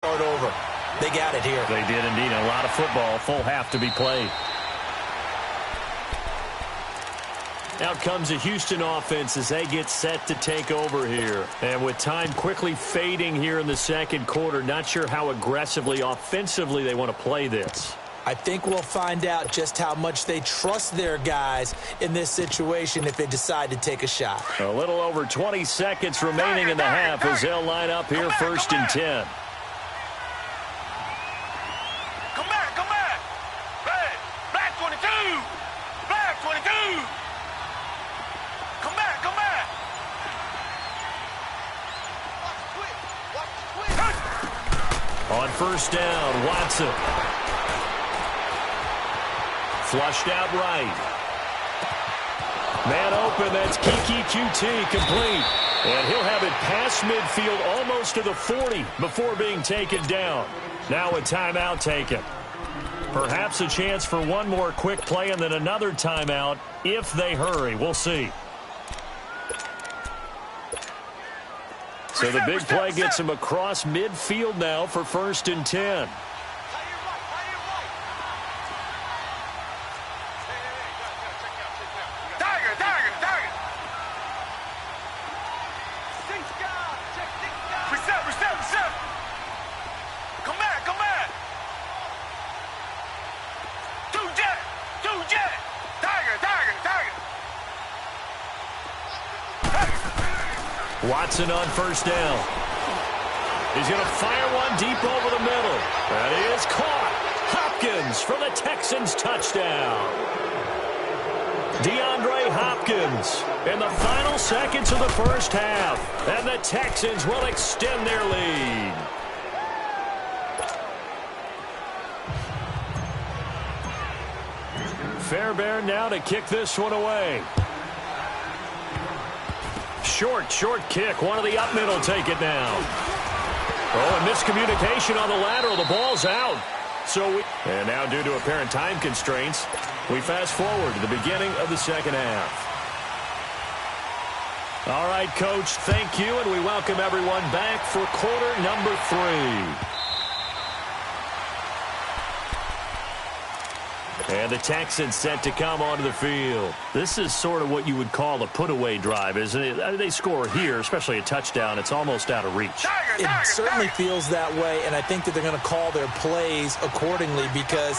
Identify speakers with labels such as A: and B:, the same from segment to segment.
A: Start over. They got it here.
B: They did indeed. A lot of football. Full half to be played. Out comes the Houston offense as they get set to take over here. And with time quickly fading here in the second quarter, not sure how aggressively, offensively they want to play this.
A: I think we'll find out just how much they trust their guys in this situation if they decide to take a shot.
B: A little over 20 seconds remaining in the half as they'll line up here first and 10.
C: Come back. Black 22. Black 22. Come back.
B: On first down, Watson. Flushed out right. Man open, that's Kiki QT, complete. And he'll have it past midfield almost to the 40 before being taken down. Now a timeout taken. Perhaps a chance for one more quick play and then another timeout if they hurry. We'll see. So the big play gets him across midfield now for first and 10.
C: Reset. Come back. Two jet. Tiger.
B: Watson on first down. He's going to fire one deep over the middle. That is caught. Hopkins for the Texans touchdown. DeAndre Hopkins in the final seconds of the first half. And the Texans will extend their lead. Fairbairn now to kick this one away. Short kick. One of the up middle take it down. Oh, and miscommunication on the lateral. The ball's out. And now due to apparent time constraints, we fast forward to the beginning of the second half. All right, Coach, thank you, and we welcome everyone back for quarter number 3. And the Texans set to come onto the field. This is sort of what you would call a put-away drive, isn't it? They score here, especially a touchdown. It's almost out of reach.
A: It certainly feels that way, and I think that they're going to call their plays accordingly because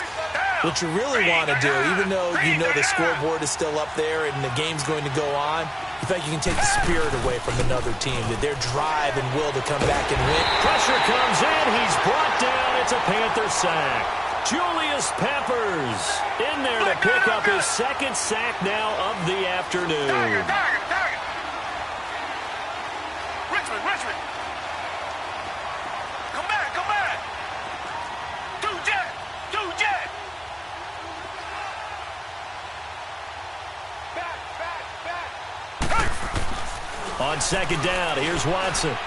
A: what you really want to do, even though you know the scoreboard is still up there and the game's going to go on, in fact, you can take the spirit away from another team, that their drive and will to come back and win.
B: Pressure comes in. He's brought down. It's a Panther sack. Julius Peppers in there to pick up his second sack now of the afternoon.
C: Target. Richmond. Come back. Two jet. Back.
B: On second down, here's Watson.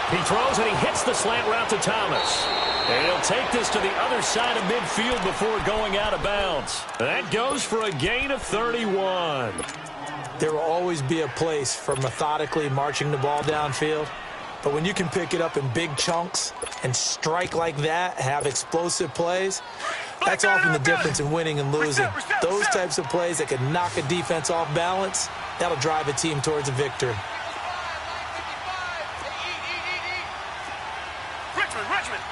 B: He throws and he hits the slant route to Thomas. And he'll take this to the other side of midfield before going out of bounds. That goes for a gain of 31.
A: There will always be a place for methodically marching the ball downfield. But when you can pick it up in big chunks and strike like that, have explosive plays, that's often the difference in winning and losing. Those types of plays that can knock a defense off balance, that'll drive a team towards a victory.
C: Richmond.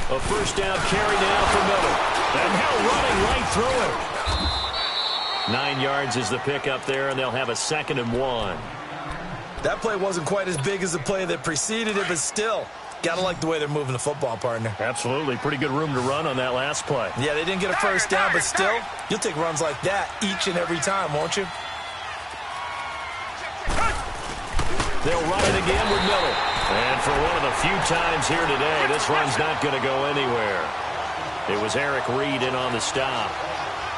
B: A first down carry now for Miller. And now running right through it. 9 yards is the pickup there, and they'll have a 2nd and 1.
A: That play wasn't quite as big as the play that preceded it, but still, gotta like the way they're moving the football, partner.
B: Absolutely. Pretty good room to run on that last play.
A: Yeah, they didn't get a first down, but still, you'll take runs like that each and every time, won't you?
B: They'll run it again with Miller. And for one of the few times here today, this run's not going to go anywhere. It was Eric Reed in on the stop.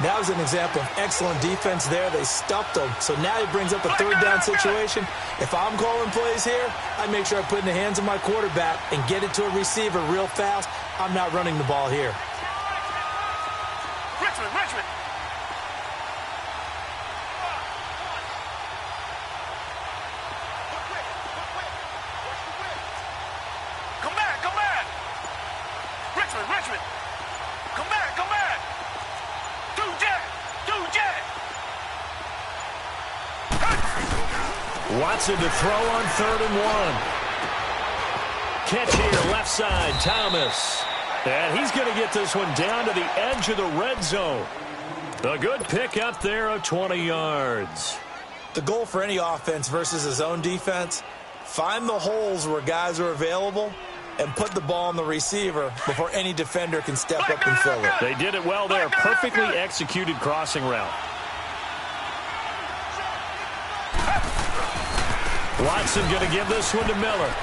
A: That was an example of excellent defense there. They stuffed him. So now he brings up a third down situation. If I'm calling plays here, I make sure I put it in the hands of my quarterback and get it to a receiver real fast. I'm not running the ball here.
C: Richmond.
B: Watson to throw on 3rd and 1. Catch here, left side, Thomas. And he's going to get this one down to the edge of the red zone. A good pick up there of 20 yards.
A: The goal for any offense versus his own defense, find the holes where guys are available and put the ball on the receiver before any defender can step up and fill it.
B: They did it well there. Perfectly executed crossing route. Watson going to give this one to Miller.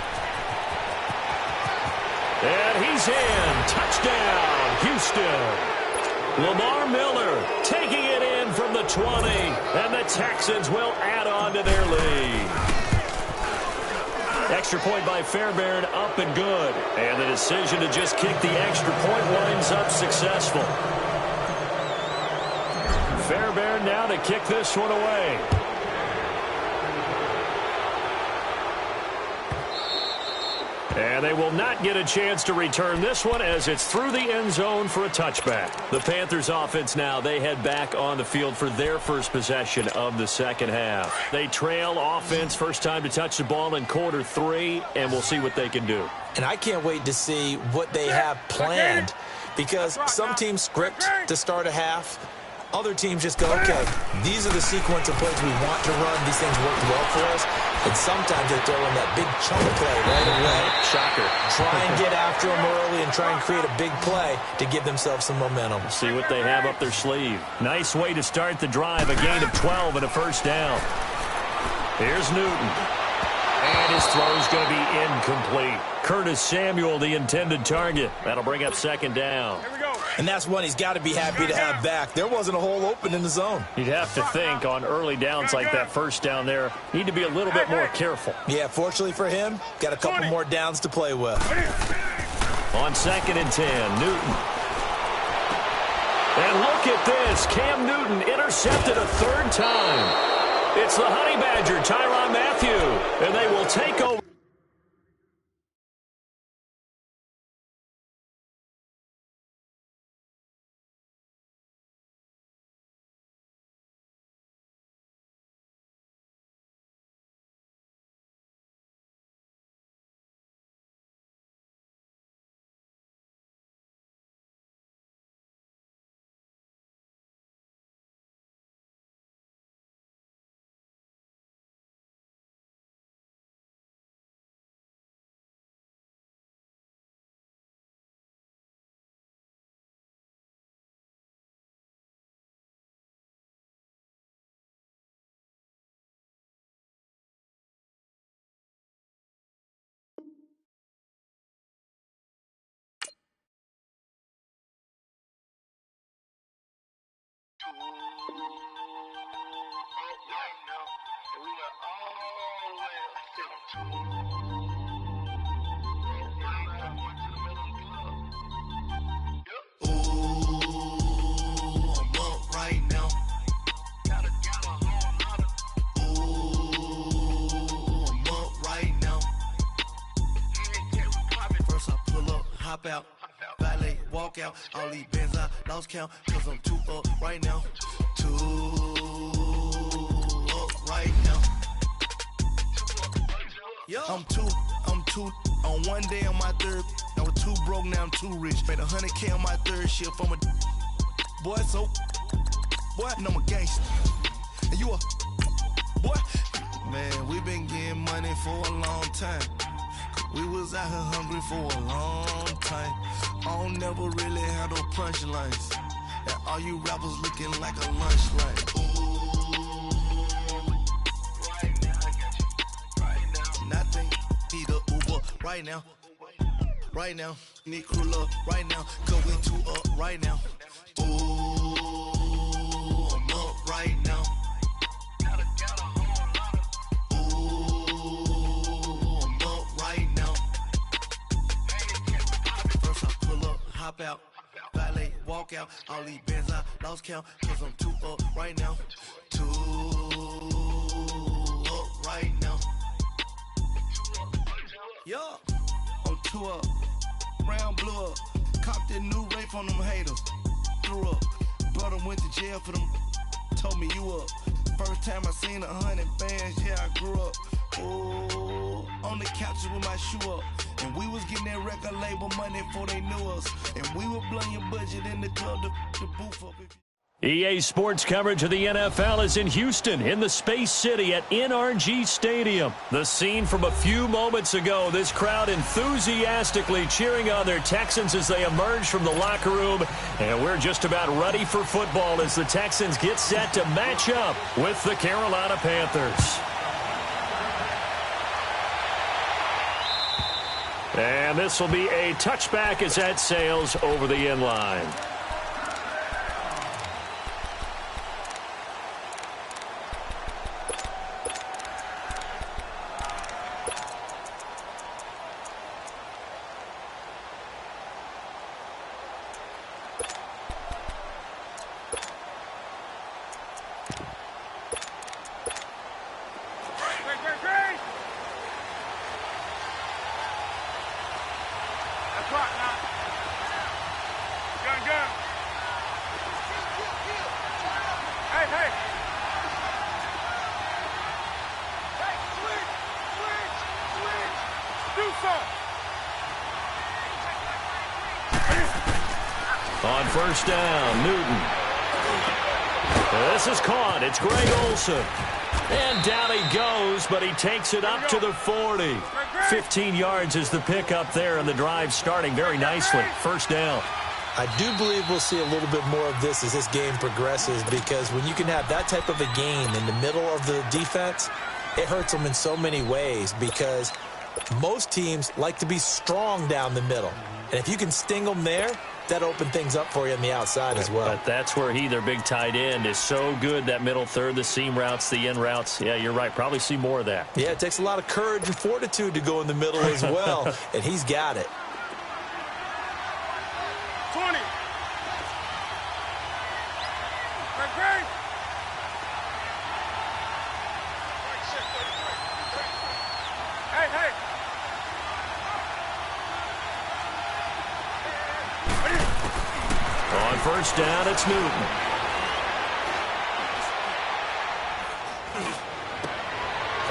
B: And he's in. Touchdown, Houston. Lamar Miller taking it in from the 20. And the Texans will add on to their lead. Extra point by Fairbairn, up and good. And the decision to just kick the extra point winds up successful. Fairbairn now to kick this one away. And they will not get a chance to return this one as it's through the end zone for a touchback. The Panthers offense now, they head back on the field for their first possession of the second half. They trail offense, first time to touch the ball in quarter 3, and we'll see what they can do.
A: And I can't wait to see what they have planned, because some teams script to start a half. Other teams just go, okay, these are the sequence of plays we want to run. These things worked well for us. And sometimes they throw in that big chunk play right away.
B: Shocker.
A: Try and get after them early and try and create a big play to give themselves some momentum.
B: See what they have up their sleeve. Nice way to start the drive. A gain of 12 and a first down. Here's Newton. And his throw's going to be incomplete. Curtis Samuel, the intended target. That'll bring up second down.
A: And that's one he's got to be happy to have back. There wasn't a hole open in the zone.
B: You'd have to think on early downs like that first down there, need to be a little bit more careful.
A: Yeah, fortunately for him, got a couple more downs to play with.
B: On 2nd and 10, Newton. And look at this. Cam Newton intercepted a 3rd time. It's the Honey Badger, Tyrann Mathieu, and they will take over.
D: Out, valet, walk out, all these bands I lost count, cause I'm too up right now, too up right now. Yo. I'm too, on one day on my 3rd, I was too broke, now I'm too rich, made 100K on my 3rd shift from a boy, so, boy, and I'm a gangster, and you a, boy, man, we been getting money for a long time. We was out here hungry for a long time. I don't never really have no punchlines. And all you rappers looking like a lunch line. Right now, I got you. Right now. Nothing. Need a Uber right now. Right now. Need crew love right now. Cause we too up right now. Ooh, I'm up right now. Hop out, valet, walk out, all these bands I lost count, cause I'm too up right now, too up right now. Yo, I'm too up, round blew up, copped that new rape on them haters, threw up, brother went to jail for them, told me you up, first time I seen 100 bands, yeah, I grew up. Ooh, on the couches with my shoe up. And we was getting that record label money before they knew us. And we were blowing your budget in the club to booth up.
B: EA Sports coverage of the NFL is in Houston in the Space City at NRG Stadium. The scene from a few moments ago, this crowd enthusiastically cheering on their Texans as they emerge from the locker room. And we're just about ready for football as the Texans get set to match up with the Carolina Panthers. And this will be a touchback as that sails over the end line. On first down, Newton. This is caught. It's Greg Olsen. And down he goes, but he takes it up to the 40. 15 yards is the pickup there, and the drive starting very nicely. First down.
A: I do believe we'll see a little bit more of this as this game progresses, because when you can have that type of a gain in the middle of the defense, it hurts them in so many ways, because most teams like to be strong down the middle. And if you can sting them there, that open things up for you on the outside as well.
B: But that's where their big tight end, is so good, that middle third, the seam routes, the in routes. Yeah, you're right. Probably see more of that.
A: Yeah, it takes a lot of courage and fortitude to go in the middle as well, and he's got it.
C: 20. Hey.
B: On first down, it's Newton.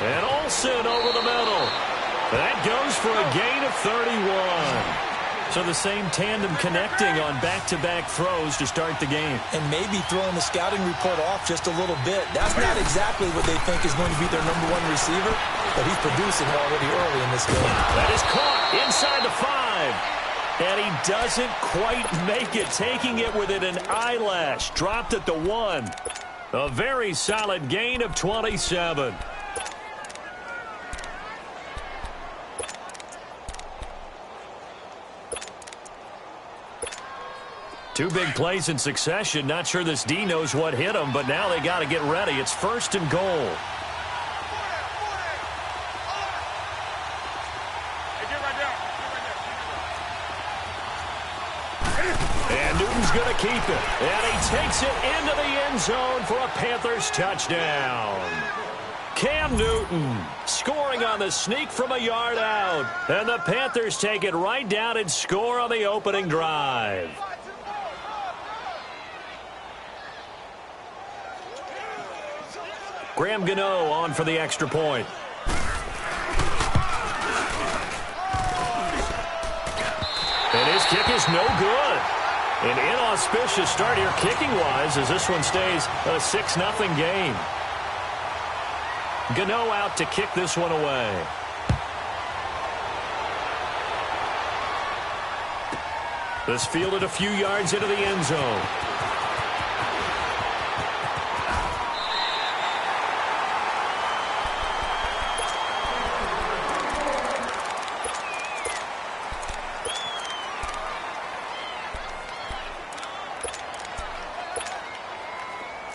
B: And Olsen over the middle. That goes for a gain of 31. So the same tandem connecting on back-to-back throws to start the game.
A: And maybe throwing the scouting report off just a little bit. That's not exactly what they think is going to be their number one receiver, but he's producing already early in this game.
B: That is caught inside the 5. And he doesn't quite make it, taking it within an eyelash. Dropped at the 1. A very solid gain of 27. Two big plays in succession. Not sure this D knows what hit him, but now they got to get ready. It's first and goal. And Newton's going to keep it. And he takes it into the end zone for a Panthers touchdown. Cam Newton scoring on the sneak from a yard out. And the Panthers take it right down and score on the opening drive. Graham Gano on for the extra point. And his kick is no good. An inauspicious start here kicking-wise as this one stays a 6-0 game. Gano out to kick this one away. This fielded a few yards into the end zone.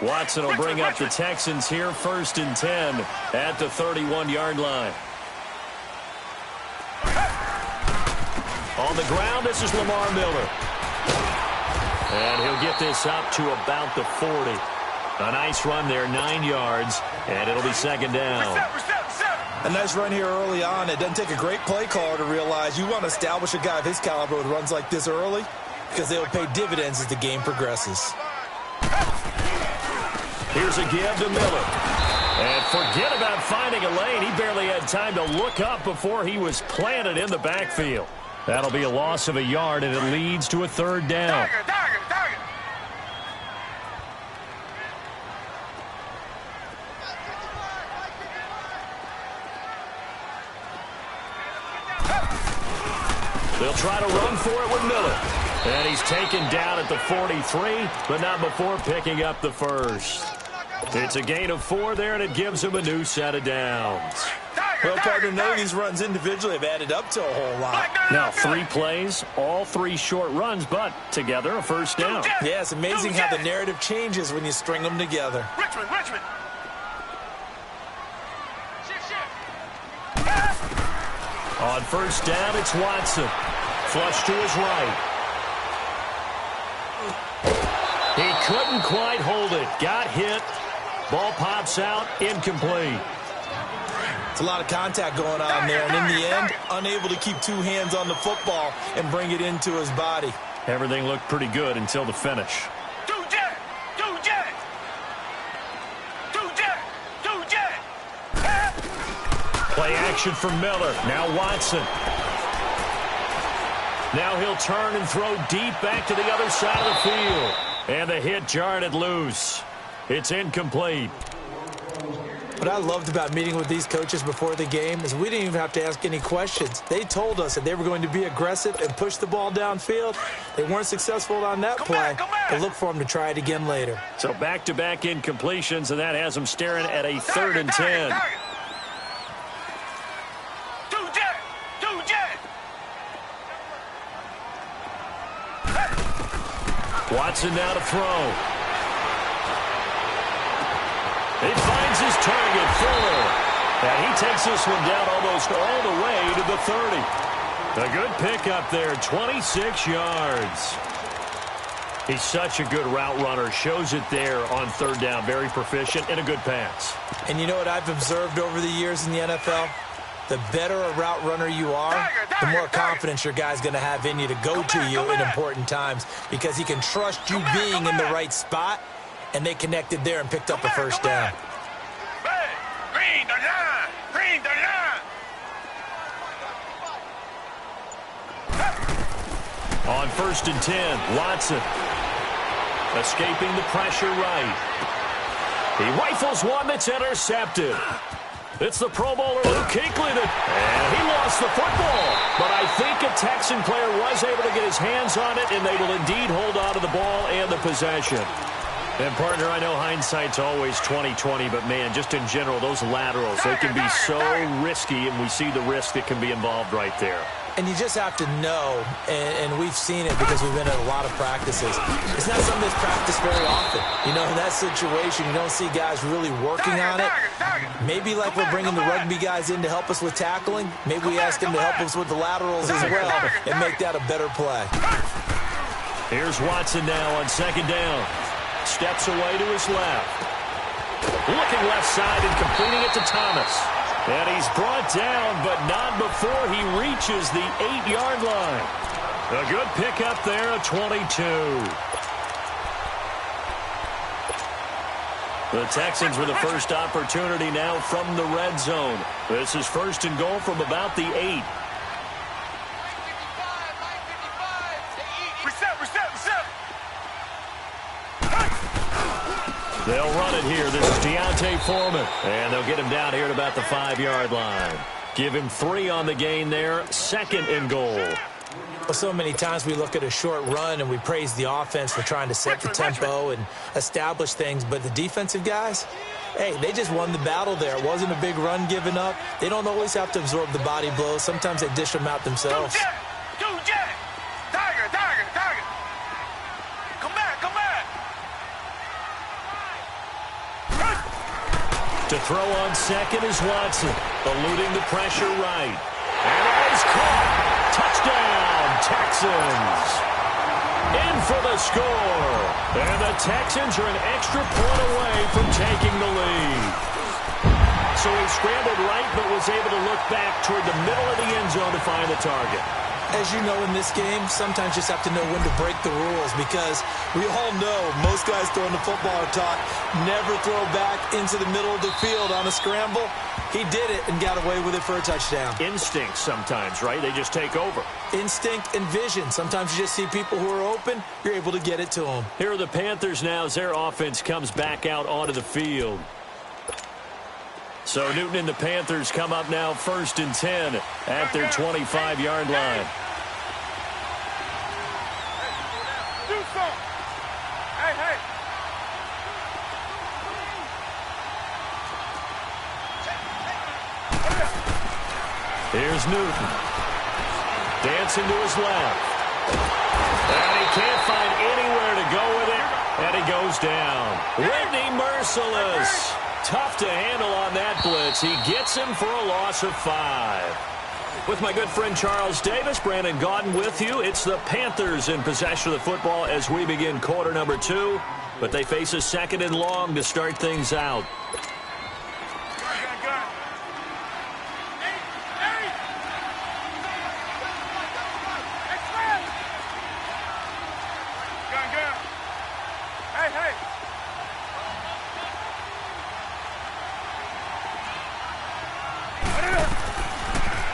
B: Watson will bring up the Texans here first and 10 at the 31-yard line. On the ground, this is Lamar Miller. And he'll get this up to about the 40. A nice run there, 9 yards, and it'll be second down.
A: A nice run here early on. It doesn't take a great play caller to realize you want to establish a guy of his caliber with runs like this early, because they will pay dividends as the game progresses.
B: Here's a give to Miller. And forget about finding a lane. He barely had time to look up before he was planted in the backfield. That'll be a loss of a yard, and it leads to a third down. They'll try to run for it with Miller. And he's taken down at the 43, but not before picking up the first. It's a gain of 4 there, and it gives him a new set of downs.
A: Well, partner, none of these runs individually have added up to a whole lot.
B: Now, 3 plays, all 3 short runs, but together a first down.
A: Yeah, it's amazing how the narrative changes when you string them together.
C: Richmond.
B: On first down, it's Watson. Flush to his right. He couldn't quite hold it. Got hit. Ball pops out. Incomplete.
A: It's a lot of contact going on there, and in the end, unable to keep 2 hands on the football and bring it into his body.
B: Everything looked pretty good until the finish. Play action for Miller. Now Watson. Now he'll turn and throw deep back to the other side of the field. And the hit jarred it loose. It's incomplete.
A: What I loved about meeting with these coaches before the game is we didn't even have to ask any questions. They told us that they were going to be aggressive and push the ball downfield. They weren't successful on that play, but look for them to try it again later.
B: So back-to-back incompletions, and that has them staring at a 3rd and 10. Watson now to throw. He finds his target, Fuller. And he takes this one down almost all the way to the 30. A good pickup there, 26 yards. He's such a good route runner. Shows it there on 3rd down. Very proficient and a good pass.
A: And you know what I've observed over the years in the NFL? The better a route runner you are, the more confidence your guy's going to have in you to go to you in important times because he can trust you being in the right spot, and they connected there and picked up a first down.
B: On 1st and 10, Watson escaping the pressure right. He rifles one that's intercepted. It's the Pro Bowler Luke Kuechly and he lost the football. But I think a Texan player was able to get his hands on it, and they will indeed hold on to the ball and the possession. And, partner, I know hindsight's always 20/20, but, man, just in general, those laterals, they can be so risky, and we see the risk that can be involved right there.
A: And you just have to know, and we've seen it because we've been at a lot of practices. It's not something that's practiced very often. You know, in that situation, you don't see guys really working on it. Maybe like we're bringing the rugby guys in to help us with tackling, maybe we ask them to help us with the laterals as well and make that a better play.
B: Here's Watson now on 2nd down. Steps away to his left. Looking left side and completing it to Thomas. And he's brought down, but not before he reaches the 8-yard line. A good pickup there at 22. The Texans with the first opportunity now from the red zone. This is 1st and goal from about the 8. They'll run it here. This is Deontay Foreman. And they'll get him down here at about the 5-yard line. Give him 3 on the gain there. 2nd and goal.
A: Well, so many times we look at a short run and we praise the offense for trying to set the tempo and establish things. But the defensive guys, hey, they just won the battle there. It wasn't a big run given up. They don't always have to absorb the body blows. Sometimes they dish them out themselves.
B: To throw on 2nd is Watson, eluding the pressure right. And that is caught. Touchdown, Texans. In for the score. And the Texans are an extra point away from taking the lead. So he scrambled right, but was able to look back toward the middle of the end zone to find the target.
A: As you know, in this game, sometimes you just have to know when to break the rules, because we all know most guys throwing the football are taught never throw back into the middle of the field on a scramble. He did it and got away with it for a touchdown.
B: Instinct sometimes, right? They just take over.
A: Instinct and vision. Sometimes you just see people who are open, you're able to get it to them.
B: Here are the Panthers now as their offense comes back out onto the field. So Newton and the Panthers come up now 1st and 10 at their 25-yard line.
C: Do something. Hey, hey.
B: Here's Newton. Dancing to his left. And he can't find anywhere to go with it. And he goes down. Whitney merciless. Tough to handle on that blitz. He gets him for a loss of 5. With my good friend Charles Davis, Brandon Gaudin with you. It's the Panthers in possession of the football as we begin quarter number 2. But they face a 2nd and long to start things out.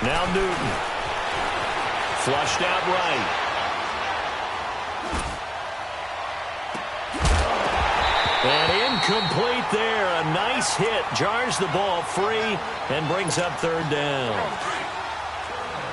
B: Now Newton. Flushed out right. And incomplete there. A nice hit. Jars the ball free and brings up 3rd down.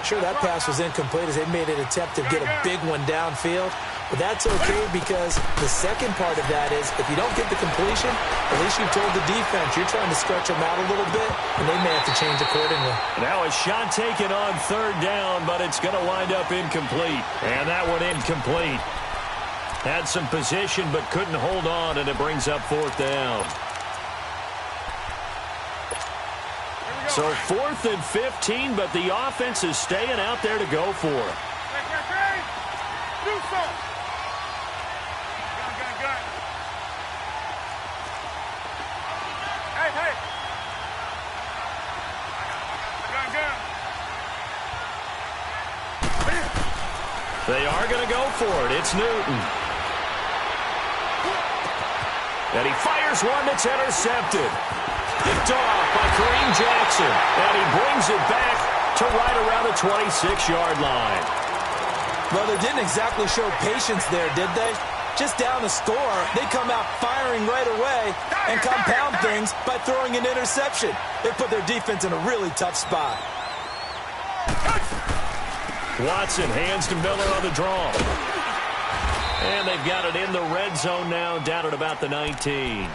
A: Sure, that pass was incomplete as they made an attempt to get a big one downfield. But that's okay, because the second part of that is if you don't get the completion, at least you've told the defense you're trying to stretch them out a little bit, and they may have to change accordingly.
B: Now a shot taken on 3rd down, but it's going to wind up incomplete. And that one incomplete. Had some position but couldn't hold on, and it brings up 4th down. So 4th and 15, but the offense is staying out there to go for it.
C: Do something. Gun. Hey, hey. Gun.
B: They are going to go for it. It's Newton. And he fires one that's intercepted. Picked off by Kareem Jackson. And he brings it back to right around the 26-yard line.
A: Well, they didn't exactly show patience there, did they? Just down a score, they come out firing right away and compound things by throwing an interception. They put their defense in a really tough spot.
B: Watson hands to Miller on the draw. And they've got it in the red zone now, down at about the 19.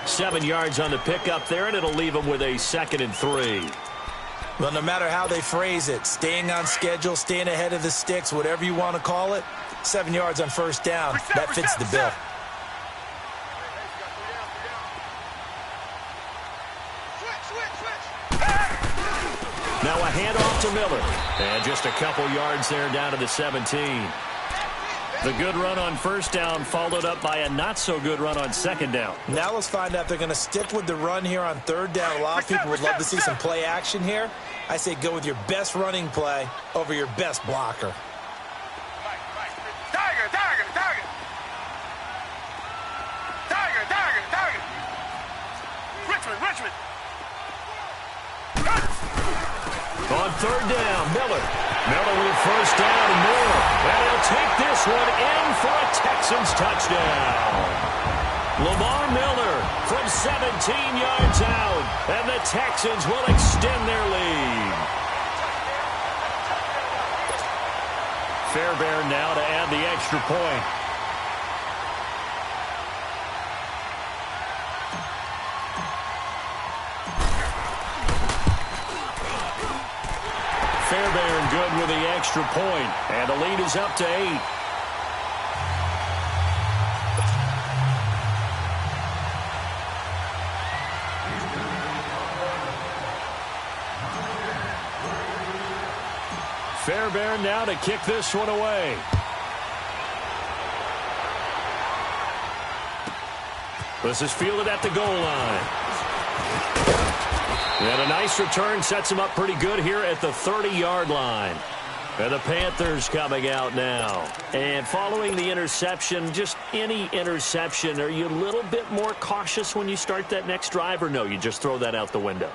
B: 7 yards on the pickup there, and it'll leave them with a 2nd and 3.
A: Well, no matter how they phrase it, staying on schedule, staying ahead of the sticks, whatever you want to call it, 7 yards on 1st down, that fits the bill.
B: Now a handoff to Miller. And just a couple yards there down to the 17. The good run on 1st down followed up by a not-so-good run on 2nd down.
A: Now let's find out if they're going to stick with the run here on 3rd down. A lot of people would love to see some play action here. I say go with your best running play over your best blocker.
C: Richmond.
B: On 3rd down, Miller with 1st down and more. And he'll take this one in for a Texans touchdown. Lamar Miller from 17 yards out. And the Texans will extend their lead. Fairbairn now to add the extra point. Fairbairn good with the extra point, and the lead is up to 8. Fairbairn now to kick this one away. This is fielded at the goal line. And a nice return sets him up pretty good here at the 30-yard line. And the Panthers coming out now. And following the interception, just any interception, are you a little bit more cautious when you start that next drive, or no, you just throw that out the window?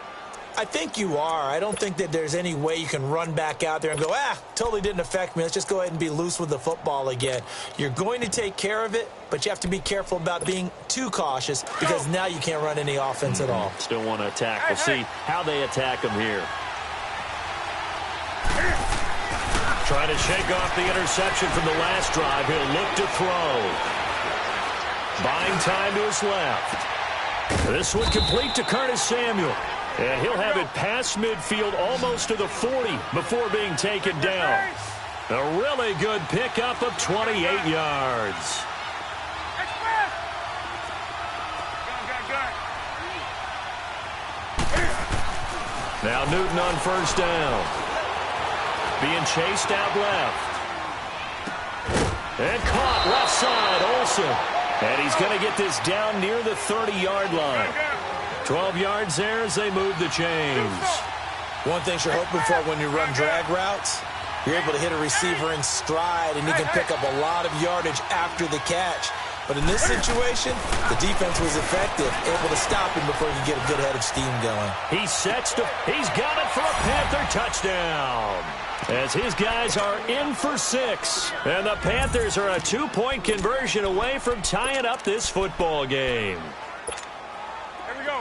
A: I think you are. I don't think that there's any way you can run back out there and go, totally didn't affect me. Let's just go ahead and be loose with the football again. You're going to take care of it, but you have to be careful about being too cautious because now you can't run any offense at all.
B: Still want to attack. We'll see how they attack him here. Trying to shake off the interception from the last drive. He'll look to throw. Buying time to his left. This one complete to Curtis Samuel. And he'll have it past midfield almost to the 40 before being taken down. A really good pickup of 28 yards. Now Newton on first down. Being chased out left. And caught left side, Olsen. And he's going to get this down near the 30-yard line. 12 yards there as they move the chains.
A: One thing you're hoping for when you run drag routes, you're able to hit a receiver in stride, and he can pick up a lot of yardage after the catch. But in this situation, the defense was effective, able to stop him before he could get a good head of steam going.
B: He's got it for a Panther touchdown. As his guys are in for 6. And the Panthers are a 2-point conversion away from tying up this football game.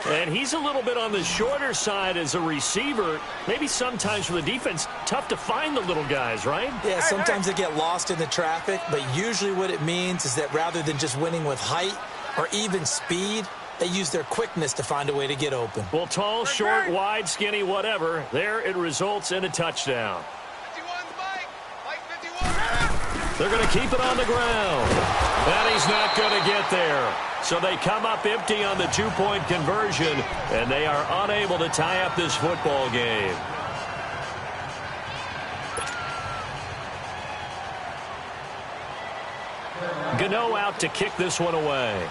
B: And he's a little bit on the shorter side as a receiver. Maybe sometimes for the defense, tough to find the little guys, right?
A: Yeah, sometimes they get lost in the traffic, but usually what it means is that rather than just winning with height or even speed, they use their quickness to find a way to get open.
B: Well, tall, short, wide, skinny, whatever, there it results in a touchdown.
C: 51's Mike 51.
B: They're going to keep it on the ground. And he's not going to get there. So they come up empty on the 2-point conversion, and they are unable to tie up this football game. Gano out to kick this one away.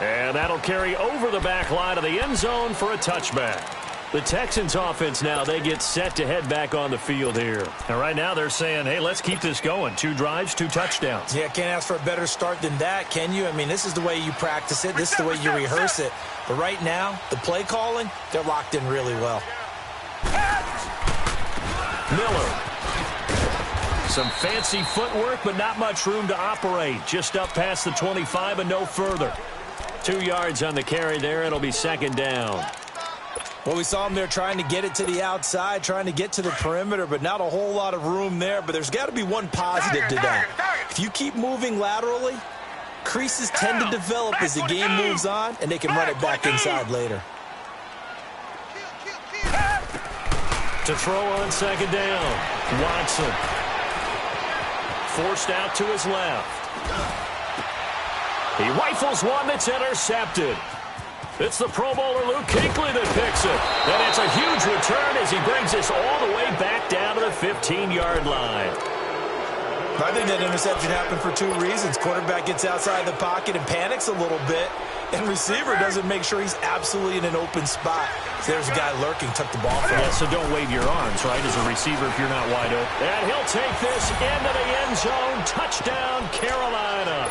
B: And that'll carry over the back line of the end zone for a touchback. The Texans offense now, they get set to head back on the field here. And right now they're saying, hey, let's keep this going. 2 drives, 2 touchdowns.
A: Yeah, can't ask for a better start than that, can you? I mean, this is the way you practice it. This is the way you rehearse it. But right now, the play calling, they're locked in really well.
B: Miller. Some fancy footwork, but not much room to operate. Just up past the 25 and no further. 2 yards on the carry there. It'll be second down.
A: Well, we saw him there trying to get it to the outside, trying to get to the perimeter, but not a whole lot of room there. But there's got to be one positive to that. If you keep moving laterally, creases tend to develop as the game moves on, and they can run it back inside later.
B: To throw on second down, Watson. Forced out to his left. He rifles one that's intercepted. It's the Pro Bowler Luke Kuechly that picks it. And it's a huge return as he brings this all the way back down to the 15-yard line.
A: I think that interception happened for 2 reasons. Quarterback gets outside the pocket and panics a little bit, and receiver doesn't make sure he's absolutely in an open spot. So there's a guy lurking, took the ball from him.
B: Yeah, so don't wave your arms, right, as a receiver if you're not wide open. And he'll take this into the end zone. Touchdown, Carolina.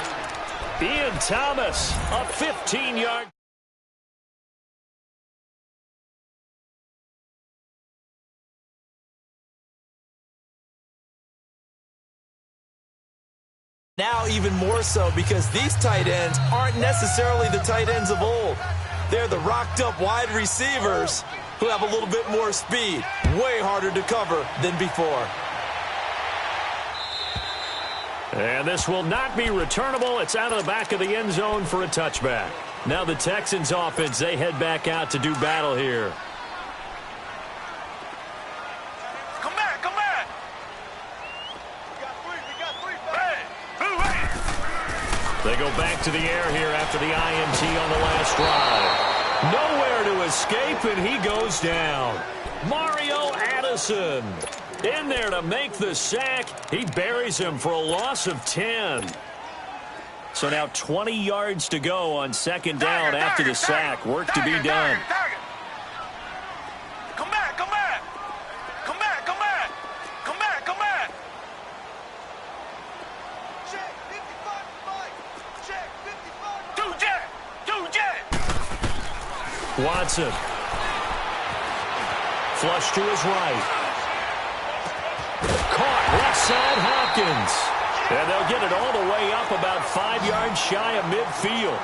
B: Ian Thomas, a 15-yard.
A: Now even more so because these tight ends aren't necessarily the tight ends of old. They're the rocked-up wide receivers who have a little bit more speed. Way harder to cover than before.
B: And this will not be returnable. It's out of the back of the end zone for a touchback. Now the Texans offense, they head back out to do battle here.
C: Come back, come back. We got three. Hey, move it.
B: They go back to the air here after the INT on the last drive. Nowhere to escape, and he goes down. Mario Addison in there to make the sack. He buries him for a loss of 10. So now 20 yards to go on second down after the sack. Work to be done. Watson. Flush to his right. Caught left side Hopkins. And they'll get it all the way up about 5 yards shy of midfield.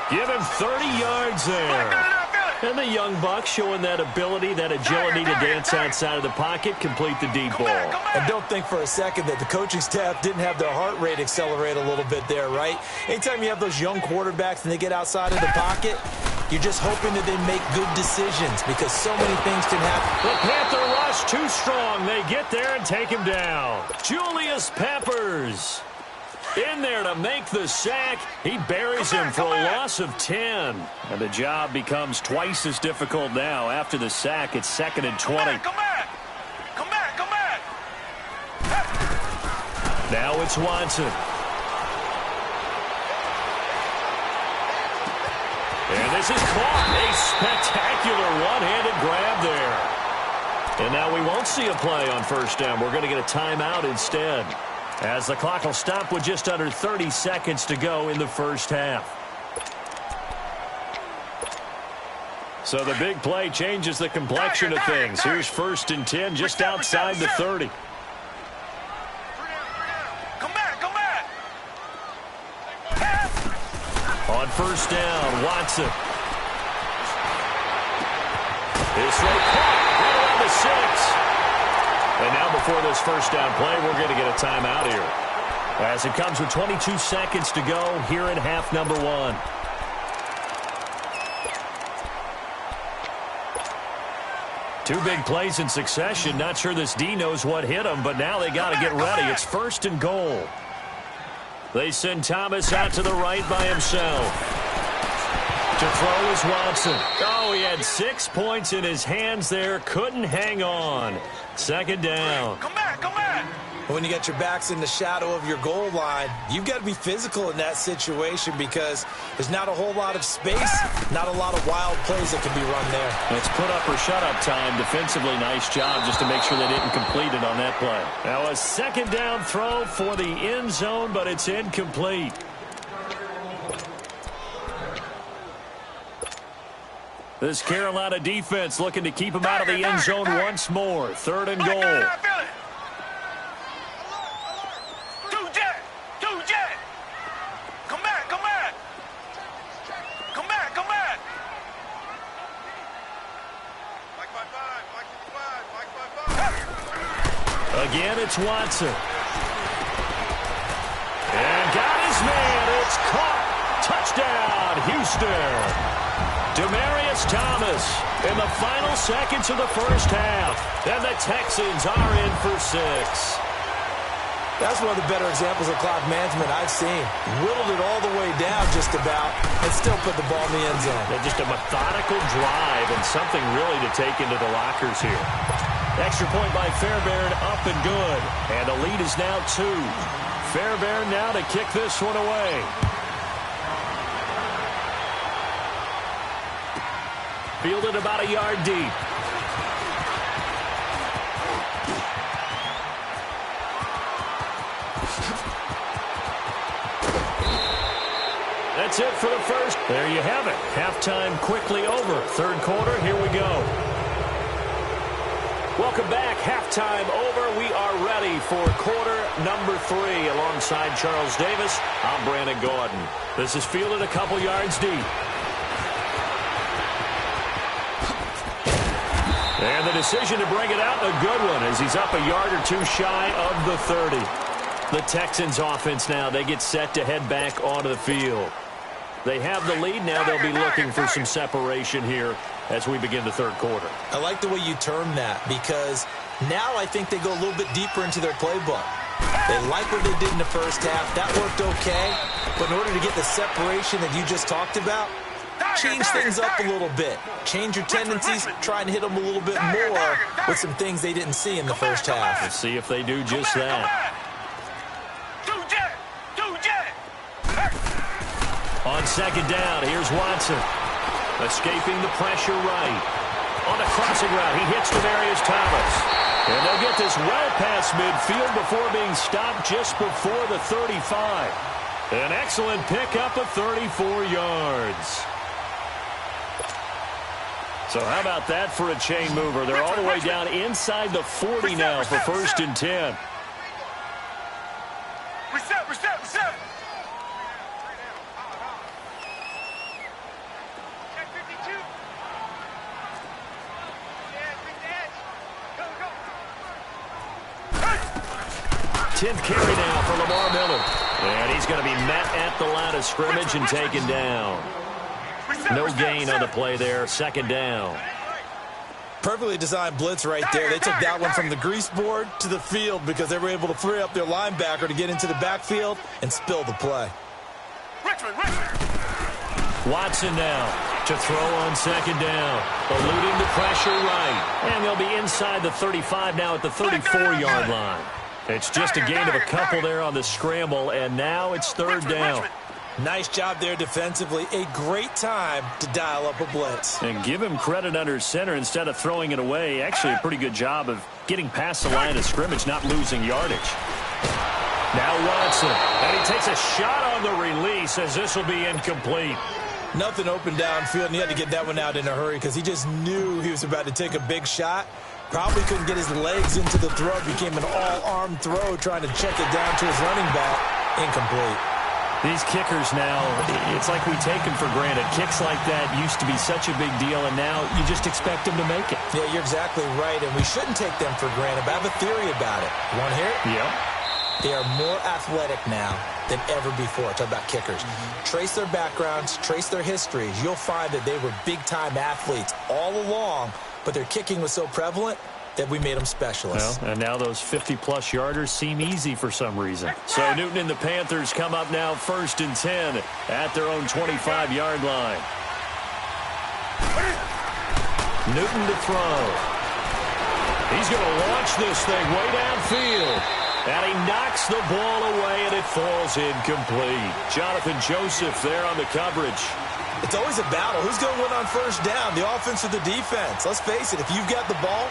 B: Give him 30 yards there. And the young buck showing that ability, that agility to dance outside of the pocket, complete the deep ball.
A: And don't think for a second that the coaching staff didn't have their heart rate accelerate a little bit there, right? Anytime you have those young quarterbacks and they get outside of the pocket, you're just hoping that they make good decisions because so many things can happen.
B: The Panther rush too strong. They get there and take him down. Julius Peppers in there to make the sack. He buries him for a loss of 10. And the job becomes twice as difficult now. After the sack, it's 2nd and 20.
C: Come back.
B: Now it's Watson. And this is caught. A spectacular one-handed grab there. And now we won't see a play on first down. We're going to get a timeout instead, as the clock will stop with just under 30 seconds to go in the first half. So the big play changes the complexion of things. Here's 1st and 10 just outside the 30.
C: Come back.
B: On first down, Watson. His throw caught right around the 6. And now before this first down play, we're going to get a timeout here, as it comes with 22 seconds to go here in half number 1. Two big plays in succession. Not sure this D knows what hit him, but now they got to get ready. It's 1st and goal. They send Thomas out to the right by himself. To throw is Watson. Oh, he had 6 points in his hands there. Couldn't hang on. 2nd down.
C: Come back.
A: When you got your backs in the shadow of your goal line, you've got to be physical in that situation because there's not a whole lot of space, not a lot of wild plays that can be run there.
B: It's put up or shut up time. Defensively, nice job just to make sure they didn't complete it on that play. Now a 2nd down throw for the end zone, but it's incomplete. This Carolina defense looking to keep him out of the end zone once more. 3rd and goal. Again, it's Watson. And got his man. It's caught. Touchdown, Houston. Demaryius Thomas in the final seconds of the first half. And the Texans are in for 6.
A: That's one of the better examples of clock management I've seen. Whittled it all the way down just about and still put the ball in the end zone.
B: Yeah, just a methodical drive and something really to take into the lockers here. Extra point by Fairbairn, up and good. And the lead is now 2. Fairbairn now to kick this one away. Fielded about a yard deep. That's it for the first. There you have it. Halftime quickly over. 3rd quarter, here we go. Welcome back. Halftime over. We are ready for quarter number 3. Alongside Charles Davis, I'm Brandon Gordon. This is fielded a couple yards deep. And the decision to bring it out, a good one, as he's up a yard or 2 shy of the 30. The Texans offense now, they get set to head back onto the field. They have the lead now. They'll be looking for some separation here as we begin the 3rd quarter.
A: I like the way you term that because now I think they go a little bit deeper into their playbook. They like what they did in the first half. That worked okay. But in order to get the separation that you just talked about, change things up a little bit. Change your tendencies. Try and hit them a little bit more with some things they didn't see in the first half.
B: Let's see if they do just that. On 2nd down, here's Watson. Escaping the pressure right. On a crossing route, he hits Demaryius Thomas. And they'll get this well past midfield before being stopped just before the 35. An excellent pickup of 34 yards. So how about that for a chain mover? They're all the way down inside the 40 now for 1st and 10.
C: Reset.
B: 10th carry now for Lamar Miller. And he's going to be met at the line of scrimmage and taken down. No gain on the play there. 2nd down.
A: Perfectly designed blitz right there. They took that one from the grease board to the field because they were able to free up their linebacker to get into the backfield and spill the play.
B: Watson now to throw on 2nd down. Eluding the pressure right. And they'll be inside the 35 now at the 34-yard line. It's just a gain of a couple there on the scramble, and now it's 3rd down.
A: Nice job there defensively. A great time to dial up a blitz.
B: And give him credit under center instead of throwing it away. Actually, a pretty good job of getting past the line of scrimmage, not losing yardage. Now Watson, and he takes a shot on the release as this will be incomplete.
A: Nothing open downfield, and he had to get that one out in a hurry because he just knew he was about to take a big shot. Probably couldn't get his legs into the throw. It became an all-arm throw trying to check it down to his running back. Incomplete.
B: These kickers now, it's like we take them for granted. Kicks like that used to be such a big deal, and now you just expect them to make it.
A: Yeah, you're exactly right, and we shouldn't take them for granted, but I have a theory about it. You want to hear it?
B: Yep.
A: They are more athletic now than ever before. Talk about kickers. Trace their backgrounds, trace their histories. You'll find that they were big-time athletes all along, but their kicking was so prevalent that we made them specialists.
B: Well, and now those 50-plus yarders seem easy for some reason. So Newton and the Panthers come up now 1st and 10 at their own 25-yard line. Newton to throw. He's going to launch this thing way downfield. And he knocks the ball away, and it falls incomplete. Jonathan Joseph there on the coverage.
A: It's always a battle. Who's going to win on 1st down, the offense or the defense? Let's face it, if you've got the ball,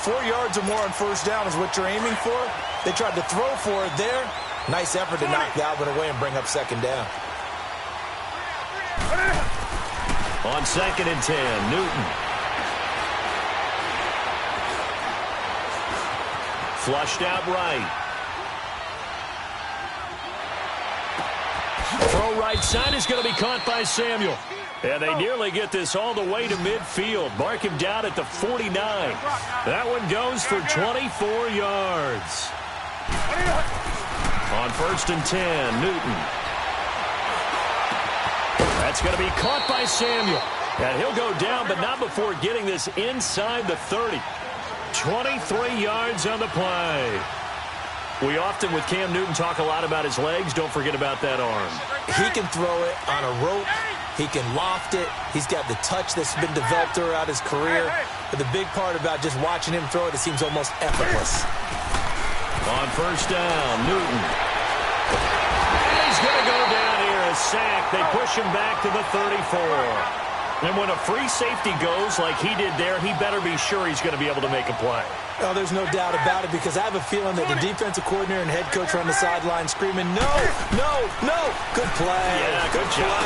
A: 4 yards or more on 1st down is what you're aiming for. They tried to throw for it there. Nice effort to knock that one away and bring up 2nd down.
B: On 2nd and 10, Newton. Flushed out right. Throw right side is going to be caught by Samuel. And they nearly get this all the way to midfield. Mark him down at the 49. That one goes for 24 yards. On 1st and 10, Newton. That's going to be caught by Samuel. And he'll go down, but not before getting this inside the 30. 23 yards on the play. We often, with Cam Newton, talk a lot about his legs. Don't forget about that arm.
A: He can throw it on a rope. He can loft it. He's got the touch that's been developed throughout his career. But the big part about just watching him throw it, it seems almost effortless.
B: On 1st down, Newton. And he's going to go down here, a sack. They push him back to the 34. And when a free safety goes like he did there, he better be sure he's going to be able to make a play.
A: Oh, there's no doubt about it, because I have a feeling that the defensive coordinator and head coach are on the sideline screaming, no, no, no. Good play.
B: Yeah, good job.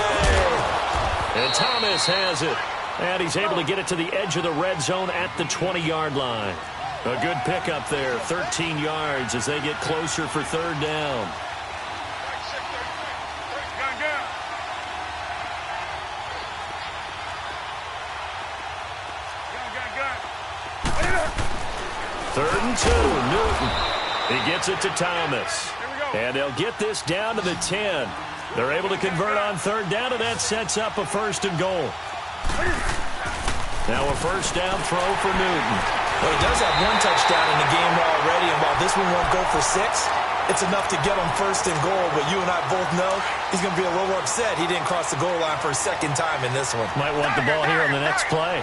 B: And Thomas has it. And he's able to get it to the edge of the red zone at the 20-yard line. A good pickup there, 13 yards as they get closer for 3rd down. Third and 2, Newton. He gets it to Thomas. And they'll get this down to the 10. They're able to convert on 3rd down, and that sets up a 1st and goal. Now a 1st down throw for Newton.
A: Well, he does have 1 touchdown in the game already, and while this one won't go for 6, it's enough to get him 1st and goal. But you and I both know he's going to be a little upset he didn't cross the goal line for a 2nd time in this one.
B: Might want the ball here on the next play.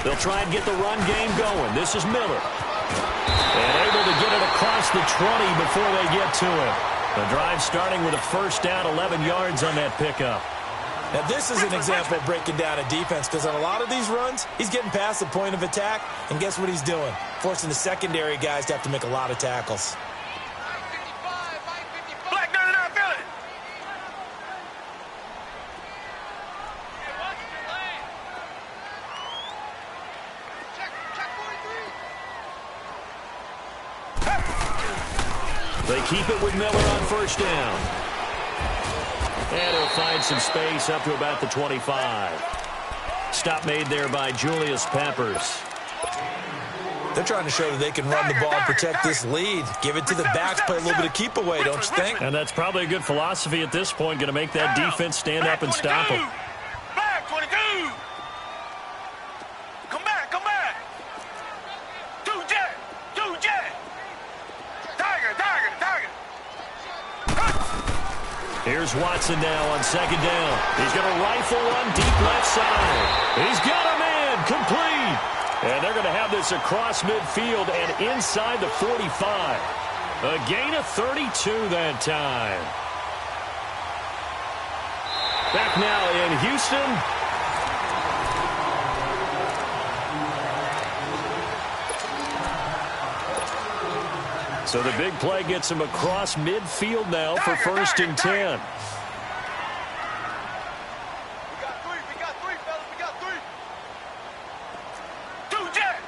B: They'll try and get the run game going. This is Miller. And able to get it across the 20 before they get to it. The drive starting with a 1st down, 11 yards on that pickup.
A: Now, this is an example of breaking down a defense because on a lot of these runs, he's getting past the point of attack, and guess what he's doing? Forcing the secondary guys to have to make a lot of tackles.
C: Black, no, I feel it.
B: They keep it with Miller on first down. And he'll find some space up to about the 25. Stop made there by Julius Peppers.
A: They're trying to show that they can run the ball and protect this lead. Give it to the backs, play a little bit of keep away, don't you think?
B: And that's probably a good philosophy at this point, going to make that defense stand up and stop them.
C: Back 22. Come back, come back. Two jet. Tiger.
B: Here's Watson now on second down. He's going to rifle one deep left side. He's got a man complete. And they're going to have this across midfield and inside the 45. A gain of 32 that time. Back now in Houston. So the big play gets him across midfield now for first and 10.
C: We got three, fellas. We got three. Two jet.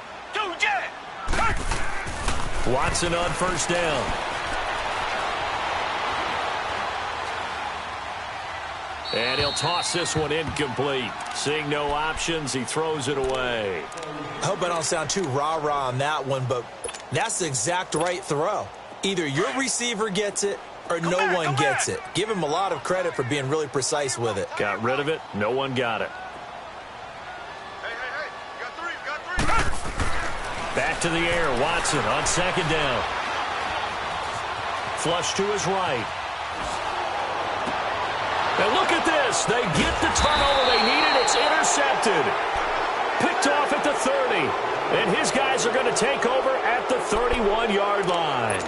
B: Watson on first down. And he'll toss this one incomplete. Seeing no options, he throws it away.
A: I hope I don't sound too rah-rah on that one, but that's the exact right throw. Either your receiver gets it or no one gets it. Give him a lot of credit for being really precise with it.
B: Got rid of it. No one got it.
C: Hey. We got three.
B: Back to the air. Watson on second down. Flush to his right. And look at this. They get the turnover they needed. It's intercepted. Picked off at the 30. And his guys are going to take over at the 31-yard line.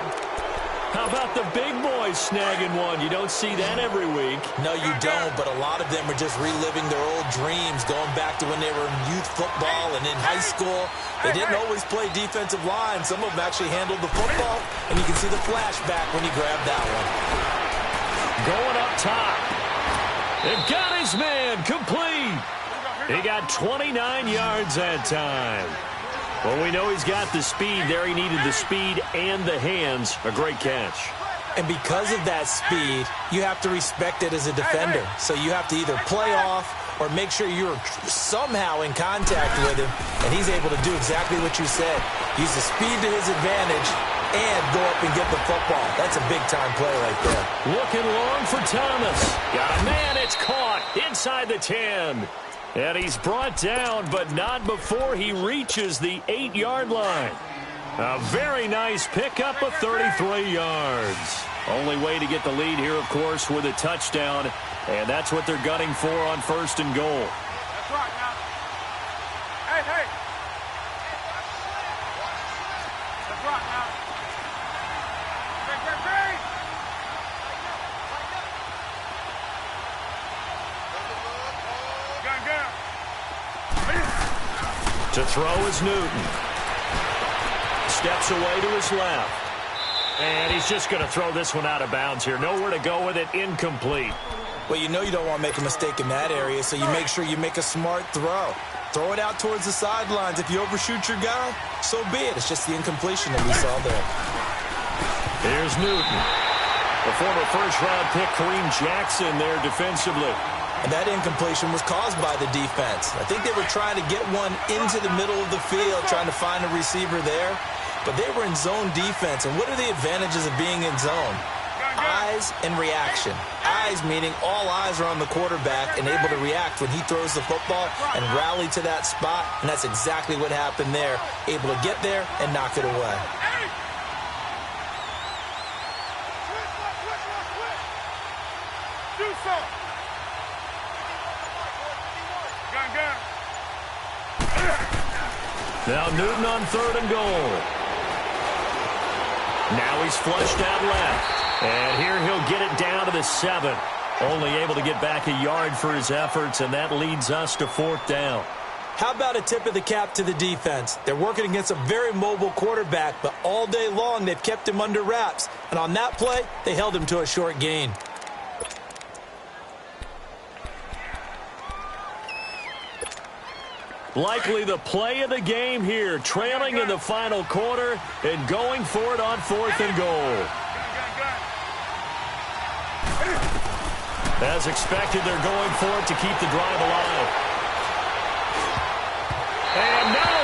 B: How about the big boys snagging one? You don't see that every week.
A: No, you don't, but a lot of them are just reliving their old dreams, going back to when they were in youth football and in high school. They didn't always play defensive line. Some of them actually handled the football, and you can see the flashback when he grabbed that one.
B: Going up top. It got his man complete. He got 29 yards that time. Well, we know he's got the speed there. He needed the speed and the hands. A great catch.
A: And because of that speed, you have to respect it as a defender. So you have to either play off or make sure you're somehow in contact with him. And he's able to do exactly what you said. Use the speed to his advantage and go up and get the football. That's a big-time play right there.
B: Looking long for Thomas. Got a man. It's caught inside the 10. And he's brought down, but not before he reaches the 8-yard line. A very nice pickup of 33 yards. Only way to get the lead here, of course, with a touchdown. And that's what they're gunning for on first and goal.
C: That's right now. Hey. That's right now. Great.
B: To throw is Newton. Steps away to his left. And he's just going to throw this one out of bounds here. Nowhere to go with it. Incomplete.
A: Well, you know you don't want to make a mistake in that area, so you make sure you make a smart throw. Throw it out towards the sidelines. If you overshoot your guy, so be it. It's just the incompletion that we saw there.
B: Here's Newton. The former first-round pick Kareem Jackson there defensively.
A: And that incompletion was caused by the defense. I think they were trying to get one into the middle of the field, trying to find a receiver there. But they were in zone defense. And what are the advantages of being in zone? Eyes and reaction. Eyes meaning all eyes are on the quarterback and able to react when he throws the football and rally to that spot. And that's exactly what happened there. Able to get there and knock it away.
C: Do something.
B: Now Newton on third and goal. Now he's flushed out left. And here he'll get it down to the 7. Only able to get back a yard for his efforts, and that leads us to 4th down.
A: How about a tip of the cap to the defense? They're working against a very mobile quarterback, but all day long they've kept him under wraps. And on that play, they held him to a short gain.
B: Likely the play of the game here, trailing in the final quarter and going for it on 4th and goal. As expected, they're going for it to keep the drive alive. And no,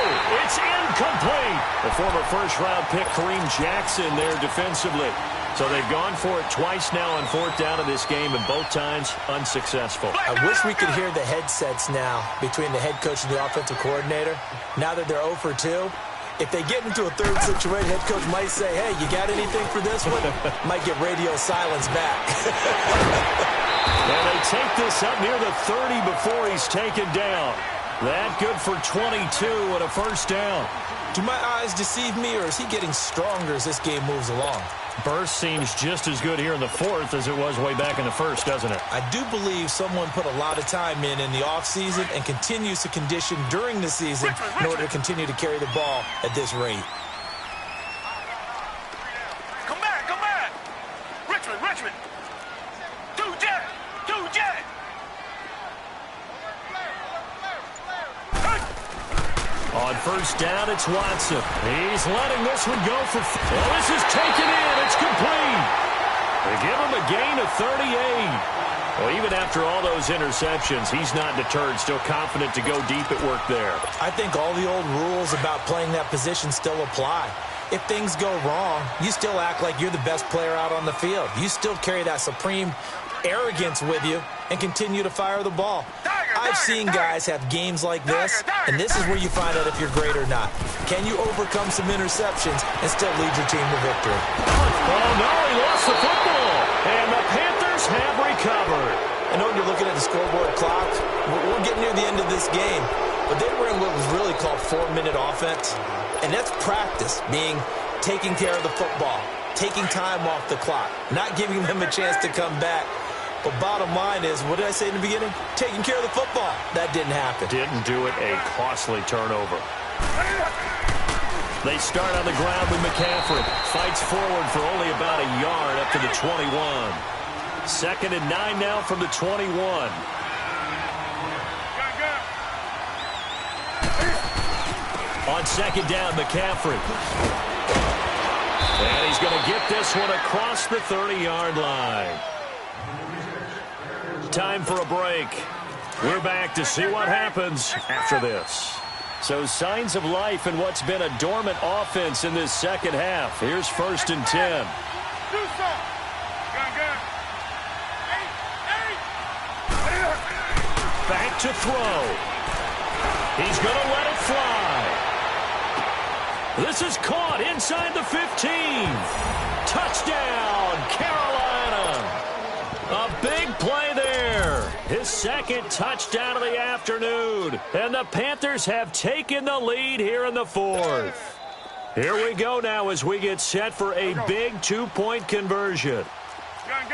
B: it's incomplete. The former first-round pick, Kareem Jackson, there defensively. So they've gone for it twice now on 4th down in this game, and both times unsuccessful.
A: I wish we could hear the headsets now between the head coach and the offensive coordinator. Now that they're 0 for 2, if they get into a third situation, head coach might say, hey, you got anything for this one? Might get radio silence back.
B: And they take this up near the 30 before he's taken down. That good for 22 and a first down.
A: Do my eyes deceive me, or is he getting stronger as this game moves along?
B: Burst seems just as good here in the 4th as it was way back in the 1st, doesn't it?
A: I do believe someone put a lot of time in the offseason and continues to condition during the season in order to continue to carry the ball at this rate.
C: Come back, come back. Richmond. 2-jet.
B: On first down, it's Watson. He's letting this one go for... Well, this is taken in. It's complete. They give him a gain of 38. Well, even after all those interceptions, he's not deterred, still confident to go deep at work there.
A: I think all the old rules about playing that position still apply. If things go wrong, you still act like you're the best player out on the field. You still carry that supreme arrogance with you and continue to fire the ball. I've seen guys have games like this, and this is where you find out if you're great or not. Can you overcome some interceptions and still lead your team to victory?
B: Oh, no, he lost the football. And the Panthers have recovered.
A: I know you're looking at the scoreboard clock. We're getting near the end of this game, but they were in what was really called 4-minute offense, and that's practice, being taking care of the football, taking time off the clock, not giving them a chance to come back. But bottom line is, what did I say in the beginning? Taking care of the football. That didn't happen.
B: Didn't do it. A costly turnover. They start on the ground with McCaffrey. Fights forward for only about a yard up to the 21. 2nd and 9 now from the 21. On 2nd down, McCaffrey. And he's going to get this one across the 30-yard line. Time for a break. We're back to see what happens after this. So signs of life in what's been a dormant offense in this second half. Here's 1st and 10. Back to throw. He's going to let it fly. This is caught inside the 15. Touchdown, Carolina. A big play there. His 2nd touchdown of the afternoon. And the Panthers have taken the lead here in the 4th. Here we go now as we get set for a big 2-point conversion.
C: Gun.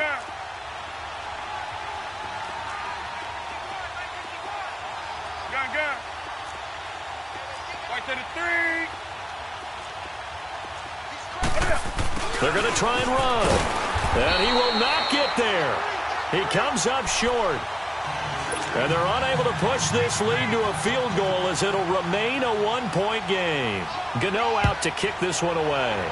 C: Right to the 3.
B: They're going to try and run. And he will not get there. He comes up short. And they're unable to push this lead to a field goal as it'll remain a 1-point game. Gano out to kick this one away.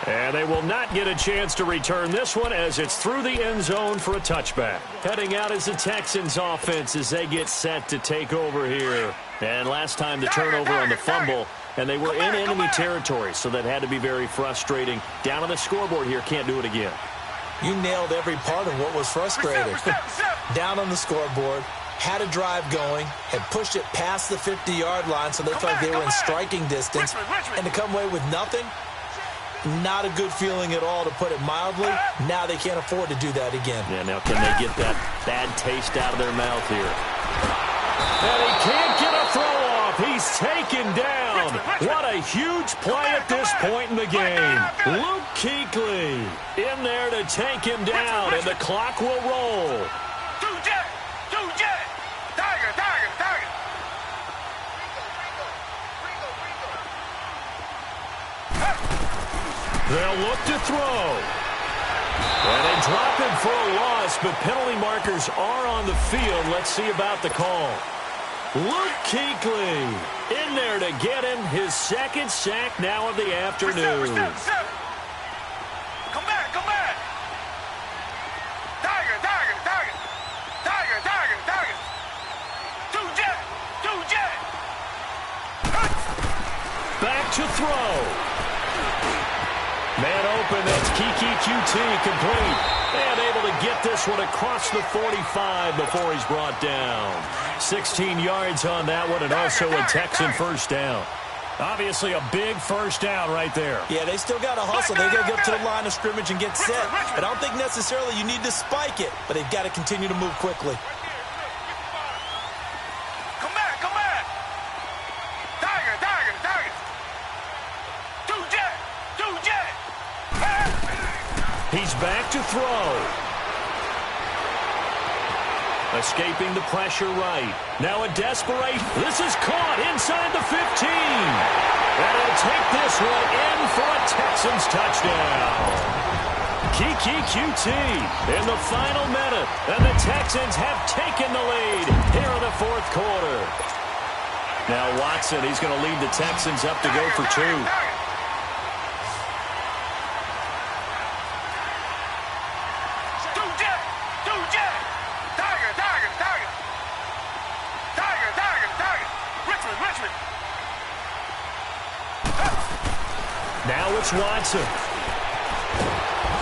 B: And they will not get a chance to return this one as it's through the end zone for a touchback. Heading out is the Texans offense as they get set to take over here. And last time the turnover on the fumble, and they were in enemy territory, so that had to be very frustrating. Down on the scoreboard here, can't do it again.
A: You nailed every part of what was frustrating. Down on the scoreboard, had a drive going, had pushed it past the 50-yard line, so they felt like they were in striking distance, and to come away with nothing, not a good feeling at all, to put it mildly. Now they can't afford to do that again.
B: Yeah, now can they get that bad taste out of their mouth here? And he can't get a throw off. He's taken down. What a huge play at this point in the game. Luke Kuechly in there to take him down, and the clock will roll. They'll look to throw. And they drop him for a loss, but penalty markers are on the field. Let's see about the call. Luke Kuechly in there to get him his second sack now of the afternoon.
C: Come back, come back. Tiger. Two jet.
B: Back to throw. Man open, that's QT complete. And able to get this one across the 45 before he's brought down. 16 yards on that one, and also a Texan first down. Obviously a big first down right there.
A: Yeah, they still got to hustle. They got to get up to the line of scrimmage and get set. But I don't think necessarily you need to spike it, but they've got to continue to move quickly.
C: Come back. Tiger. Two jet.
B: He's back to throw. Escaping the pressure right. Now a desperate. This is caught inside the 15. And he'll take this one in for a Texans touchdown. QT in the final minute. And the Texans have taken the lead here in the fourth quarter. Now Watson, he's going to lead the Texans up to go for two.
C: Richmond.
B: Now it's Watson.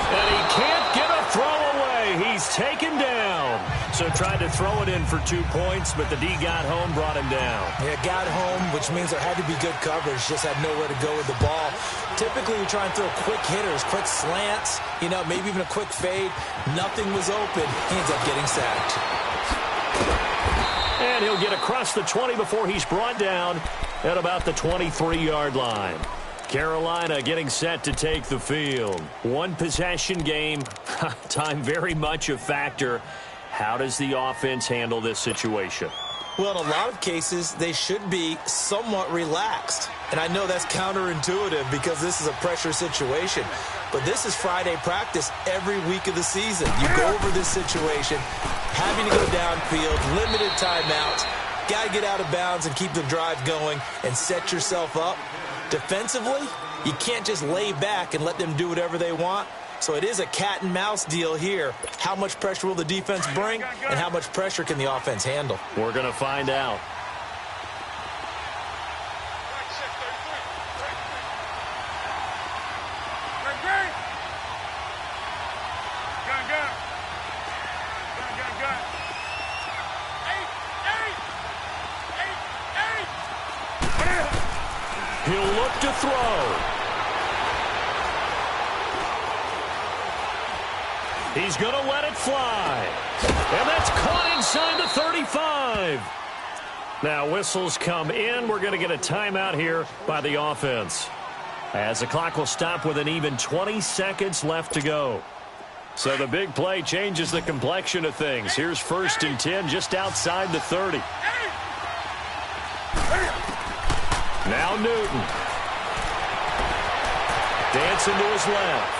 B: And he can't get a throw away. He's taken down. So tried to throw it in for 2 points, but the D got home, brought him down.
A: Yeah, got home, which means there had to be good coverage. Just had nowhere to go with the ball. Typically, we try and throw quick hitters, quick slants, maybe even a quick fade. Nothing was open. He ends up getting sacked.
B: And he'll get across the 20 before he's brought down at about the 23-yard line. Carolina getting set to take the field. One possession game. Time very much a factor. How does the offense handle this situation?
A: Well, in a lot of cases, they should be somewhat relaxed. And I know that's counterintuitive because this is a pressure situation. But this is Friday practice every week of the season. You go over this situation, having to go downfield, limited timeouts, got to get out of bounds and keep the drive going and set yourself up. Defensively, you can't just lay back and let them do whatever they want. So it is a cat and mouse deal here. How much pressure will the defense bring, and how much pressure can the offense handle?
B: We're going to find out. He'll look to throw. He's going to let it fly. And that's caught inside the 35. Now whistles come in. We're going to get a timeout here by the offense, as the clock will stop with an even 20 seconds left to go. So the big play changes the complexion of things. Here's 1st and 10 just outside the 30. Now Newton. Dancing to his left.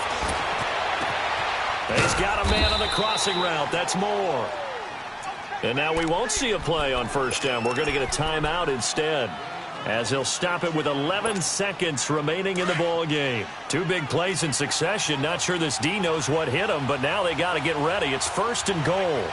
B: He's got a man on the crossing route. That's Moore. And now we won't see a play on 1st down. We're going to get a timeout instead, as he'll stop it with 11 seconds remaining in the ball game. 2 big plays in succession. Not sure this D knows what hit him, but now they got to get ready. It's 1st and goal.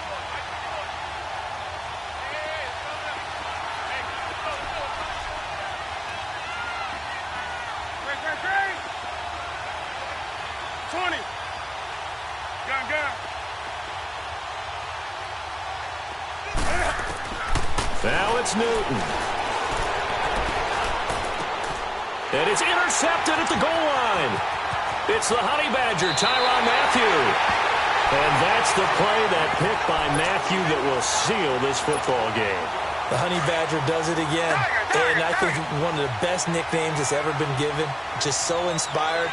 B: Now it's Newton. And it's intercepted at the goal line. It's the Honey Badger, Tyrann Mathieu. And that's the play, that pick by Mathieu, that will seal this football game.
A: The Honey Badger does it again. And I think one of the best nicknames that's ever been given. Just so inspired.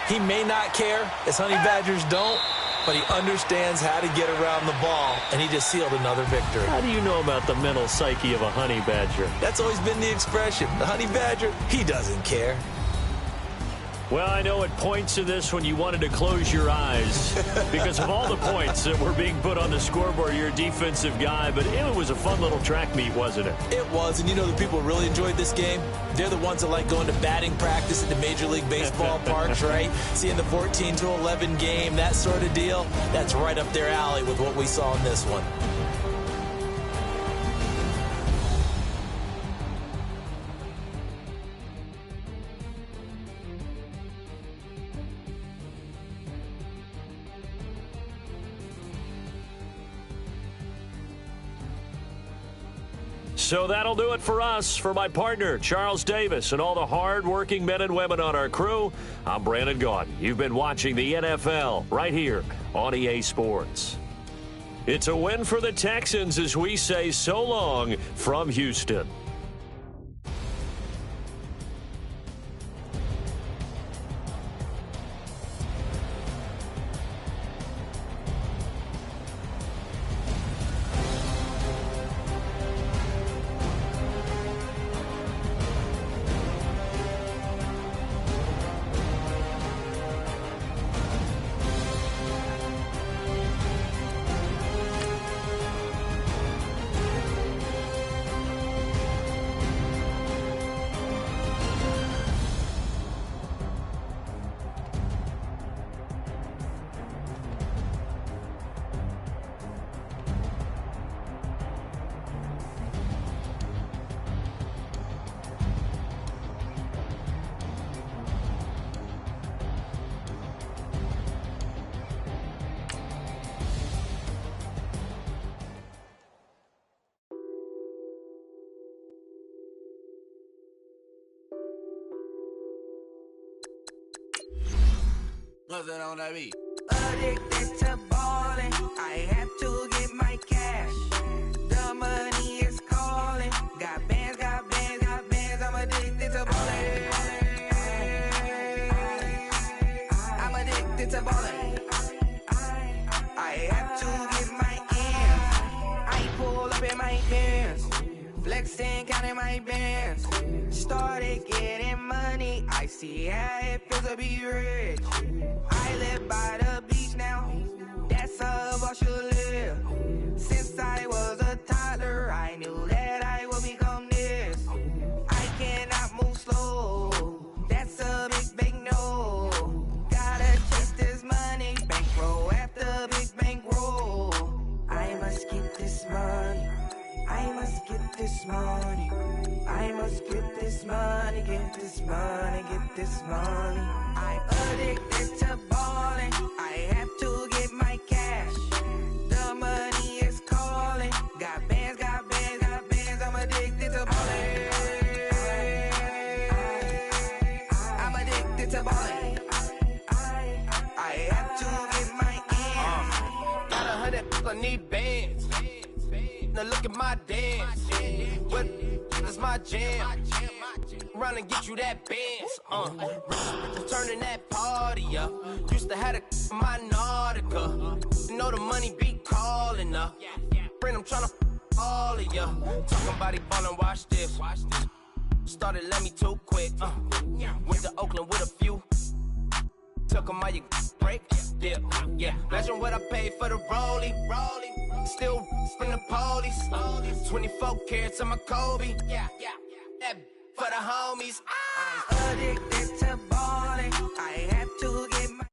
A: He may not care, as Honey Badgers don't, but he understands how to get around the ball, and he just sealed another victory.
B: How do you know about the mental psyche of a Honey Badger?
A: That's always been the expression. The Honey Badger, he doesn't care.
B: Well, I know at points in this when you wanted to close your eyes because of all the points that were being put on the scoreboard. You're a defensive guy, but it was a fun little track meet, wasn't it?
A: It was, and you know the people who really enjoyed this game? They're the ones that like going to batting practice at the Major League Baseball parks, right? Seeing the 14-11 game, that sort of deal. That's right up their alley with what we saw in this one.
B: So that'll do it for us. For my partner, Charles Davis, and all the hard-working men and women on our crew, I'm Brandon Gaudin. You've been watching the NFL right here on EA Sports. It's a win for the Texans as we say so long from Houston.
D: What's that on that beat?
E: Addicted to ballin', I have to get my cash. The money is calling. Got bands, got bands, got bands. I'm addicted to ballin'. I'm addicted to ballin'. I have to get my ends. I pull up in my pants, flexing, counting my bands. Started getting money. I see how it feels to be rich. I live by the beach now, that's how I should live. Since I was a toddler, I knew that I would become this. I cannot move slow, that's a big no. Gotta chase this money, bankroll after big bankroll. I must get this money, I must get this money. I must get this money, get this money, get this money. I'm addicted to ballin', I have to get my cash. The money is calling. Got bands, got bands, got bands. I'm addicted to ballin'. I'm addicted to ballin'. I have to get my ends.
F: Got 100, I need bands. Now look at my dance. What is my jam? Run and get you that bands. Turning that party up. Used to have a my Nautica. Know the money be calling up. Friend, I'm tryna all of ya. Talking about he ballin', watch this. Started let me too quick. Went to Oakland with a few. Took 'em all you break. Dip. Yeah. Imagine what I paid for the rollie. Still from the police. 24 carats on my Kobe. Yeah. That for the homies.
E: I'm addicted to ballin'. I have to get my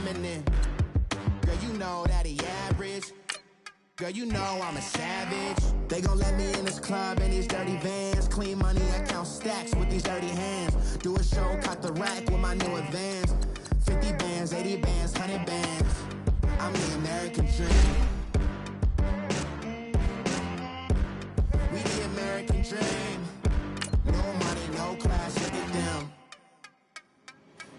G: feminine. Girl, you know that he average. Girl, you know I'm a savage. They gon' let me in this club in these dirty vans. Clean money, I count stacks with these dirty hands. Do a show, caught the rack with my new advance. 50 bands, 80 bands, 100 bands. I'm the American dream. We the American dream. No money, no class, look at them.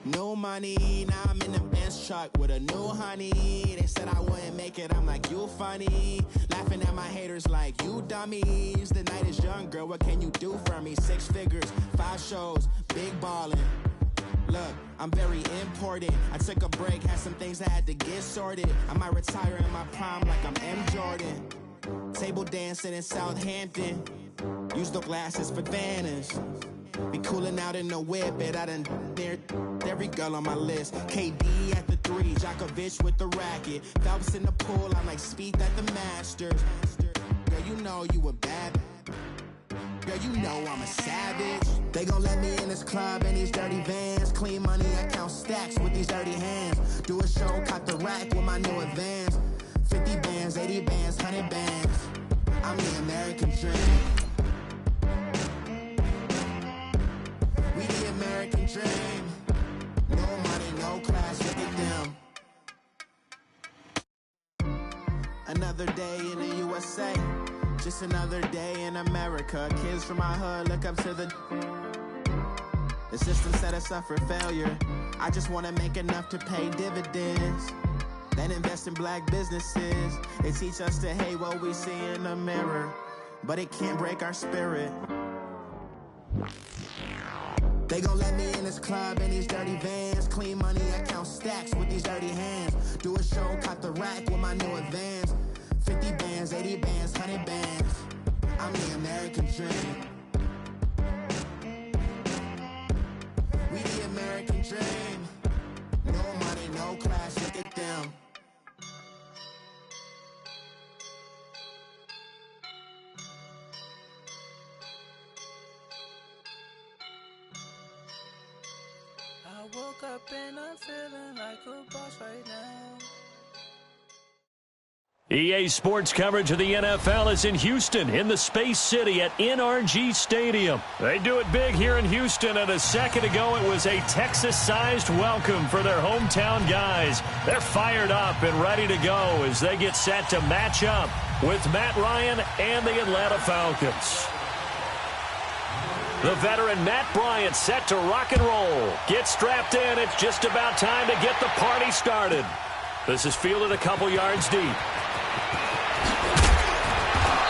G: No money, now I'm in the Benz truck with a new honey. They said I wouldn't make it, I'm like, you funny. Laughing at my haters like, you dummies. The night is young, girl, what can you do for me? 6 figures, 5 shows, big ballin'. Look, I'm very important. I took a break, had some things I had to get sorted. I might retire in my prime like I'm M. Jordan. Table dancing in Southampton. Use the glasses for Vannas. Be cooling out in the whip, and I done near every girl on my list. KD at the 3, Djokovic with the racket. Phelps in the pool, I'm like Speed at the Masters. Girl, you know you a bad. Girl, you know I'm a savage. They gon' let me in this club in these dirty vans. Clean money, I count stacks with these dirty hands. Do a show, caught the rack with my new advance. 50 bands, 80 bands, 100 bands. I'm the American dream. We the American dream. No money, no class, look at them. Another day in the USA. Just another day in America. Kids from my hood look up to the system set us up for failure. I just wanna make enough to pay dividends. Then invest in black businesses. They teach us to hate what we see in the mirror, but it can't break our spirit. They gon' let me in this club in these dirty vans. Clean money, I count stacks with these dirty hands. Do a show, caught the rack with my new advance. 50 bands, 80 bands, 100 bands. I'm the American dream. We the American dream. No money, no class, look at them.
H: I woke up and I'm feeling like a boss right now.
B: EA Sports coverage of the NFL is in Houston, in the Space City at NRG Stadium. They do it big here in Houston, and a second ago it was a Texas-sized welcome for their hometown guys. They're fired up and ready to go as they get set to match up with Matt Ryan and the Atlanta Falcons. The veteran Matt Bryant set to rock and roll. Get strapped in. It's just about time to get the party started. This is fielded a couple yards deep.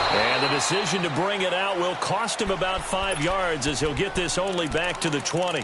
B: And the decision to bring it out will cost him about 5 yards as he'll get this only back to the 20.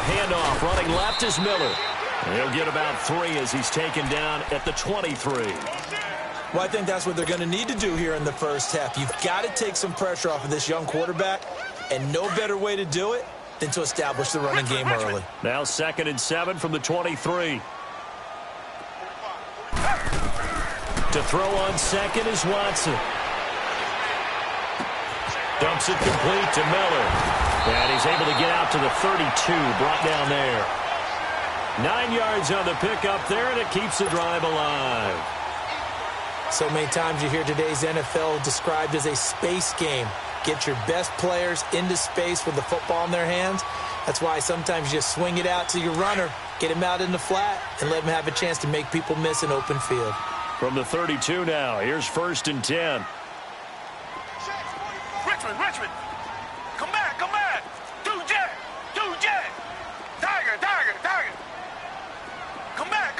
B: Handoff running left is Miller. He'll get about 3 as he's taken down at the 23.
A: Well, I think that's what they're going to need to do here in the first half. You've got to take some pressure off of this young quarterback, and no better way to do it than to establish the running game early.
B: Now 2nd and 7 from the 23. To throw on second is Watson. Dumps it complete to Miller. And he's able to get out to the 32, brought down there. 9 yards on the pickup there, and it keeps the drive alive.
A: So many times you hear today's NFL described as a space game. Get your best players into space with the football in their hands. That's why sometimes you just swing it out to your runner, get him out in the flat, and let him have a chance to make people miss an open field.
B: From the 32 now, here's 1st and 10.
C: Richmond. Come back. Do jet. Tiger. Come back.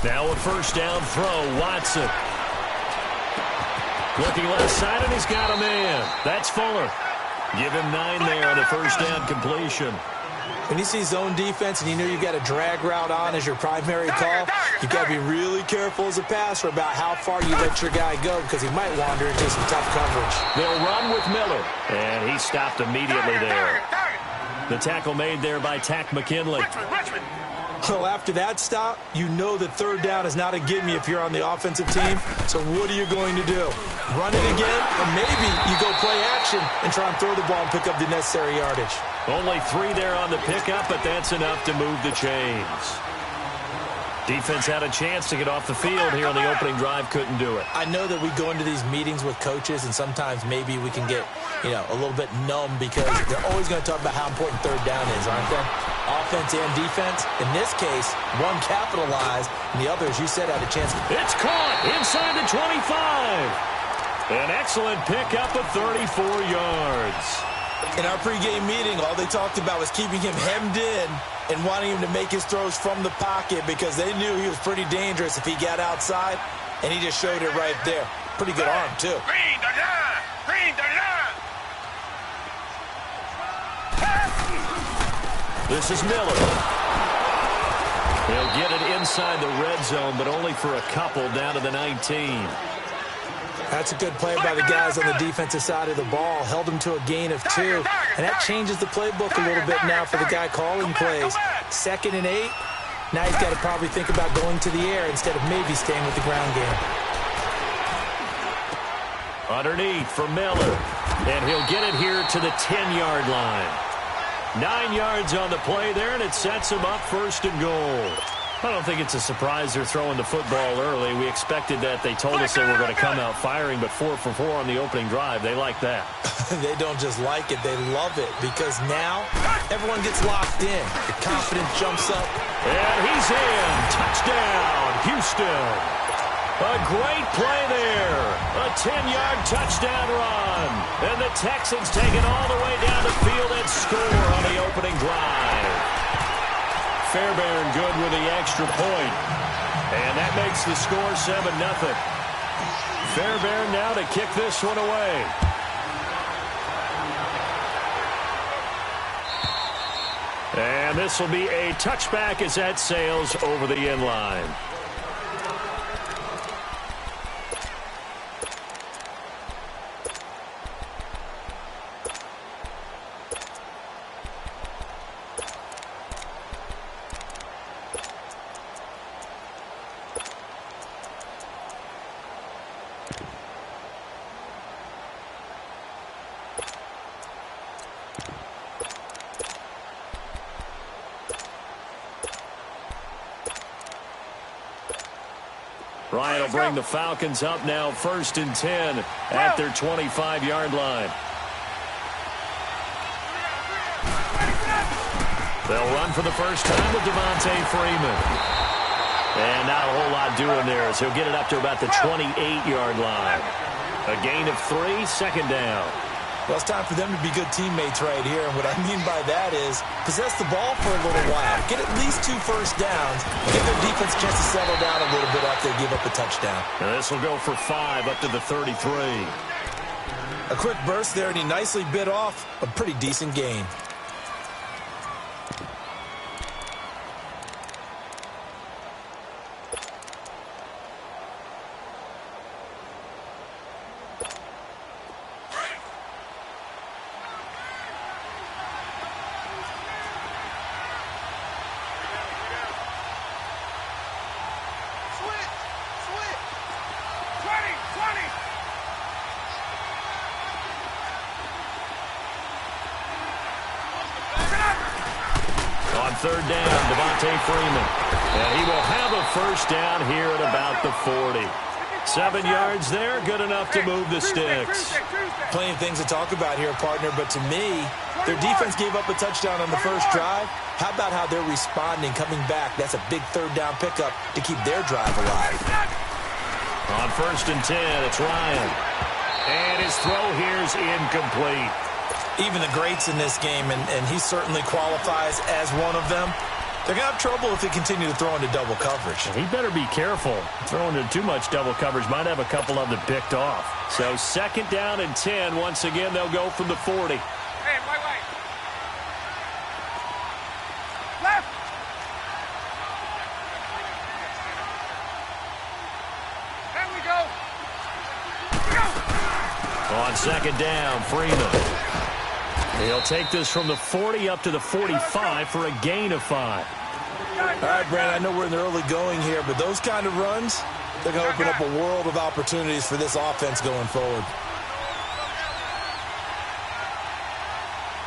B: Now a first down throw, Watson. Looking left side, and he's got a man. That's Fuller. Give him 9 there on the first down completion.
A: When you see zone defense and you know you got a drag route on as your primary call, you got to be really careful as a passer about how far you let your guy go because he might wander into some tough coverage.
B: They'll run with Miller, and he stopped immediately there. The tackle made there by Tack McKinley.
A: Well, after that stop, you know that third down is not a gimme if you're on the offensive team. So what are you going to do? Run it again? Or maybe you go play action and try and throw the ball and pick up the necessary yardage.
B: Only 3 there on the pickup, but that's enough to move the chains. Defense had a chance to get off the field here on the opening drive, couldn't do it.
A: I know that we go into these meetings with coaches, and sometimes maybe we can get, a little bit numb because they're always going to talk about how important third down is, aren't they? Offense and defense. In this case, one capitalized, and the other, as you said, had a chance.
B: It's caught inside the 25. An excellent pickup of 34 yards.
A: In our pregame meeting, all they talked about was keeping him hemmed in and wanting him to make his throws from the pocket because they knew he was pretty dangerous if he got outside, and he just showed it right there. Pretty good arm, too.
C: Green the line! Green the line!
B: This is Miller. He'll get it inside the red zone, but only for a couple down to the 19.
A: That's a good play by the guys on the defensive side of the ball. Held him to a gain of 2. And that changes the playbook a little bit now for the guy calling plays. 2nd and 8. Now he's got to probably think about going to the air instead of maybe staying with the ground game.
B: Underneath for Miller. And he'll get it here to the 10-yard line. 9 yards on the play there, and it sets him up 1st and goal. I don't think it's a surprise they're throwing the football early. We expected that. They told us they were going to come out firing, but 4 for 4 on the opening drive. They like that.
A: They don't just like it. They love it because now everyone gets locked in. The confidence jumps up.
B: And he's in. Touchdown, Houston. A great play there. A 10-yard touchdown run. And the Texans take it all the way down the field and score on the opening drive. Fairbairn good with the extra point. And that makes the score 7-0. Fairbairn now to kick this one away. And this will be a touchback as that sails over the end line. Ryan will bring the Falcons up now 1st and 10 at their 25-yard line. They'll run for the first time with Devontae Freeman. And not a whole lot doing there as he'll get it up to about the 28-yard line. A gain of 3, 2nd down.
A: Well, it's time for them to be good teammates right here. And what I mean by that is possess the ball for a little while. Get at least 2 first downs. Give their defense a chance to settle down a little bit after they give up a touchdown.
B: And this will go for 5 up to the 33.
A: A quick burst there, and he nicely bit off a pretty decent gain.
B: On 3rd down, Devontae Freeman. And he will have a first down here at about the 40. 7 yards there, good enough to move the sticks.
A: Plenty of things to talk about here, partner, but to me, their defense gave up a touchdown on the first drive. How about how they're responding, coming back? That's a big 3rd down pickup to keep their drive alive.
B: On 1st and 10, it's Ryan. And his throw here is incomplete.
A: Even the greats in this game, and he certainly qualifies as one of them, they're going to have trouble if they continue to throw into double coverage.
B: He better be careful. Throwing into too much double coverage might have a couple of them picked off. So 2nd down and 10. Once again, they'll go from the 40. On second down, Freeman. He'll take this from the 40 up to the 45 for a gain of 5.
A: All right, Brandon, I know we're in the early going here, but those kind of runs, they're going to open up a world of opportunities for this offense going forward.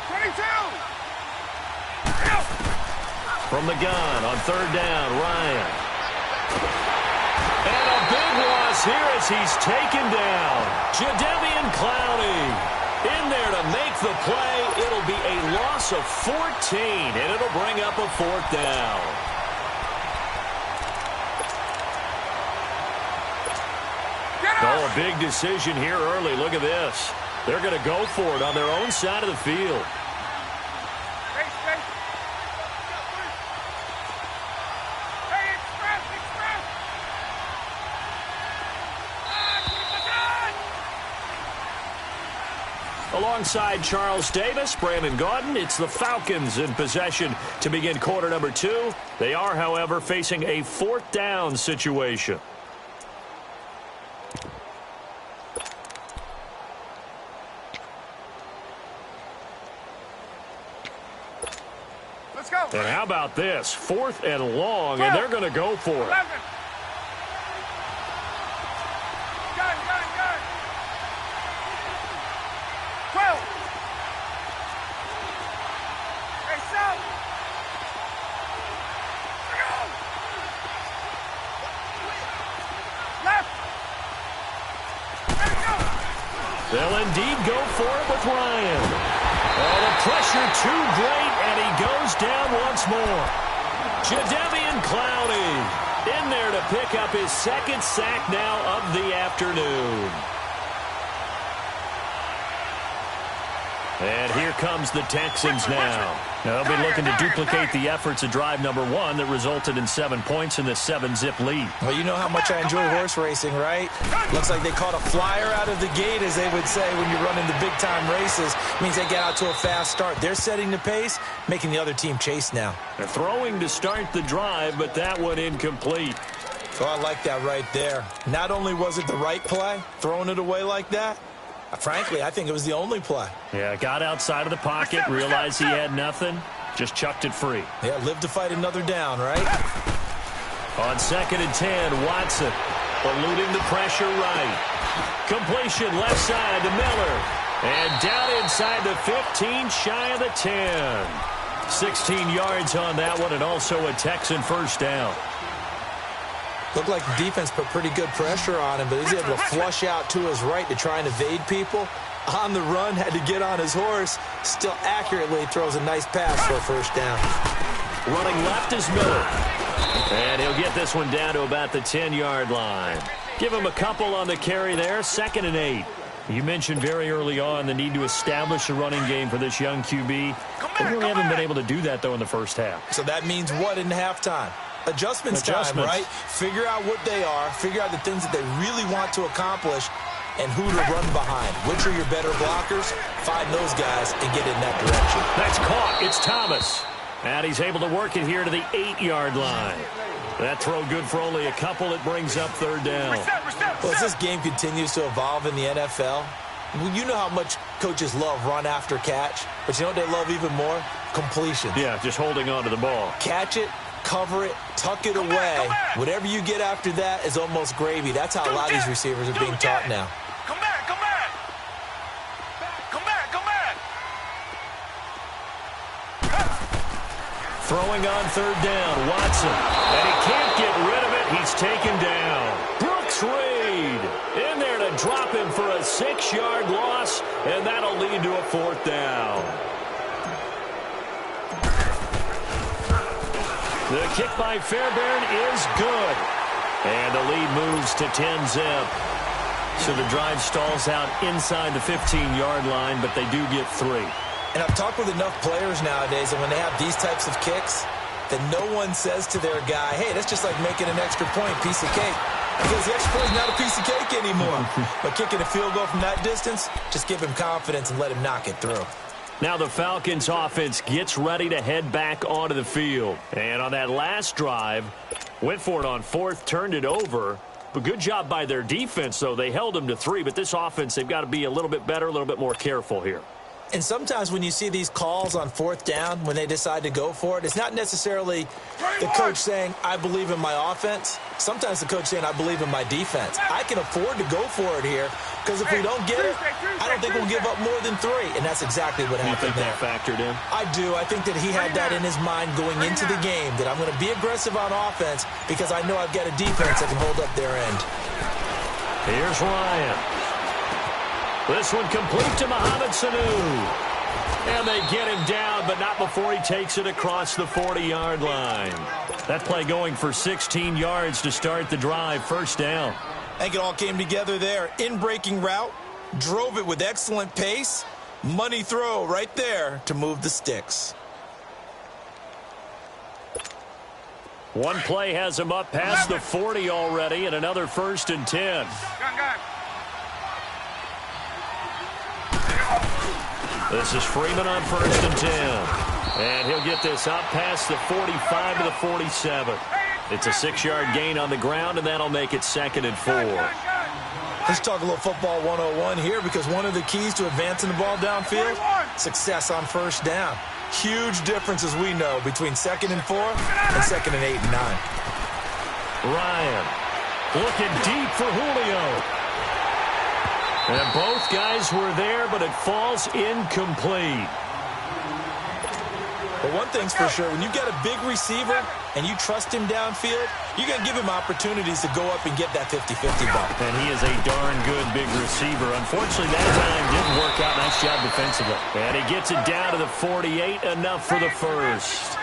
C: 22.
B: From the gun on third down, Ryan. And a big loss here as he's taken down. Jadeveon Clowney in there to make the play. It'll be a loss of 14, and it'll bring up a fourth down. Oh, a big decision here early. Look at this. They're going to go for it on their own side of the field. Alongside Charles Davis, Brandon Gaudin, it's the Falcons in possession to begin quarter number 2. They are, however, facing a fourth down situation.
C: Let's go.
B: And how about this? 4th and long, and they're going to go for it.
C: 11. Gun. 12. Hey, Sal. Left. Let it go.
B: They'll indeed go for it with Ryan. Oh, the pressure too great, and he goes down once more. Jadeveon Clowney in there to pick up his second sack now of the afternoon. And here comes the Texans now. They'll be looking to duplicate the efforts of drive number 1 that resulted in 7 points in the 7-zip lead.
A: Well, you know how much I enjoy horse racing, right? Looks like they caught a flyer out of the gate, as they would say when you're running the big-time races. It means they get out to a fast start. They're setting the pace, making the other team chase now.
B: They're throwing to start the drive, but that one incomplete.
A: So I like that right there. Not only was it the right play, throwing it away like that, frankly, I think it was the only play.
B: Yeah, got outside of the pocket, realized he had nothing, just chucked it free.
A: Yeah, live to fight another down, right?
B: On 2nd and 10, Watson eluding the pressure right. Completion left side to Miller. And down inside the 15, shy of the 10. 16 yards on that one, and also a Texan first down.
A: Looked like the defense put pretty good pressure on him, but he's able to flush out to his right to try and evade people. On the run, had to get on his horse. Still accurately throws a nice pass for a first down.
B: Running left is Miller. And he'll get this one down to about the 10-yard line. Give him a couple on the carry there. 2nd and 8. You mentioned very early on the need to establish a running game for this young QB. They really haven't been able to do that, though, in the first half.
A: So that means what in halftime? Adjustments time, right? Figure out what they are, figure out the things that they really want to accomplish, and who to run behind. Which are your better blockers? Find those guys and get in that direction.
B: That's caught. It's Thomas. And he's able to work it here to the 8-yard line. That throw good for only a couple. It brings up 3rd down.
A: Well, as this game continues to evolve in the NFL, you know how much coaches love run after catch, but you know what they love even more? Completion.
B: Yeah, just holding on to the ball.
A: Catch it, cover it, tuck it away. Whatever you get after that is almost gravy. That's how a lot of these receivers are being taught now.
C: Come back.
B: Throwing on 3rd down, Watson. And he can't get rid of it. He's taken down. Brooks Reed in there to drop him for a 6-yard loss, and that'll lead to a 4th down. The kick by Fairbairn is good. And the lead moves to 10-zip. So the drive stalls out inside the 15-yard line, but they do get 3.
A: And I've talked with enough players nowadays, and when they have these types of kicks, that no one says to their guy, hey, that's just like making an extra point, piece of cake. Because the extra point is not a piece of cake anymore. But kicking a field goal from that distance, just give him confidence and let him knock it through.
B: Now the Falcons offense gets ready to head back onto the field. And on that last drive, went for it on 4th, turned it over. But good job by their defense, though. They held them to 3, but this offense, they've got to be a little bit better, a little bit more careful here.
A: And sometimes when you see these calls on 4th down, when they decide to go for it, it's not necessarily the coach saying, I believe in my offense. Sometimes the coach saying, I believe in my defense. I can afford to go for it here because if we don't get it, I don't think we'll give up more than 3. And that's exactly what happened there.
B: You think that factored in?
A: I do. I think that he had that in his mind going into the game, that I'm going to be aggressive on offense because I know I've got a defense that can hold up their end.
B: Here's Ryan. This one complete to Mohamed Sanu. And they get him down, but not before he takes it across the 40-yard line. That play going for 16 yards to start the drive. First down.
A: I think it all came together there. In-breaking route, drove it with excellent pace. Money throw right there to move the sticks.
B: One play has him up past the 40 already, and another 1st and 10. This is Freeman on 1st and 10. And he'll get this up past the 45 to the 47. It's a 6-yard gain on the ground, and that'll make it 2nd and 4.
A: Let's talk a little football 101 here, because one of the keys to advancing the ball downfield, success on 1st down. Huge difference, as we know, between 2nd and 4 and 2nd and 8 and 9.
B: Ryan looking deep for Julio. And both guys were there, but it falls incomplete.
A: But one thing's for sure, when you've got a big receiver and you trust him downfield, you're going to give him opportunities to go up and get that 50-50 ball.
B: And he is a darn good big receiver. Unfortunately, that time didn't work out. Nice job defensively. And he gets it down to the 48, enough for the first.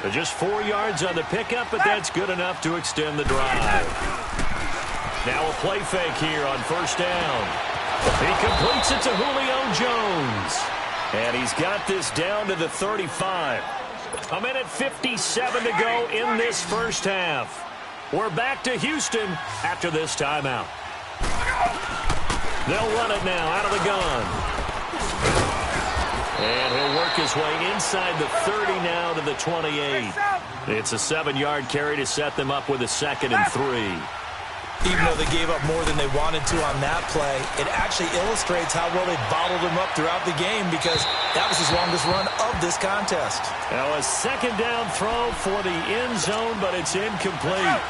B: But just 4 yards on the pickup, but that's good enough to extend the drive. Now a play fake here on 1st down. He completes it to Julio Jones. And he's got this down to the 35. 1:57 to go in this first half. We're back to Houston after this timeout. They'll run it now out of the gun. And he'll work his way inside the 30 now to the 28. It's a 7-yard carry to set them up with a 2nd and 3.
A: Even though they gave up more than they wanted to on that play, it actually illustrates how well they bottled him up throughout the game, because that was his longest run of this contest.
B: Now a 2nd down throw for the end zone, but it's incomplete.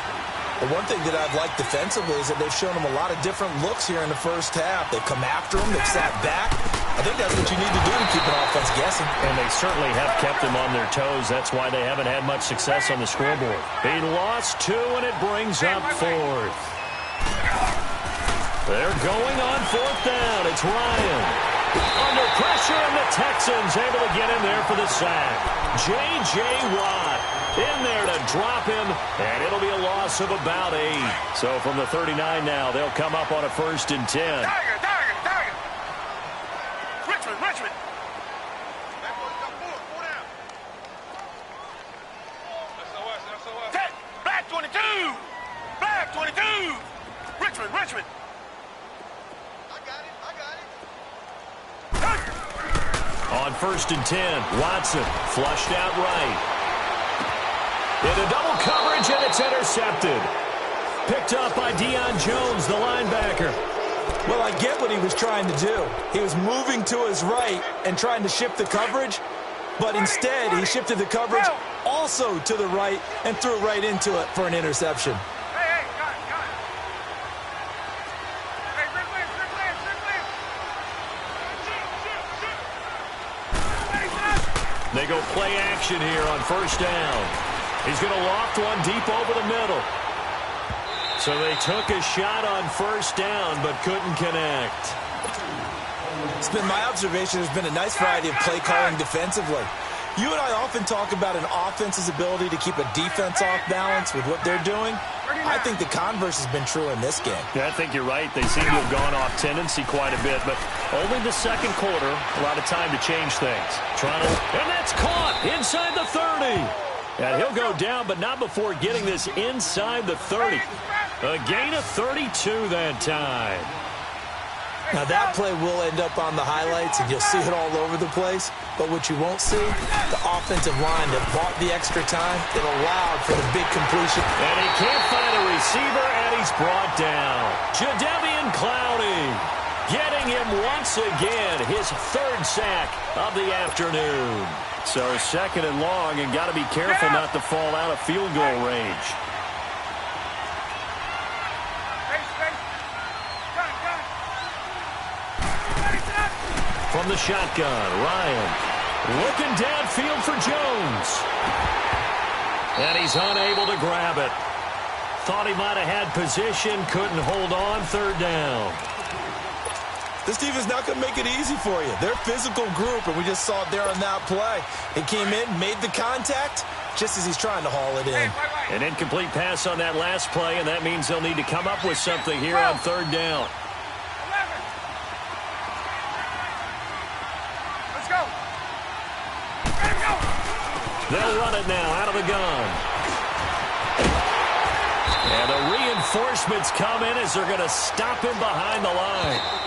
A: The one thing that I've liked defensively is that they've shown him a lot of different looks here in the first half. They've come after him. They've sat back. I think that's what you need to do to keep an offense guessing.
B: And they certainly have kept them on their toes. That's why they haven't had much success on the scoreboard. He lost 2, and it brings up 4th. They're going on 4th down. It's Ryan. Under pressure, and the Texans able to get in there for the sack. J.J. Watt in there to drop him, and it'll be a loss of about 8. So from the 39 now, they'll come up on a 1st and 10.
C: Tiger. Richmond. Black 22. Richmond. I got it.
B: On 1st and 10, Watson flushed out right. Into double coverage, and it's intercepted. Picked up by Deion Jones, the linebacker.
A: Well, I get what he was trying to do. He was moving to his right and trying to shift the coverage, but instead he shifted the coverage also to the right and threw right into it for an interception.
B: They go play action here on 1st down. He's going to loft one deep over the middle. So they took a shot on 1st down, but couldn't connect.
A: It's been my observation there's been a nice variety of play calling defensively. You and I often talk about an offense's ability to keep a defense off balance with what they're doing. I think the converse has been true in this game.
B: Yeah, I think you're right. They seem to have gone off tendency quite a bit, but only the 2nd quarter, a lot of time to change things. And that's caught inside the 30. And he'll go down, but not before getting this inside the 30. A gain of 32 that time.
A: Now that play will end up on the highlights, and you'll see it all over the place. But what you won't see, the offensive line that bought the extra time, it allowed for the big completion.
B: And he can't find a receiver, and he's brought down. Jadeveon Clowney getting him once again, his third sack of the afternoon. So second and long, and got to be careful not to fall out of field goal range. From the shotgun, Ryan looking downfield for Jones. And he's unable to grab it. Thought he might have had position, couldn't hold on, third down.
A: This defense not going to make it easy for you. They're a physical group, and we just saw it there on that play. He came in, made the contact, just as he's trying to haul it in.
B: An incomplete pass on that last play, and that means they'll need to come up with something here on third down.
C: Let's go.
B: They'll run it now out of the gun. And the reinforcements come in as they're going to stop him behind the line.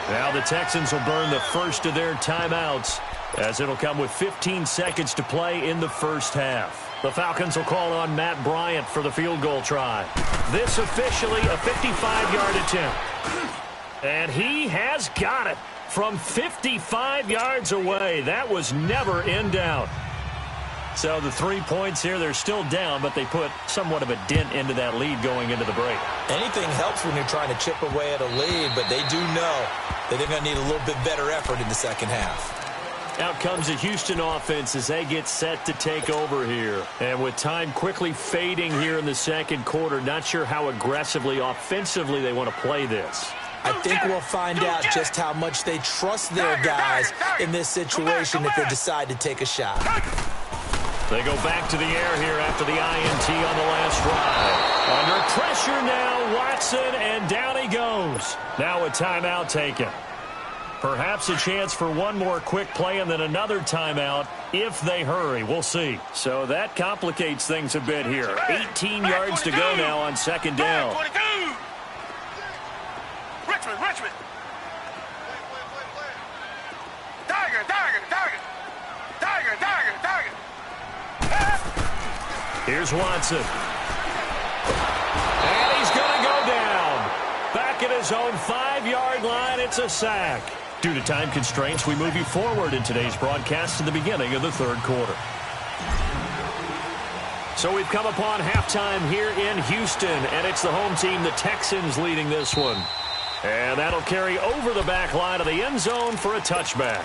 B: Now the Texans will burn the first of their timeouts as it'll come with 15 seconds to play in the first half. The Falcons will call on Matt Bryant for the field goal try. This officially a 55-yard attempt. And he has got it from 55 yards away. That was never in doubt. So the 3 points here, they're still down, but they put somewhat of a dent into that lead going into the break.
A: Anything helps when you're trying to chip away at a lead, but they do know that they're going to need a little bit better effort in the second half.
B: Out comes the Houston offense as they get set to take over here. And with time quickly fading here in the second quarter, not sure how aggressively, offensively they want to play this.
A: I think we'll find out just how much they trust their guys in this situation if they decide to take a shot.
B: They go back to the air here after the INT on the last drive. Under pressure now, Watson, and down he goes. Now a timeout taken. Perhaps a chance for one more quick play and then another timeout if they hurry. We'll see. So that complicates things a bit here. 18 yards to go now on second down.
C: Richmond. Tiger.
B: Here's Watson. And he's going to go down. Back at his own 5-yard line, it's a sack. Due to time constraints, we move you forward in today's broadcast to the beginning of the third quarter. So we've come upon halftime here in Houston, and it's the home team, the Texans, leading this one. And that'll carry over the back line of the end zone for a touchback.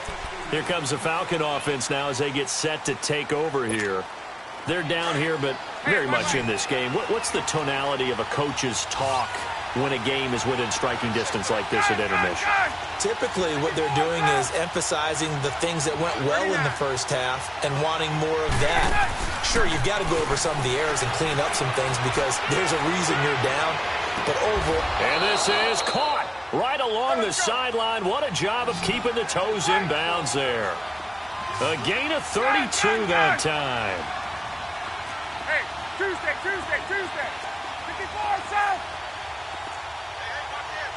B: Here comes the Falcon offense now as they get set to take over here. They're down here, but very much in this game. What's the tonality of a coach's talk when a game is within striking distance like this at intermission?
A: Typically, what they're doing is emphasizing the things that went well in the first half and wanting more of that. Sure, you've got to go over some of the errors and clean up some things because there's a reason you're down. But overall...
B: And this is caught right along the sideline. What a job of keeping the toes in bounds there. A gain of 32 that time.
C: Hey, Tuesday. 54 south.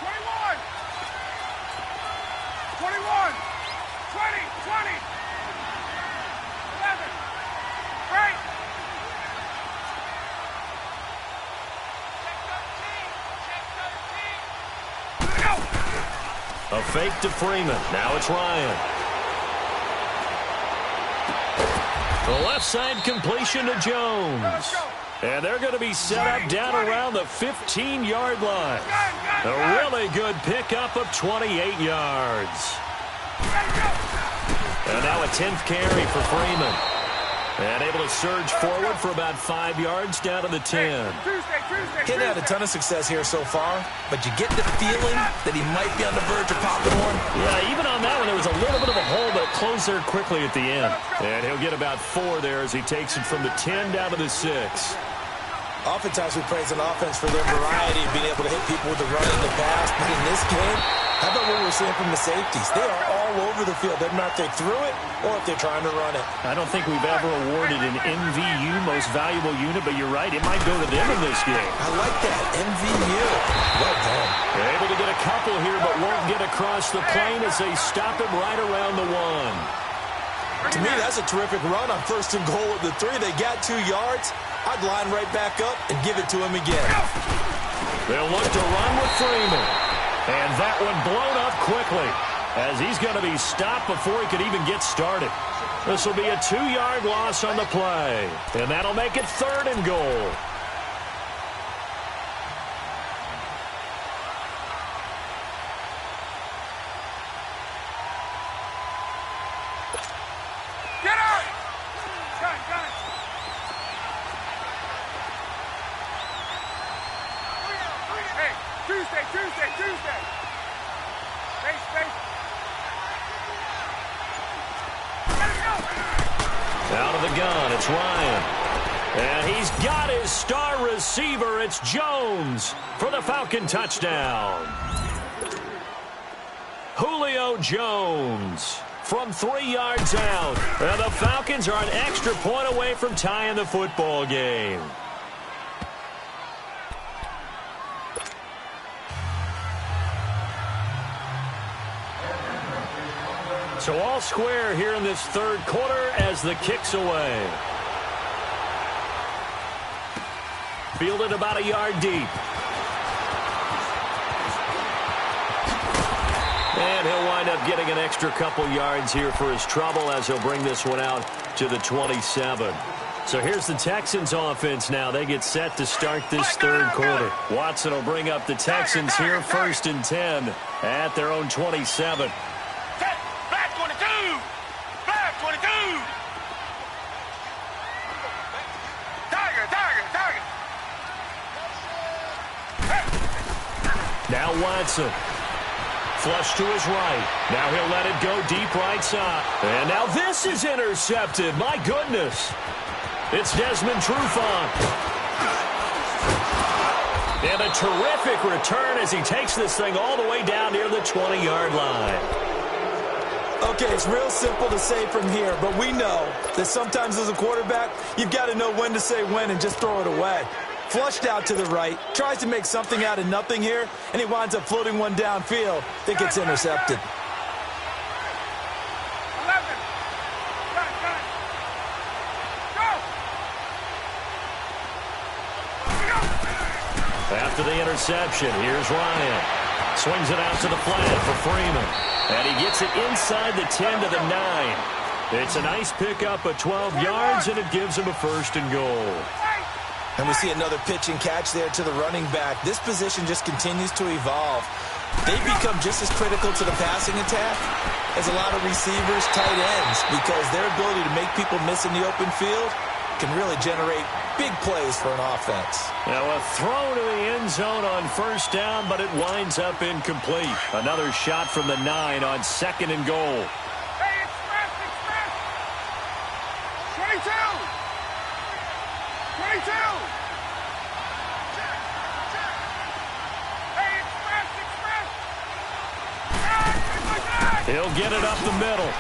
C: 21. 21. 20. 11. Right.
B: A fake to Freeman. Now it's Ryan. The left side completion to Jones. And they're going to be set up down around the 15-yard line. A really good pickup of 28 yards. And now a 10th carry for Freeman. And able to surge forward for about 5 yards down to the 10.
A: He'd had a ton of success here so far, but you get the feeling that he might be on the verge of popping one.
B: Yeah, even on that one, there was a little bit of a hole, but it closed there quickly at the end. And he'll get about 4 there as he takes it from the 10 down to the 6.
A: Oftentimes we praise an offense for their variety of being able to hit people with the run in the pass, but in this game, how about what we're seeing from the safeties? They are all over the field. Doesn't matter if they threw it or if they're trying to run it.
B: I don't think we've ever awarded an MVU, most valuable unit, but you're right, it might go to them in this game.
A: I like that, MVU. Well done.
B: They're able to get a couple people here, but won't get across the plane as they stop him right around the 1.
A: To me, that's a terrific run on 1st and goal at the 3. They got 2 yards. I'd line right back up and give it to him again.
B: They'll look to run with Freeman. And that one blown up quickly as he's going to be stopped before he could even get started. This will be a 2-yard loss on the play. And that'll make it 3rd and goal.
C: Get out! Gun. Hey, Tuesday. Space.
B: Out of the gun, it's Ryan. And he's got his star receiver. It's Jones for the Falcon touchdown. Julio Jones from 3 yards out. And the Falcons are an extra point away from tying the football game. So all square here in this 3rd quarter as the kick's away. Fielded about a yard deep. And he'll wind up getting an extra couple yards here for his trouble as he'll bring this one out to the 27. So here's the Texans offense now. They get set to start this 3rd quarter. Watson will bring up the Texans here 1st and 10 at their own 27. Now Watson. Flush to his right. Now he'll let it go deep right side. And now this is intercepted. My goodness. It's Desmond Trufant. And a terrific return as he takes this thing all the way down near the 20-yard line.
A: Okay, it's real simple to say from here, but we know that sometimes as a quarterback, you've got to know when to say when and just throw it away. Flushed out to the right, tries to make something out of nothing here, and he winds up floating one downfield that gets intercepted.
C: 11. Go!
B: After the interception, here's Ryan. Swings it out to the flat for Freeman. And he gets it inside the 10 to the 9. It's a nice pickup of 12 yards, and it gives him a 1st and goal.
A: And we see another pitch and catch there to the running back. This position just continues to evolve. They become just as critical to the passing attack as a lot of receivers, tight ends, because their ability to make people miss in the open field can really generate big plays for an offense.
B: Now a throw to the end zone on 1st down, but it winds up incomplete. Another shot from the 9 on 2nd and goal.
C: Hey, express! 22! 22! Hey, express!
B: He'll get it up the middle.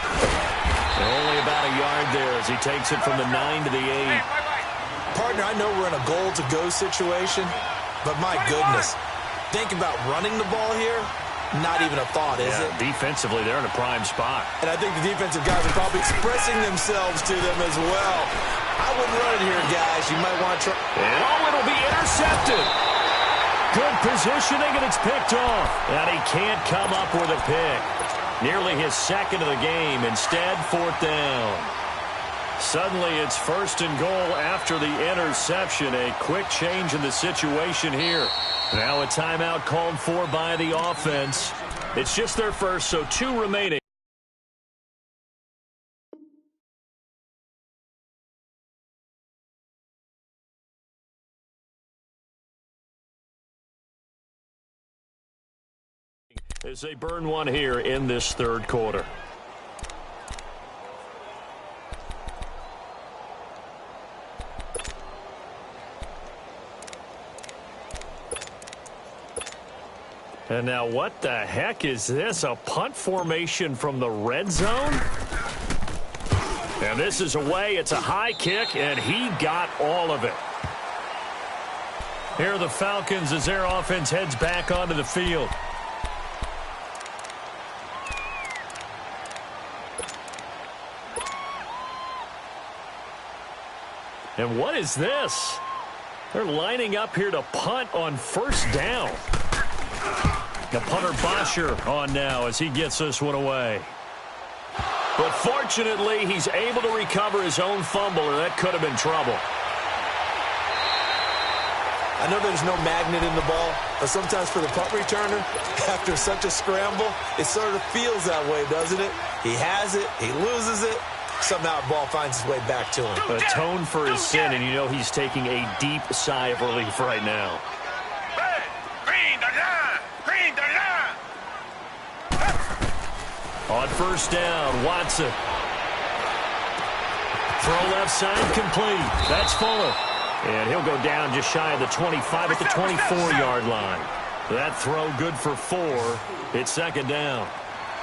B: Only about a yard there as he takes it from the 9 to the 8.
A: Partner, I know we're in a goal-to-go situation, but my goodness, think about running the ball here. Not even a thought, is it?
B: Defensively, they're in a prime spot.
A: And I think the defensive guys are probably expressing themselves to them as well. I wouldn't run it here, guys. You might want to try.
B: And it'll be intercepted. Good positioning, and it's picked off. And he can't come up with a pick. Nearly his 2nd of the game. Instead, 4th down. Suddenly, it's 1st and goal after the interception. A quick change in the situation here. Now a timeout called for by the offense. It's just their first, so 2 remaining. As they burn one here in this 3rd quarter. And now what the heck is this? A punt formation from the red zone? And this is away. It's a high kick, and he got all of it. Here are the Falcons as their offense heads back onto the field. And what is this? They're lining up here to punt on first down. The punter Bosher on now as he gets this one away. But fortunately, he's able to recover his own fumble, or that could have been trouble.
A: I know there's no magnet in the ball, but sometimes for the punt returner, after such a scramble, it sort of feels that way, doesn't it? He has it, he loses it, somehow the ball finds its way back to him.
B: Atone for his sin, and you know he's taking a deep sigh of relief right now. On first down, Watson. Throw left side complete. That's Fuller. And he'll go down just shy of the 25 at the 24-yard line. That throw good for 4. It's second down.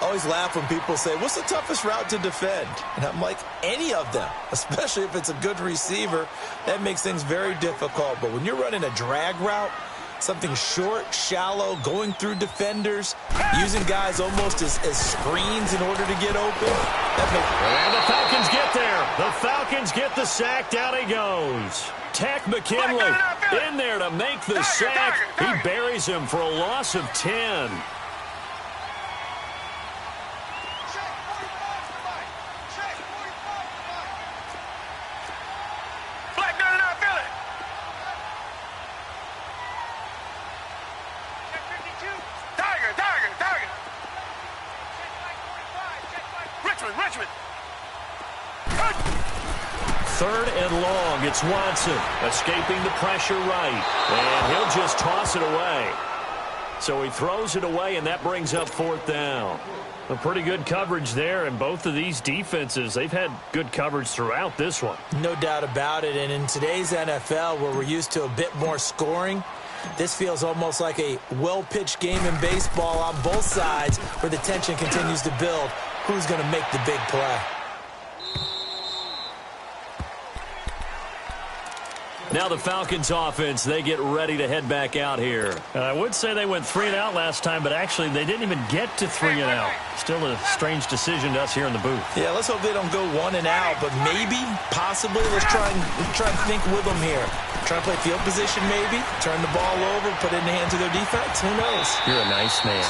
A: I always laugh when people say, what's the toughest route to defend? And I'm like, any of them, especially if it's a good receiver. That makes things very difficult. But when you're running a drag route, something short, shallow, going through defenders, using guys almost as screens in order to get open.
B: And the Falcons get there. The Falcons get the sack. Down he goes. Tech McKinley in there to make the sack. He buries him for a loss of 10. Third and long, it's Watson, escaping the pressure right, and he'll just toss it away. So he throws it away, and that brings up fourth down. A pretty good coverage there, and both of these defenses, they've had good coverage throughout this one.
A: No doubt about it, and in today's NFL, where we're used to a bit more scoring, this feels almost like a well-pitched game in baseball on both sides, where the tension continues to build. Who's going to make the big play?
B: Now the Falcons offense, they get ready to head back out here. I would say they went 3 and out last time, but actually they didn't even get to 3 and out. Still a strange decision to us here in the booth.
A: Yeah, let's hope they don't go 1 and out, but maybe, possibly, let's try and think with them here. Try to play field position maybe, turn the ball over, put it in the hands of their defense. Who knows?
B: You're a nice man.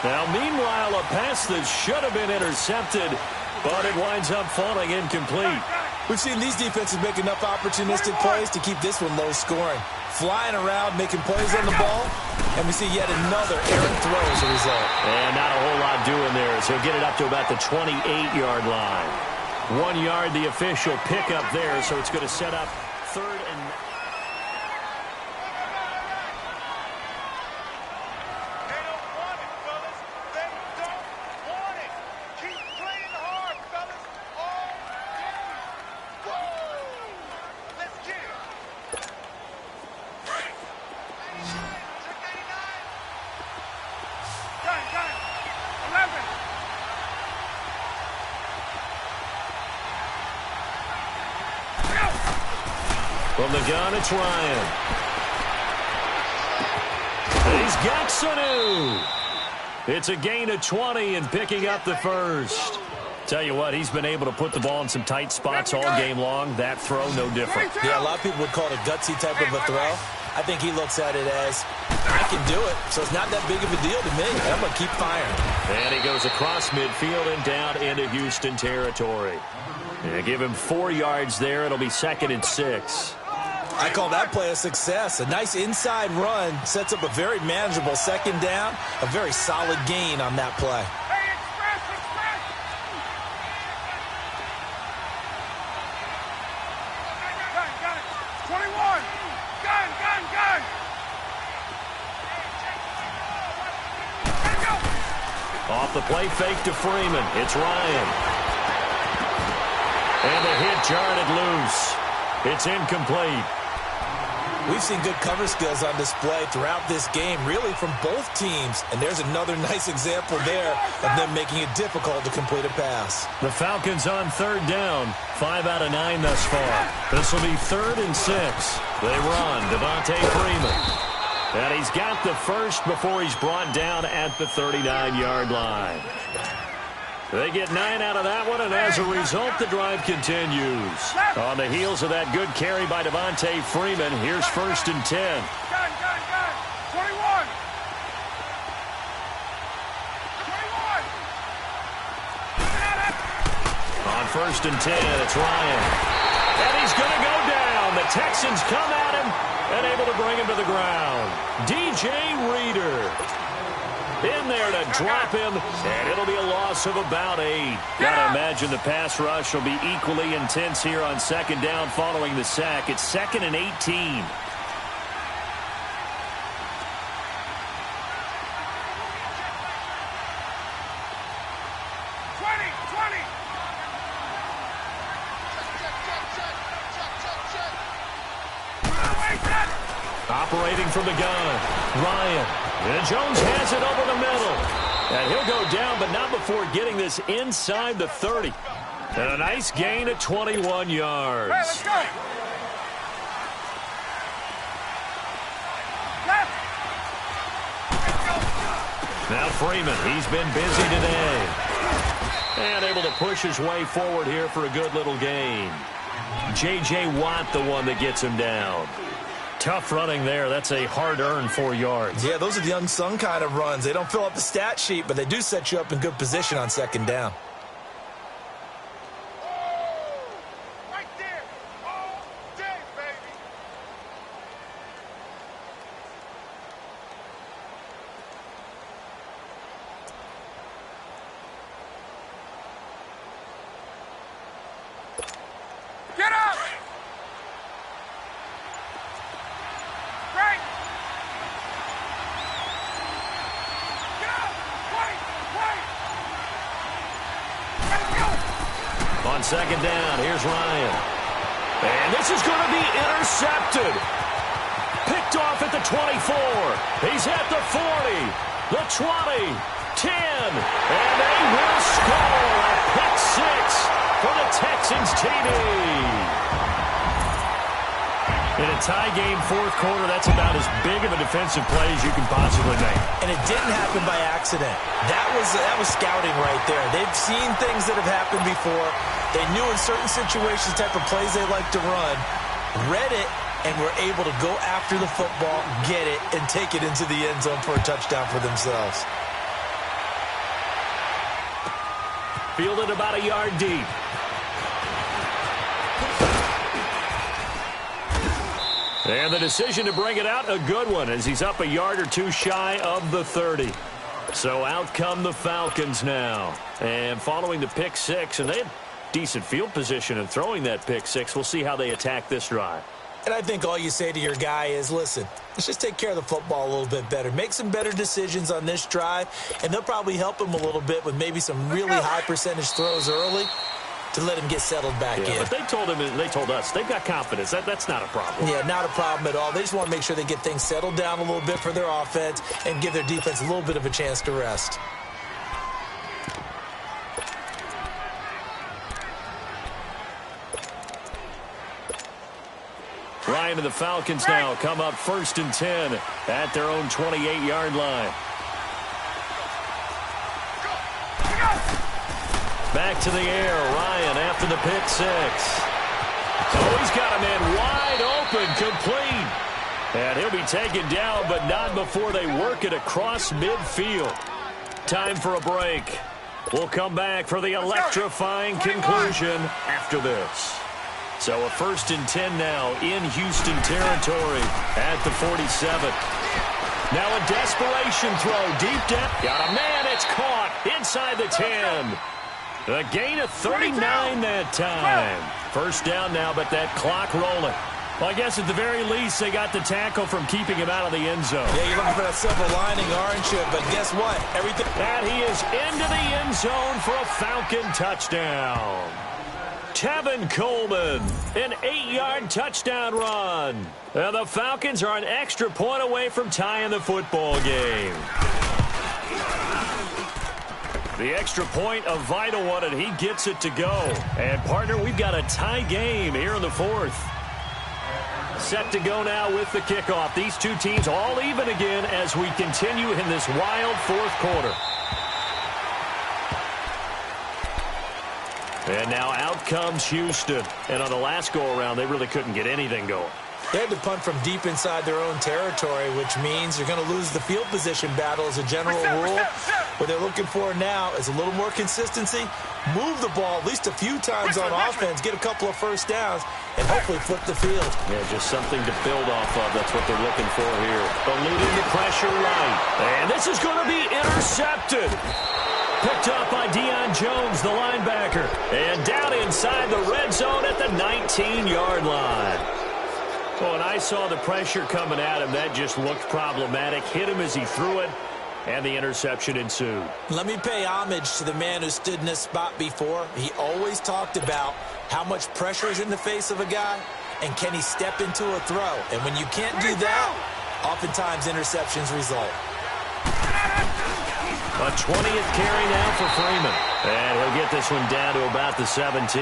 B: Now, meanwhile, a pass that should have been intercepted, but it winds up falling incomplete.
A: We've seen these defenses make enough opportunistic plays to keep this one low scoring. Flying around, making plays on the ball, and we see yet another errant throw as a result.
B: And not a whole lot doing there, so he'll get it up to about the 28-yard line. 1 yard, the official pickup there, so it's going to set up third and... From the gun, it's Ryan. And he's got Sanu. It's a gain of 20 and picking up the first. Tell you what, he's been able to put the ball in some tight spots all game long. That throw, no different.
A: Yeah, a lot of people would call it a gutsy type of a throw. I think he looks at it as, I can do it, so it's not that big of a deal to me. I'm going to keep firing.
B: And he goes across midfield and down into Houston territory. Yeah, give him 4 yards there. It'll be 2nd and 6.
A: I call that play a success. A nice inside run sets up a very manageable 2nd down. A very solid gain on that play.
C: Hey, express! Gun! 21! Gun!
B: Off the play fake to Freeman. It's Ryan. And the hit jarred it loose. It's incomplete.
A: We've seen good cover skills on display throughout this game, really from both teams. And there's another nice example there of them making it difficult to complete a pass.
B: The Falcons on 3rd down. 5 out of 9 thus far. This will be 3rd and 6. They run. Devontae Freeman. And he's got the first before he's brought down at the 39-yard line. They get 9 out of that one, and as a result, the drive continues. On the heels of that good carry by Devontae Freeman, here's 1st and 10.
C: Gun. 21. 21.
B: On 1st and 10, it's Ryan. And he's going to go down. The Texans come at him and able to bring him to the ground. DJ Reader in there to drop him, and it'll be a loss of about 8. Gotta imagine the pass rush will be equally intense here on 2nd down following the sack. It's 2nd and 18. Operating from the gun, Ryan. And Jones has it over the middle. And he'll go down, but not before getting this inside the 30. And a nice gain of 21 yards.
C: Hey, let's go. Left.
B: Now Freeman, he's been busy today. And able to push his way forward here for a good little gain. J.J. Watt, the one that gets him down. Tough running there. That's a hard-earned 4 yards.
A: Yeah, those are the unsung kind of runs. They don't fill up the stat sheet, but they do set you up in good position on 2nd down.
C: Right there. All day, baby. Get up. Right. Get up. Wait. Let's go.
B: On 2nd down, here's Ryan. And this is going to be intercepted. Picked off at the 24. He's at the 40, the 20, 10. And they will score a pick 6 for the Texans TD. In a tie game, 4th quarter, that's about as big of a defensive play as you can possibly make.
A: And it didn't happen by accident. That was scouting right there. They've seen things that have happened before. They knew in certain situations the type of plays they like to run, read it, and were able to go after the football, get it, and take it into the end zone for a touchdown for themselves.
B: Fielded about a yard deep. And the decision to bring it out, a good one, as he's up a yard or two shy of the 30. So out come the Falcons now. And following the pick 6, and they had decent field position in throwing that pick 6. We'll see how they attack this drive.
A: And I think all you say to your guy is, listen, let's just take care of the football a little bit better. Make some better decisions on this drive, and they'll probably help him a little bit with maybe some really high percentage throws early to let him get settled back in.
B: But they told him, and they told us, they've got confidence. That's not a problem.
A: Yeah, not a problem at all. They just want to make sure they get things settled down a little bit for their offense and give their defense a little bit of a chance to rest.
B: Ryan and the Falcons now come up 1st and 10 at their own 28-yard line. Back to the air, Ryan after the pick 6. Oh, he's got a man wide open, complete. And he'll be taken down, but not before they work it across midfield. Time for a break. We'll come back for the electrifying conclusion after this. So a 1st and 10 now in Houston territory at the 47. Now a desperation throw, deep depth. Got a man, it's caught inside the 10. A gain of 39 that time. 1st down now, but that clock rolling. Well, I guess at the very least, they got the tackle from keeping him out of the end zone.
A: Yeah, you're looking for that silver lining, aren't you? But guess what? Everything.
B: And he is into the end zone for a Falcon touchdown. Tevin Coleman, an 8-yard touchdown run. And the Falcons are an extra point away from tying the football game. The extra point, a vital one, and he gets it to go. And, partner, we've got a tie game here in the 4th. Set to go now with the kickoff. These two teams all even again as we continue in this wild 4th quarter. And now out comes Houston. And on the last go-around, they really couldn't get anything going.
A: They had to punt from deep inside their own territory, which means you're going to lose the field position battle as a general rule. What they're looking for now is a little more consistency, move the ball at least a few times on offense, get a couple of first downs, and hopefully flip the field.
B: Yeah, just something to build off of. That's what they're looking for here. Eluding the pressure right. And this is going to be intercepted. Picked up by Deion Jones, the linebacker. And down inside the red zone at the 19-yard line. Well, when I saw the pressure coming at him, that just looked problematic. Hit him as he threw it, and the interception ensued.
A: Let me pay homage to the man who stood in this spot before. He always talked about how much pressure is in the face of a guy, and can he step into a throw. And when you can't do that, oftentimes interceptions result.
B: A 20th carry now for Freeman. And he'll get this one down to about the 17.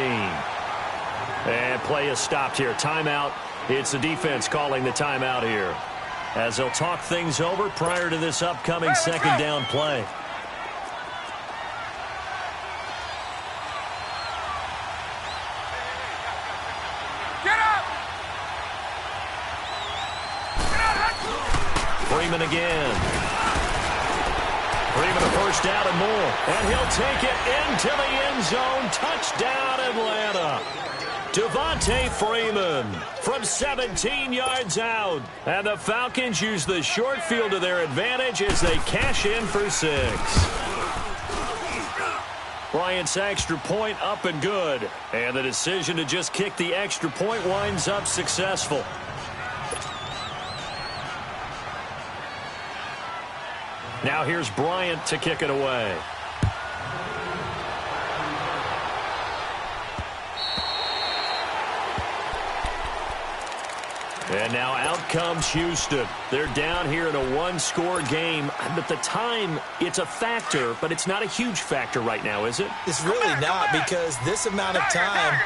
B: And play is stopped here. Timeout. It's the defense calling the timeout here, as they'll talk things over prior to this upcoming second down play.
C: Get up!
B: Freeman again. Freeman a first down and more. And he'll take it into the end zone. Touchdown, Atlanta. Devontae Freeman from 17 yards out. And the Falcons use the short field to their advantage as they cash in for 6. Bryant's extra point up and good. And the decision to just kick the extra point winds up successful. Now here's Bryant to kick it away. And now out comes Houston. They're down here in a one-score game. But the time, it's a factor, but it's not a huge factor right now, is it?
A: It's really not, because this amount of time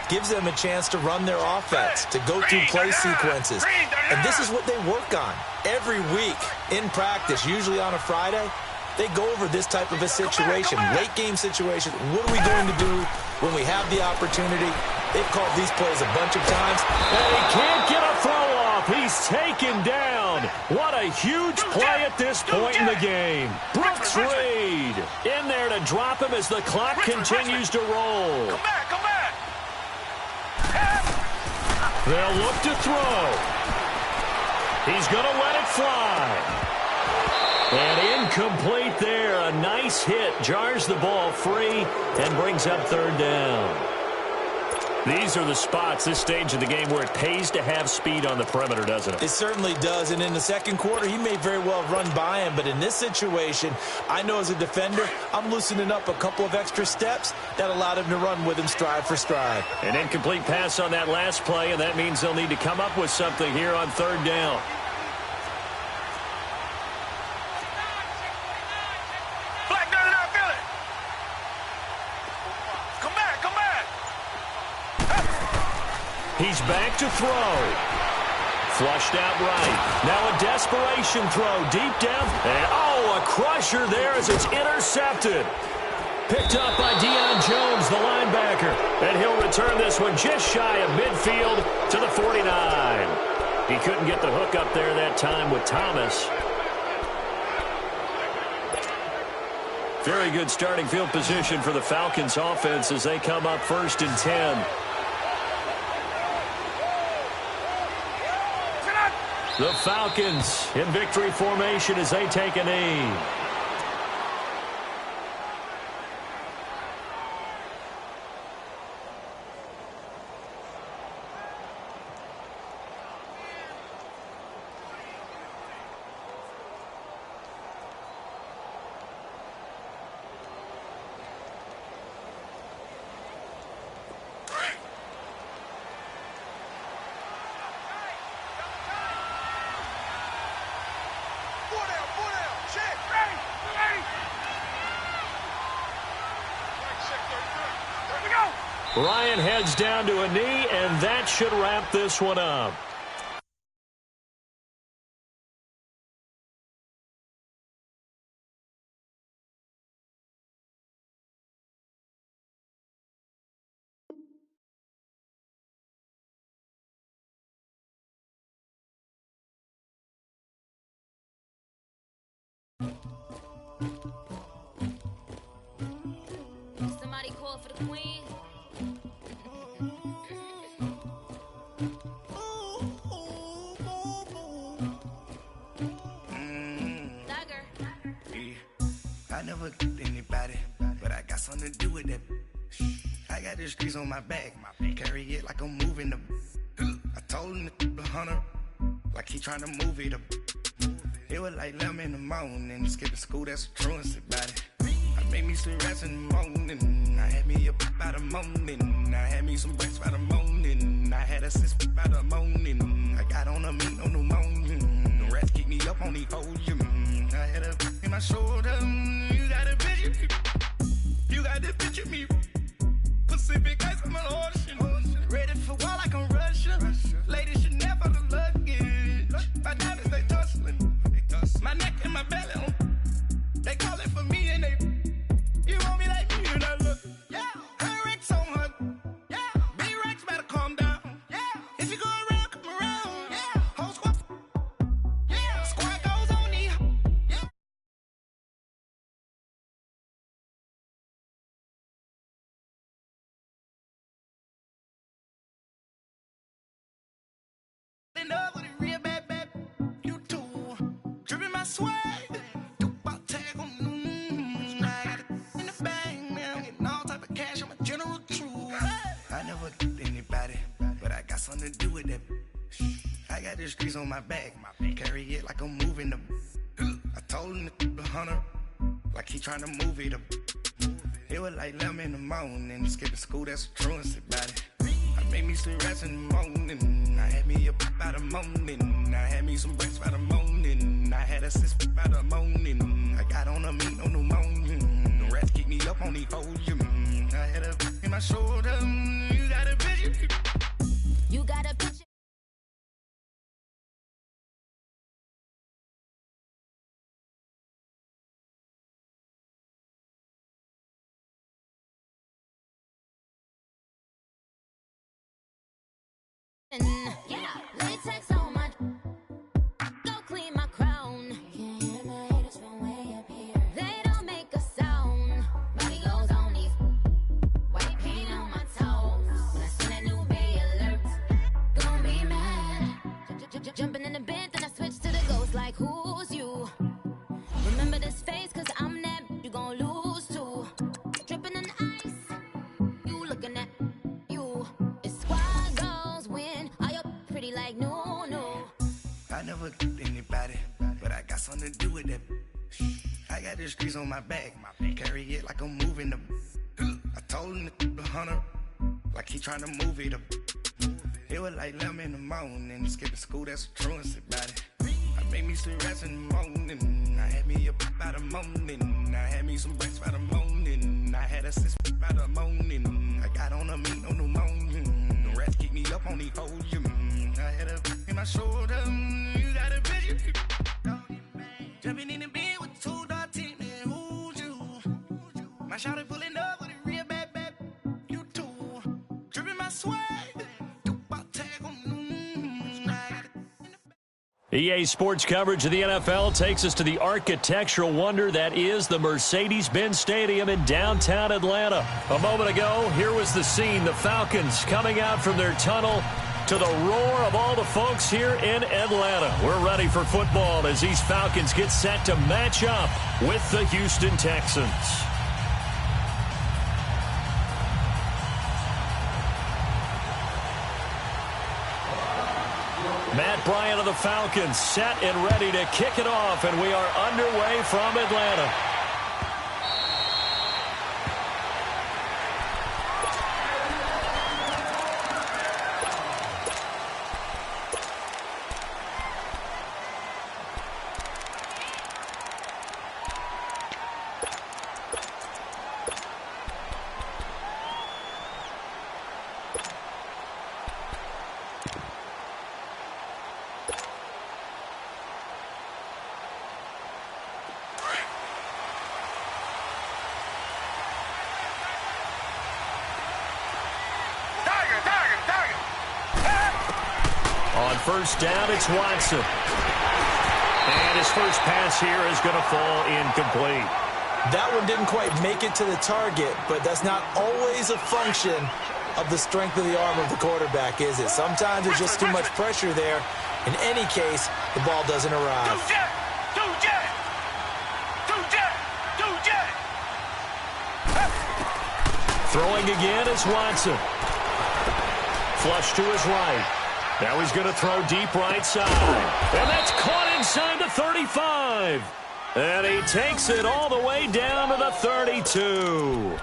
A: gives them a chance to run their offense, to go through play sequences. And this is what they work on every week in practice, usually on a Friday. They go over this type of a situation, late game situation. What are we going to do when we have the opportunity? They've called these plays a bunch of times.
B: And he can't get a throw off. He's taken down. What a huge play at this point in the game. Brooks Reed in there to drop him as the clock continues to roll.
C: Come back, come back.
B: They'll look to throw. He's going to let it fly. And incomplete there. A nice hit. Jars the ball free and brings up third down. These are the spots, this stage of the game, where it pays to have speed on the perimeter, doesn't it?
A: It certainly does. And in the second quarter, he may very well run by him. But in this situation, I know as a defender, I'm loosening up a couple of extra steps that allowed him to run with him stride for stride.
B: An incomplete pass on that last play, and that means they'll need to come up with something here on third down. He's back to throw. Flushed out right. Now a desperation throw deep down. And a crusher there as it's intercepted. Picked up by Deion Jones, the linebacker. And he'll return this one just shy of midfield to the 49. He couldn't get the hook up there that time with Thomas. Very good starting field position for the Falcons offense as they come up 1st and 10. The Falcons in victory formation as they take a knee. Ryan heads down to a knee, and that should wrap this one up.
I: Somebody call for the queen.
D: I never did anybody, but I got something to do with that. I got the streets on my back, carry it like I'm moving the. I told him the hunter, like he trying to move it up. It was like 11 in the morning, skipping school, that's the truancy about it. I made me some rats in the morning, I had me a pop by the morning, I had me some breaks by the morning, I had a sis by the morning, I got on a meat on the morning, the rats keep me up on the podium, I had a in my shoulder, you got a picture, you got the picture me, Pacific ice on my ocean, ready for war like I'm Russian, ladies should never the luggage, my diamonds they tussling. My neck and my belly on. They calling for me and they. You want me like me and I look. Yeah. Her Rex on her. Yeah. B-Rex better calm down. Yeah. If you go around, come around. Yeah. Whole squad. Yeah. Squad goes on the. Yeah. End up with a real bad. You too. Dripping my swag. I never did anybody, but I got something to do with that. I got the streets on my back, carry it like I'm moving the. I told him the hunter, like he trying to move it up. It was like 11 in the morning, skipping school, that's the truancy about it. I made me some rats in the morning, I had me a pop by the morning, I had me some breaks by the morning, I had a sis by the morning, I got on a meat on the morning, the rats keep me up on the podium, I had a in my shoulder, you got a picture.
I: You got a picture. Yeah, latex on my. Go clean my crown. Can't hear my haters from way up here. They don't make a sound. Body goes on these. White paint on my toes. When I send a new bay alert, gonna be mad. Jumping in the bed, then I switch to the ghost. Like who's you? Remember this face, cause I'm that. You gon' lose too. Dripping in ice. You looking at you. It's squad goals win. Are you pretty like no, no?
D: I never did anybody, but I got something to do with that. I got the streets on my back, carry it like I'm moving the. I told him the hunter, like he trying to move it up. It was like 11 in the morning, skipping school, that's the truancy about it. I made me some rats in the morning, I had me a pop by the morning, I had me some breaks by the morning, I had a sis by the morning, I got on a meat on the morning, the rats keep me up on the podium, I had a in my shoulder, you got a picture. Jumping in the bed with 2 dark teeth, man, who's you? My shawty pulling up with a real bad, you too. Dripping my swag.
B: EA Sports coverage of the NFL takes us to the architectural wonder that is the Mercedes-Benz Stadium in downtown Atlanta. A moment ago, here was the scene. The Falcons coming out from their tunnel to the roar of all the folks here in Atlanta. We're ready for football as these Falcons get set to match up with the Houston Texans. Matt Bryant of the Falcons set and ready to kick it off, and we are underway from Atlanta. First down, it's Watson. And his first pass here is going to fall incomplete.
A: That one didn't quite make it to the target, but that's not always a function of the strength of the arm of the quarterback, is it? Sometimes there's just too much pressure there. In any case, the ball doesn't arrive.
B: Throwing again is Watson. Flush to his right. Now he's going to throw deep right side. And that's caught inside the 35. And he takes it all the way down to the 32.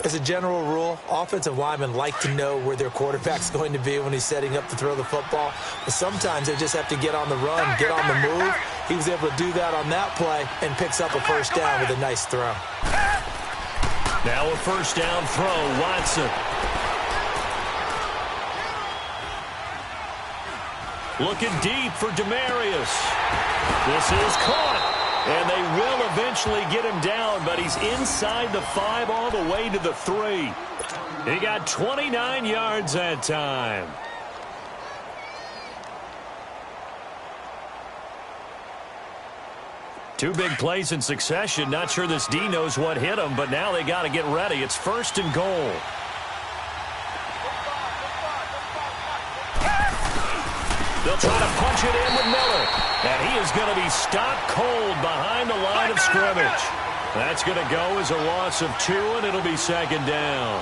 A: As a general rule, offensive linemen like to know where their quarterback's going to be when he's setting up to throw the football. But sometimes they just have to get on the run, get on the move. He was able to do that on that play and picks up a first down with a nice throw.
B: Now a first down throw, Watson. Looking deep for Demarius. This is caught. And they will eventually get him down, but he's inside the 5 all the way to the 3. He got 29 yards that time. Two big plays in succession. Not sure this D knows what hit him, but now they got to get ready. It's 1st and goal. They'll try to punch it in with Miller. And he is going to be stopped cold behind the line of scrimmage. That's going to go as a loss of 2, and it'll be 2nd down.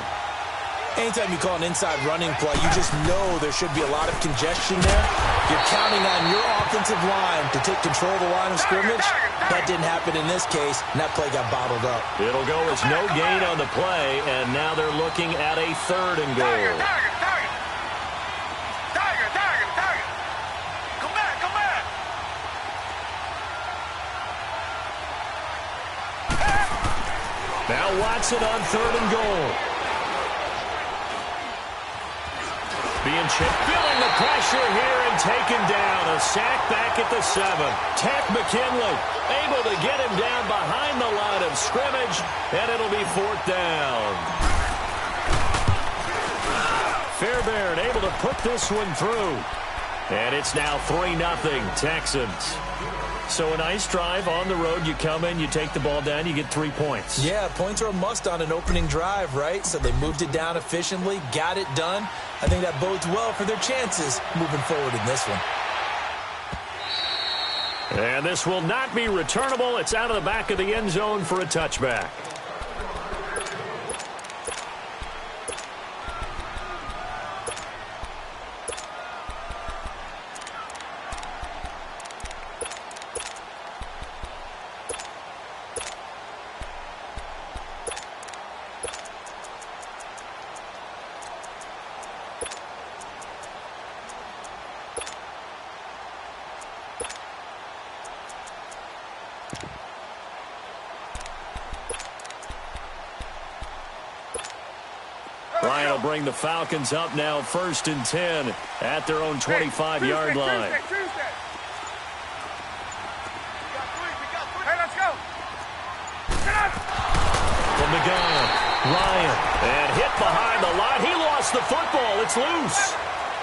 A: Anytime you call an inside running play, you just know there should be a lot of congestion there. You're counting on your offensive line to take control of the line of scrimmage. That didn't happen in this case, and that play got bottled up.
B: It'll go as no gain on the play, and now they're looking at a 3rd and goal. Now Watson on 3rd and goal. Being chipped, feeling the pressure here and taken down. A sack back at the 7. Tech McKinley able to get him down behind the line of scrimmage, and it'll be 4th down. Fairbairn able to put this one through. And it's now 3-0 Texans. So a nice drive on the road. You come in, you take the ball down, you get 3 points.
A: Yeah, points are a must on an opening drive, right? So they moved it down efficiently, got it done. I think that bodes well for their chances moving forward in this one.
B: And this will not be returnable. It's out of the back of the end zone for a touchback. Ryan will bring the Falcons up now 1st and 10 at their own 25-yard line. From the gun, Ryan, and hit behind the line. He lost the football. It's loose.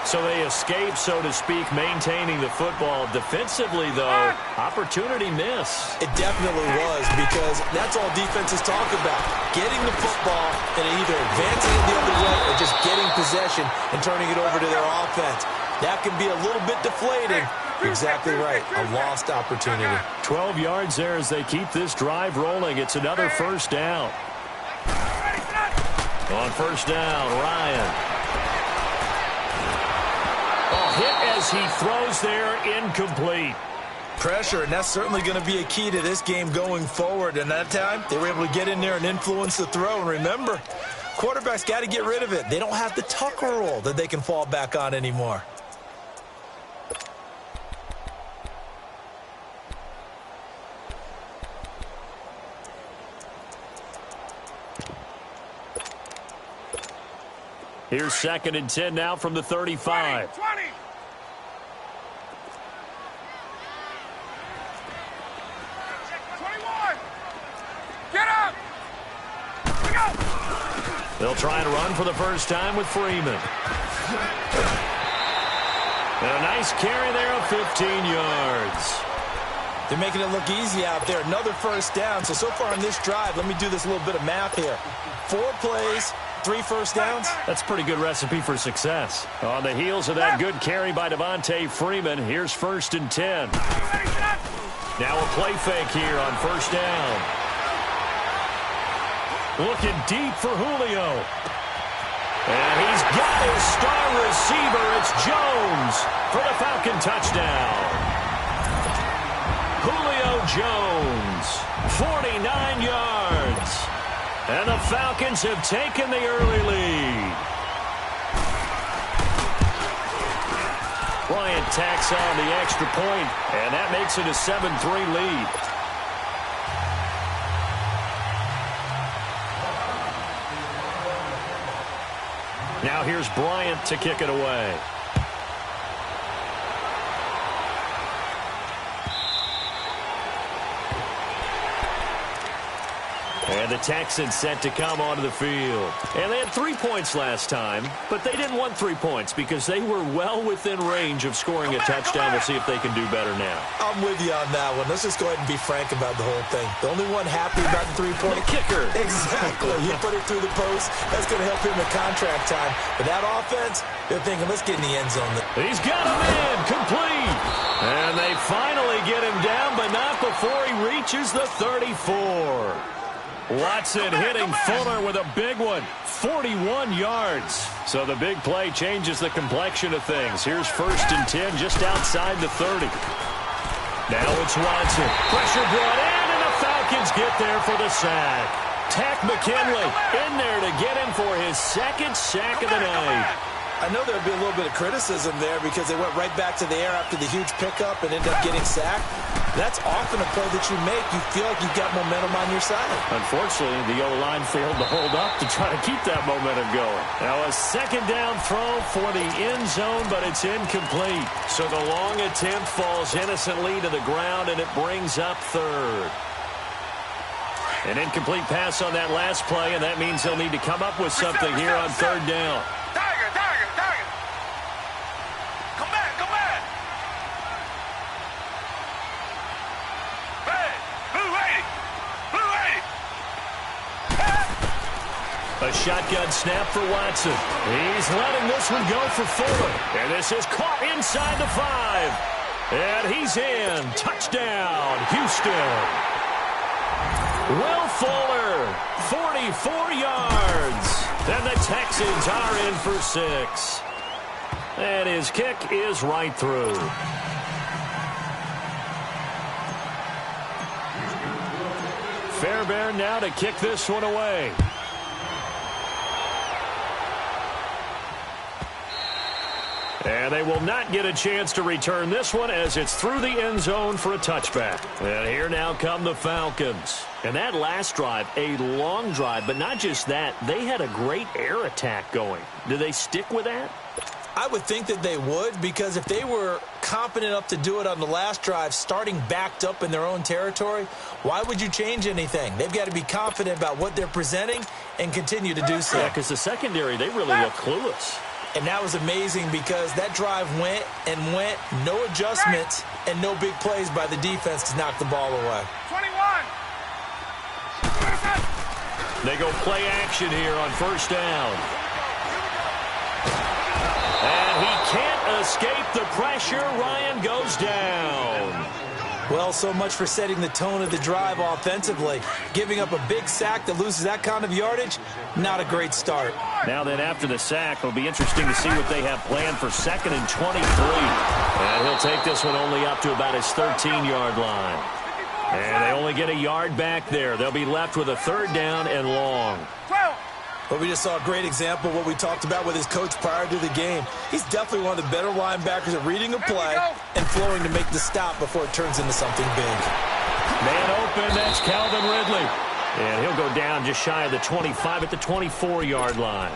B: So they escape, so to speak, maintaining the football. Defensively, though, opportunity miss.
A: It definitely was, because that's all defenses talk about. Getting the football and either advancing it the other way or just getting possession and turning it over to their offense. That can be a little bit deflating. You're exactly right. A lost opportunity.
B: 12 yards there as they keep this drive rolling. It's another 1st down. On 1st down, Ryan. Hit as he throws there, incomplete.
A: Pressure, and that's certainly going to be a key to this game going forward. And that time, they were able to get in there and influence the throw. And remember, quarterbacks got to get rid of it. They don't have the Tucker roll that they can fall back on anymore.
B: Here's 2nd and 10 now from the 35.
C: 20.
B: They'll try and run for the first time with Freeman. And a nice carry there of 15 yards.
A: They're making it look easy out there. Another first down. So far on this drive, let me do this little bit of math here. 4 plays, 3 first downs.
B: That's a pretty good recipe for success. On the heels of that good carry by Devontae Freeman, here's 1st and 10. Now a play fake here on first down. Looking deep for Julio. And he's got his star receiver. It's Jones for the Falcon touchdown. Julio Jones, 49 yards. And the Falcons have taken the early lead. Bryant tacks on the extra point, and that makes it a 7-3 lead. Now here's Bryant to kick it away. And the Texans set to come onto the field. And they had 3 points last time, but they didn't want 3 points because they were well within range of scoring a touchdown. We'll see if they can do better now.
A: I'm with you on that one. Let's just go ahead and be frank about the whole thing. The only one happy about the 3-point
B: kicker.
A: Exactly. He put it through the post. That's going to help him in contract time. But that offense, they're thinking, let's get in the end zone.
B: He's got him in. Complete. And they finally get him down, but not before he reaches the 34. Watson hitting Fuller with a big one, 41 yards. So the big play changes the complexion of things. Here's 1st and 10 just outside the 30. Now it's Watson. Pressure brought in, and the Falcons get there for the sack. Tack McKinley in there to get him for his 2nd sack of the night.
A: I know there'll be a little bit of criticism there because they went right back to the air after the huge pickup and ended up getting sacked. That's often a play that you make. You feel like you've got momentum on your side.
B: Unfortunately, the O-line failed to hold up to try to keep that momentum going. Now a 2nd down throw for the end zone, but it's incomplete. So the long attempt falls innocently to the ground, and it brings up 3rd. An incomplete pass on that last play, and that means they'll need to come up with something here on 3rd down. A shotgun snap for Watson. He's letting this one go for Fuller. And this is caught inside the 5. And he's in. Touchdown, Houston. Will Fuller, 44 yards. And the Texans are in for 6. And his kick is right through. Fairbairn now to kick this one away. And they will not get a chance to return this one as it's through the end zone for a touchback. And here now come the Falcons. And that last drive, a long drive, but not just that. They had a great air attack going. Do they stick with that?
A: I would think that they would, because if they were competent enough to do it on the last drive, starting backed up in their own territory, why would you change anything? They've got to be confident about what they're presenting and continue to do so.
B: Yeah, because the secondary, they really look clueless.
A: And that was amazing because that drive went and went, no adjustments and no big plays by the defense to knock the ball away.
C: 21.
B: They go play action here on 1st down. And he can't escape the pressure. Ryan goes down.
A: Well, so much for setting the tone of the drive offensively. Giving up a big sack that loses that kind of yardage, not a great start.
B: Now then, after the sack, it'll be interesting to see what they have planned for 2nd and 23. And he'll take this one only up to about his 13-yard line. And they only get a yard back there. They'll be left with a 3rd down and long.
A: But we just saw a great example of what we talked about with his coach prior to the game. He's definitely one of the better linebackers at reading a play and flowing to make the stop before it turns into something big.
B: Man open, that's Calvin Ridley. And he'll go down just shy of the 25 at the 24-yard line.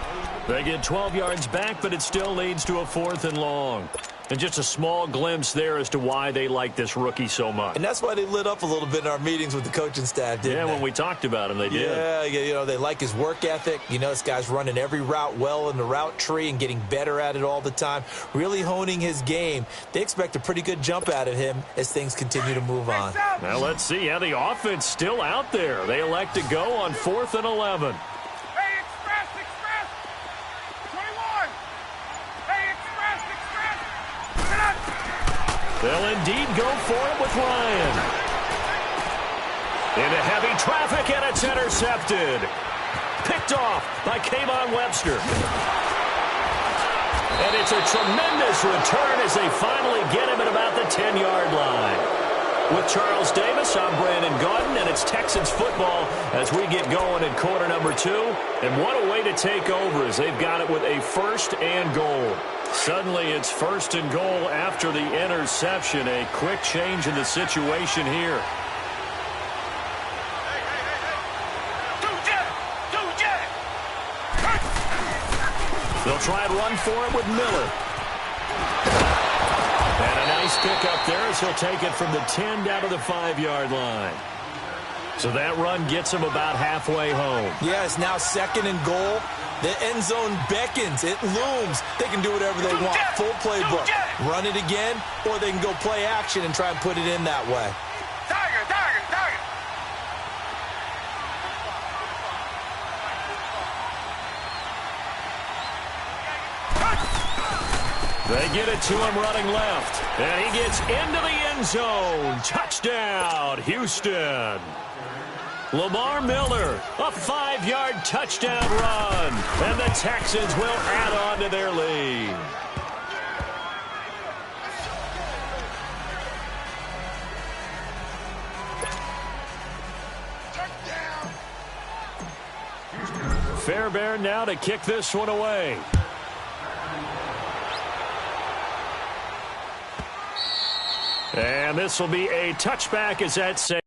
B: They get 12 yards back, but it still leads to a 4th and long. And just a small glimpse there as to why they like this rookie so much.
A: And that's why they lit up a little bit in our meetings with the coaching staff, didn't they?
B: When we talked about him, they did.
A: Yeah, you know, they like his work ethic. You know, this guy's running every route well in the route tree and getting better at it all the time, really honing his game. They expect a pretty good jump out of him as things continue to move on.
B: Now let's see how the offense still out there. They elect to go on 4th and 11. They'll indeed go for it with Ryan. Into heavy traffic, and it's intercepted. Picked off by Kayvon Webster. And it's a tremendous return as they finally get him at about the 10-yard line. With Charles Davis, I'm Brandon Gaudin, and it's Texans football as we get going in quarter number 2. And what a way to take over as they've got it with a 1st and goal. Suddenly it's 1st and goal after the interception. A quick change in the situation here. They'll try and run for it with Miller. And a nice pickup there as he'll take it from the 10 down to the 5-yard line. So that run gets him about halfway home.
A: Yeah, it's now 2nd and goal. The end zone beckons. It looms. They can do whatever they want. Full playbook. Run it again, or they can go play action and try and put it in that way.
C: Tiger, tiger, tiger.
B: They get it to him running left. And he gets into the end zone. Touchdown, Houston. Lamar Miller, a 5-yard touchdown run. And the Texans will add on to their lead. Fairbairn now to kick this one away. And this will be a touchback as that saves.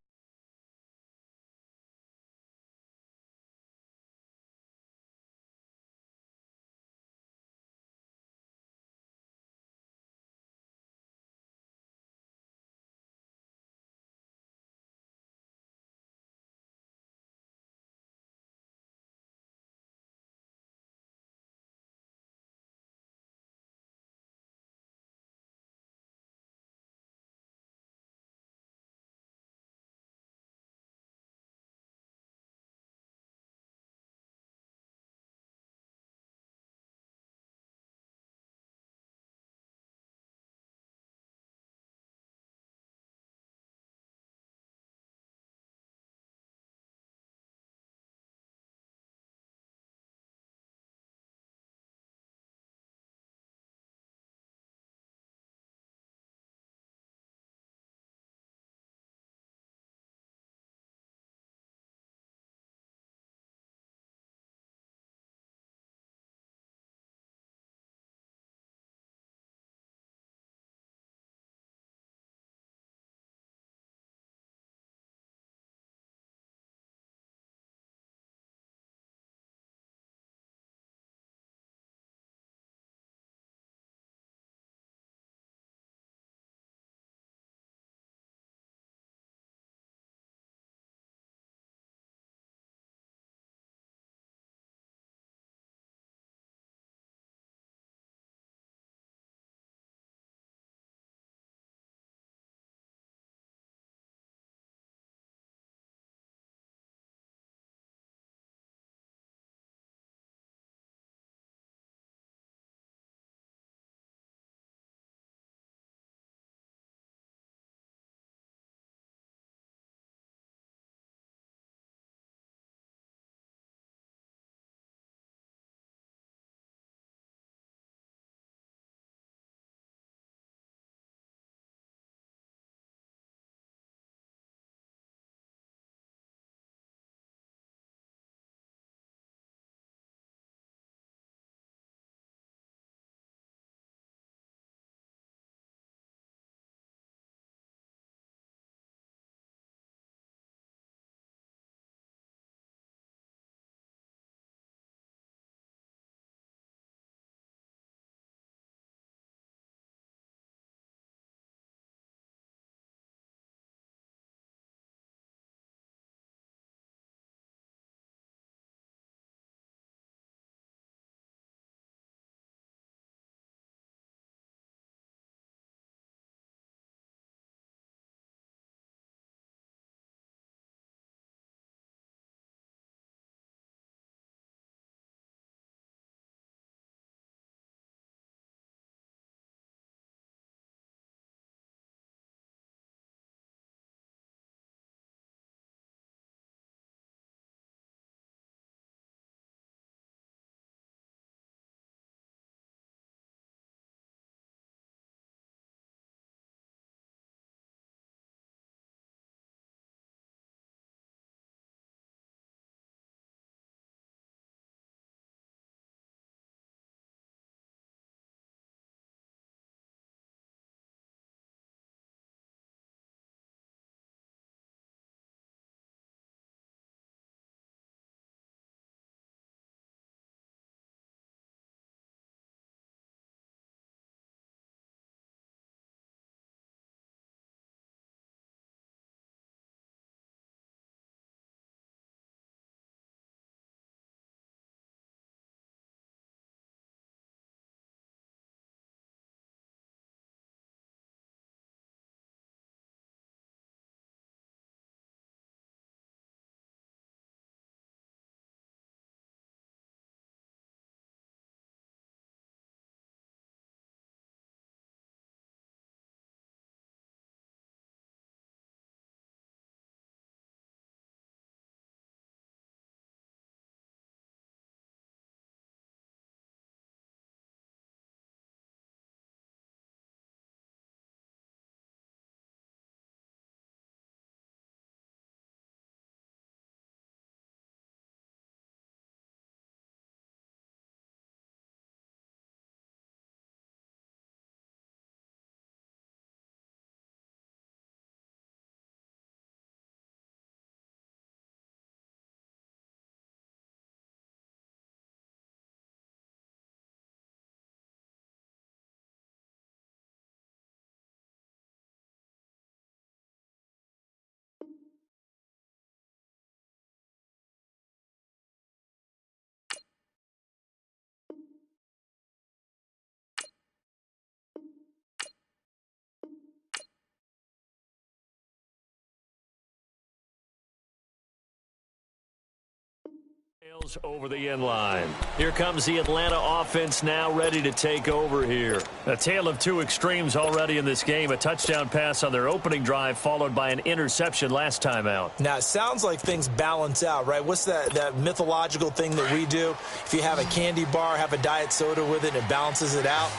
B: Over the end line. Here comes the Atlanta offense now ready to take over here. A tale of two extremes already in this game. A touchdown pass on their opening drive followed by an interception last time out.
A: Now, it sounds like things balance out, right? What's that mythological thing that we do? If you have a candy bar, have a diet soda with it, it balances it out.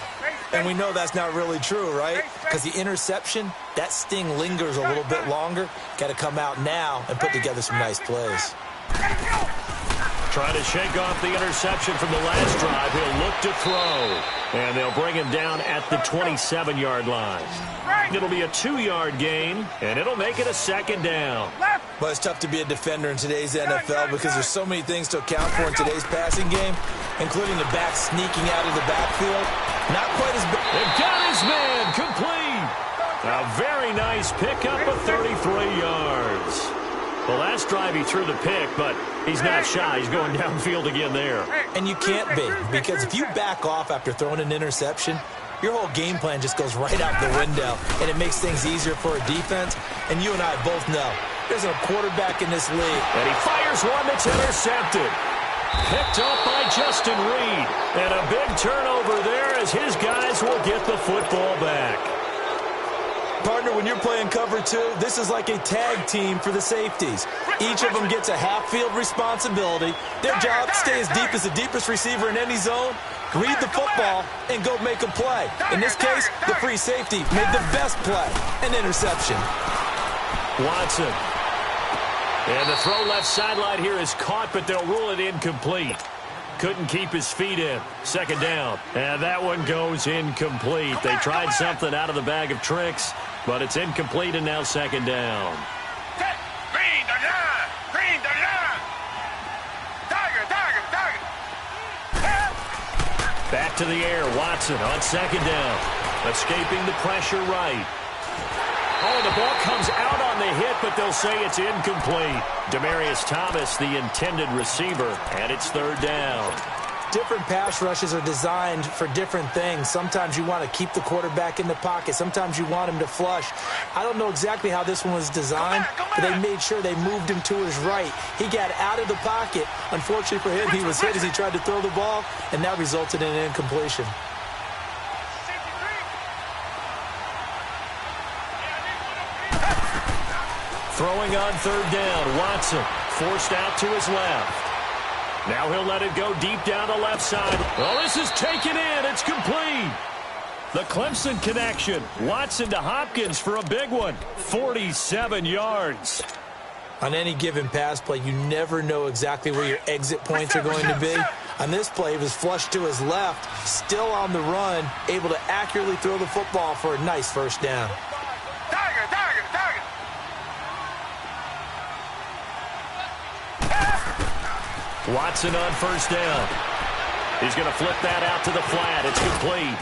A: And we know that's not really true, right? Because the interception, that sting lingers a little bit longer. Got to come out now and put together some nice plays.
B: Trying to shake off the interception from the last drive. He'll look to throw. And they'll bring him down at the 27-yard line. It'll be a 2-yard gain, and it'll make it a second down.
A: But it's tough to be a defender in today's NFL because there's so many things to account for in today's passing game, including the back sneaking out of the backfield. Not quite as big.
B: They've got his man complete. A very nice pickup of 33 yards. The last drive he threw the pick, but he's not shy. He's going downfield again there.
A: And you can't be, because if you back off after throwing an interception, your whole game plan just goes right out the window, and it makes things easier for a defense. And you and I both know there's a quarterback in this league.
B: And he fires one that's intercepted. Picked up by Justin Reed. And a big turnover there as his guys will get the football back.
A: Partner, when you're playing cover two, this is like a tag team for the safeties. Each of them gets a half-field responsibility. Their job, stay as deep as the deepest receiver in any zone, read the football, and go make a play. In this case, the free safety made the best play, an interception.
B: Watson. And the throw left sideline here is caught, but they'll rule it incomplete. Couldn't keep his feet in. Second down. And that one goes incomplete. They tried something out of the bag of tricks, but it's incomplete and now second down.
C: Green the line! Green the line! Tiger!
B: Back to the air. Watson on second down. Escaping the pressure right. Oh, the ball comes out on the hit, but they'll say it's incomplete. Demaryius Thomas, the intended receiver, and it's third down.
A: Different pass rushes are designed for different things. Sometimes you want to keep the quarterback in the pocket. Sometimes you want him to flush. I don't know exactly how this one was designed, but they made sure they moved him to his right. He got out of the pocket. Unfortunately for him, he was hit as he tried to throw the ball, and that resulted in an incompletion.
B: Throwing on third down, Watson forced out to his left. Now he'll let it go deep down the left side. Oh, this is taken in. It's complete. The Clemson connection. Watson to Hopkins for a big one. 47 yards.
A: On any given pass play, you never know exactly where your exit points are going to be. On this play, he was flushed to his left, still on the run, able to accurately throw the football for a nice first down.
B: Watson on first down. He's going to flip that out to the flat. It's complete.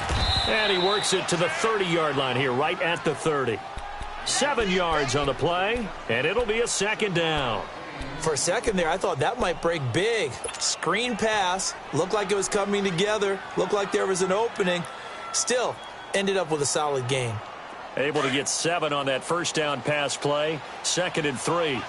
B: And he works it to the 30-yard line here, right at the 30. 7 yards on the play, and it'll be a second down.
A: For a second there, I thought that might break big. Screen pass. Looked like it was coming together. Looked like there was an opening. Still, ended up with a solid gain.
B: Able to get 7 on that first down pass play. 2nd and 3.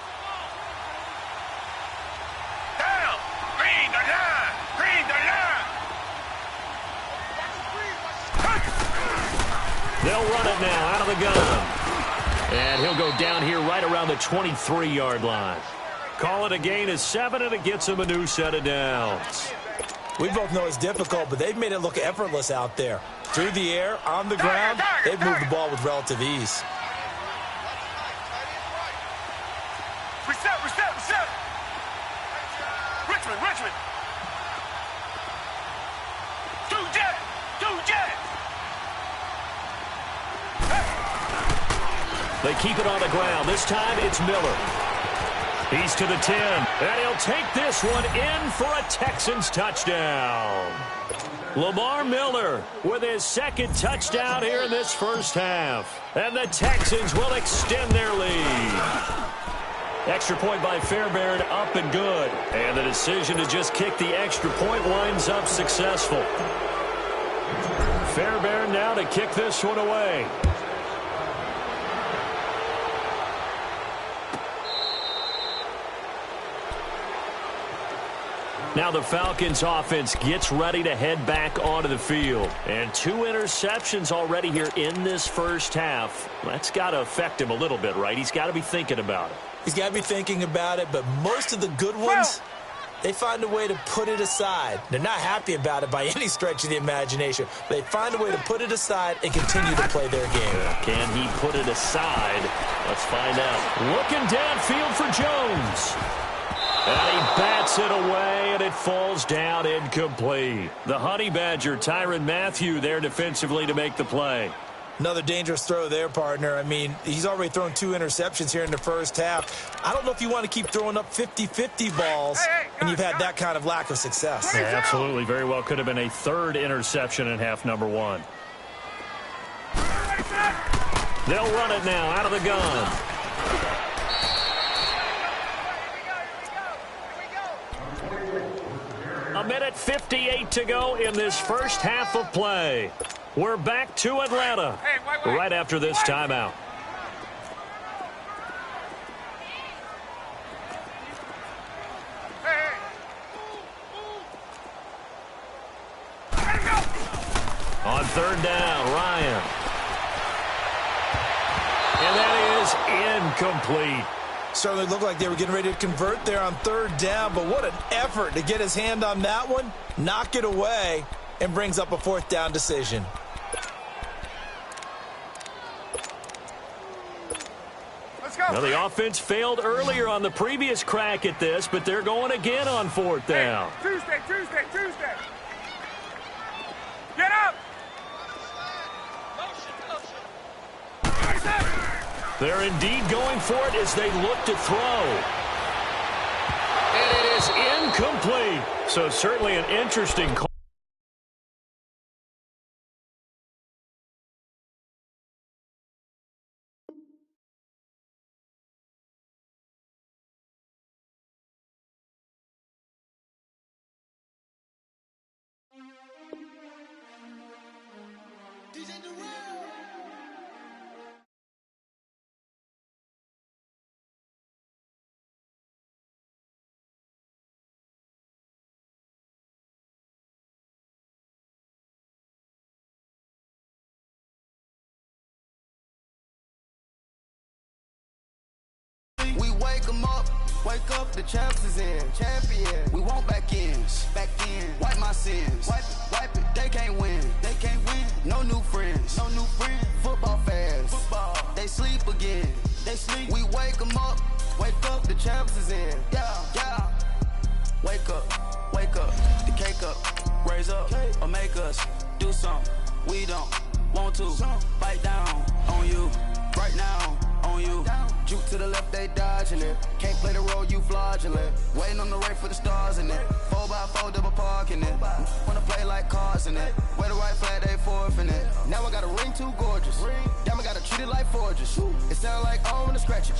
B: They'll run it now out of the gun. And he'll go down here right around the 23-yard line. Call it a gain of 7, and it gets him a new set of downs.
A: We both know it's difficult, but they've made it look effortless out there. Through the air, on the ground, they've moved the ball with relative ease.
C: Reset! Richmond! Two jet!
B: They keep it on the ground. This time it's Miller. He's to the 10. And he'll take this one in for a Texans touchdown. Lamar Miller with his second touchdown here in this first half. And the Texans will extend their lead. Extra point by Fairbairn, up and good. And the decision to just kick the extra point winds up successful. Fairbairn now to kick this one away. Now the Falcons offense gets ready to head back onto the field. And 2 interceptions already here in this first half. That's got to affect him a little bit, right? He's got to be thinking about it.
A: He's got to be thinking about it, but most of the good ones, they find a way to put it aside. They're not happy about it by any stretch of the imagination. They find a way to put it aside and continue to play their game.
B: Can he put it aside? Let's find out. Looking downfield for Jones. And he bats it away, and it falls down incomplete. The Honey Badger, Tyrann Mathieu, there defensively to make the play.
A: Another dangerous throw there, partner. I mean, he's already thrown 2 interceptions here in the first half. I don't know if you want to keep throwing up 50-50 balls, and you've had that kind of lack of success.
B: Yeah, absolutely. Very well could have been a 3rd interception in half number 1. They'll run it now out of the gun. A minute 58 to go in this first half of play. We're back to Atlanta right after this timeout. On 3rd down, Ryan. And that is incomplete.
A: Certainly looked like they were getting ready to convert there on 3rd down, but what an effort to get his hand on that one, knock it away, and brings up a 4th down decision.
C: Let's go.
B: Now, the offense failed earlier on the previous crack at this, but they're going again on 4th down.
C: Hey, Tuesday. Get up.
B: They're indeed going for it as they look to throw. And it is incomplete. So certainly an interesting call.
F: We wake 'em up, wake up, the champs is in, champion. We want back ends, back in, wipe my sins, wipe it, they can't win, no new friends, football fans, they sleep again, we wake 'em up, the champs is in, yeah, wake up, the cake up, raise up, or make us do something, we don't want to, bite down on you, right now, on you. Juke to the left, they dodging it. Can't play the role, you fraudulent. Waiting on the right for the stars in it. 4x4 double parking it. Wanna play like cars in it. Wear the white flag, they forfeit it. Now I got a ring too gorgeous. Damn, I gotta treat it like forges. It sound like I wanna scratch it.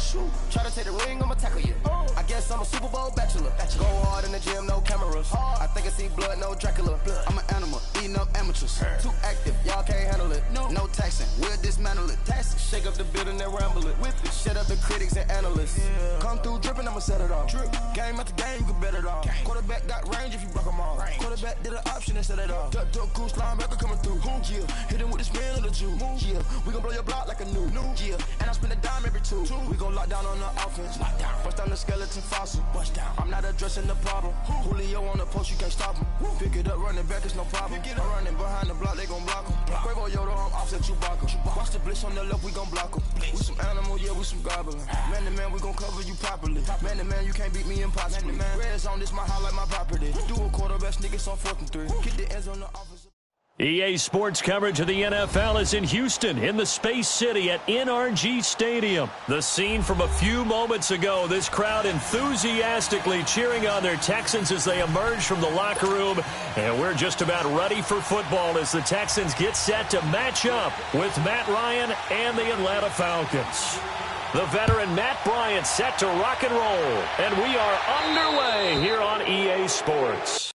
F: Try to take the ring, I'ma tackle you. I guess I'm a Super Bowl bachelor. Go hard in the gym, no cameras. I think I see blood, no Dracula. I'm an animal, eating up amateurs. Too active, y'all can't handle it. No taxing, we'll dismantle it. Shake up the building and ramble it. Whip it, shut up the critics and analysts. Come through dripping, I'ma set it off. Game after game, you can bet it off. Quarterback got range if you block them off. Quarterback did an option and set it off. Duck goose linebacker coming through. Yeah, hit him with the spin of the Jew. Yeah, we gon' blow your block like a new. Yeah, and I spend a dime every 2. We gon' lock down on the offense. Bust down the skeleton fossil. I'm not addressing the problem. Julio on the post, you can't stop him. Pick it up, running back, it's no problem. I'm running behind the block, they gon' block him. Quavo Yoda, I'm offset Chewbacca. Watch the blitz on the left, we gon' block him. We some animal, yeah, we some goblin. Man to man, we gon' cover you properly. Man to man, you can't beat me impossibly. Red zone, this my highlight, my property. Do a quarterback, niggas on 4th and 3. Get the ends on the offensive.
B: EA Sports coverage of the NFL is in Houston, in the Space City at NRG Stadium. The scene from a few moments ago, this crowd enthusiastically cheering on their Texans as they emerge from the locker room. And we're just about ready for football as the Texans get set to match up with Matt Ryan and the Atlanta Falcons. The veteran Matt Bryant set to rock and roll. And we are underway here on EA Sports.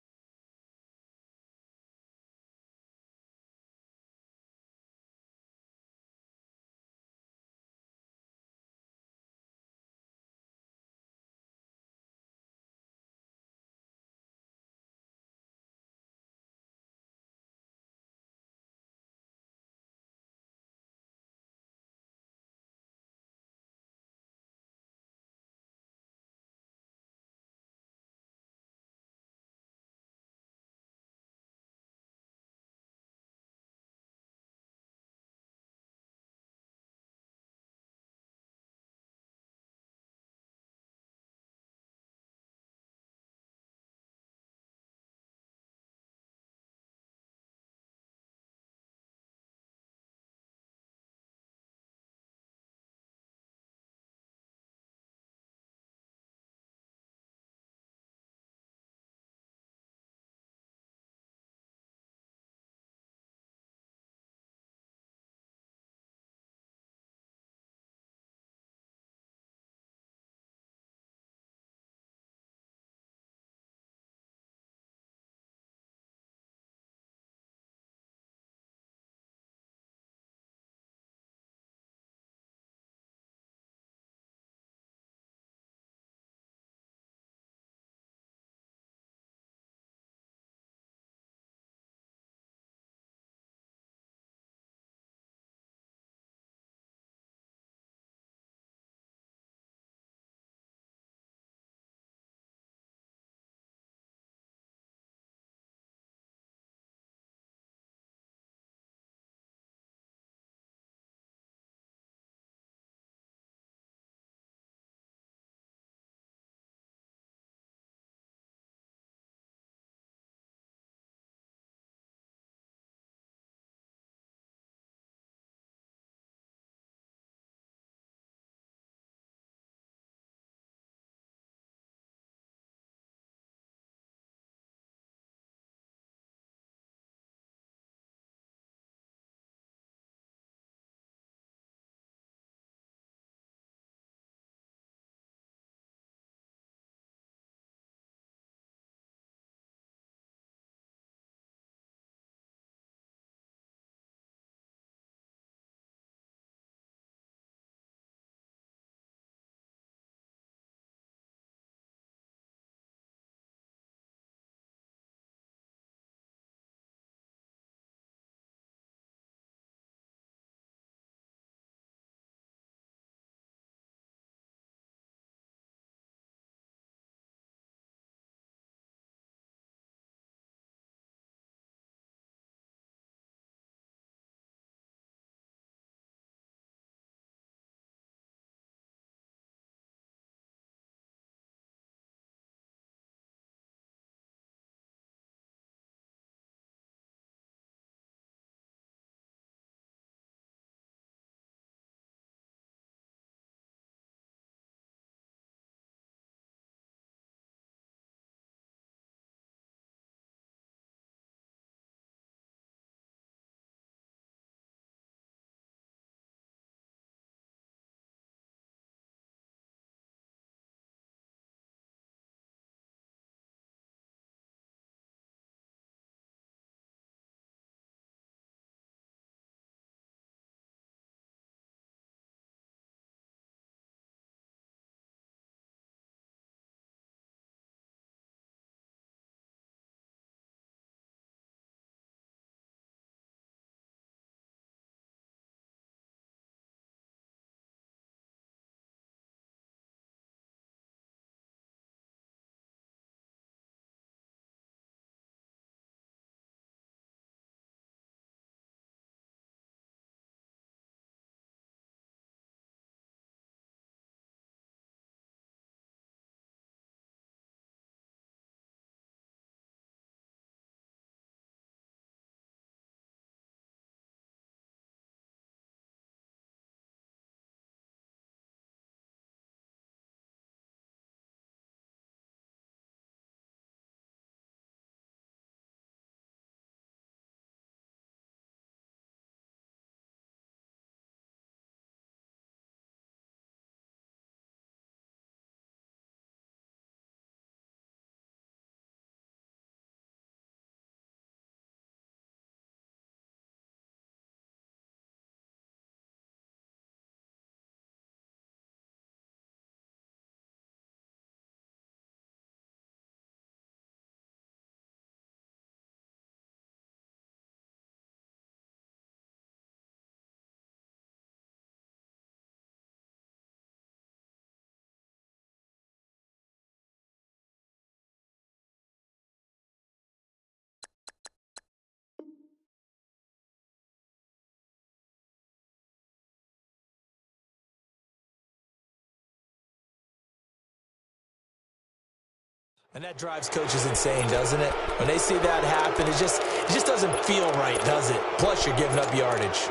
A: And that drives coaches insane, doesn't it? When they see that happen, it just doesn't feel right, does it? Plus, you're giving up yardage.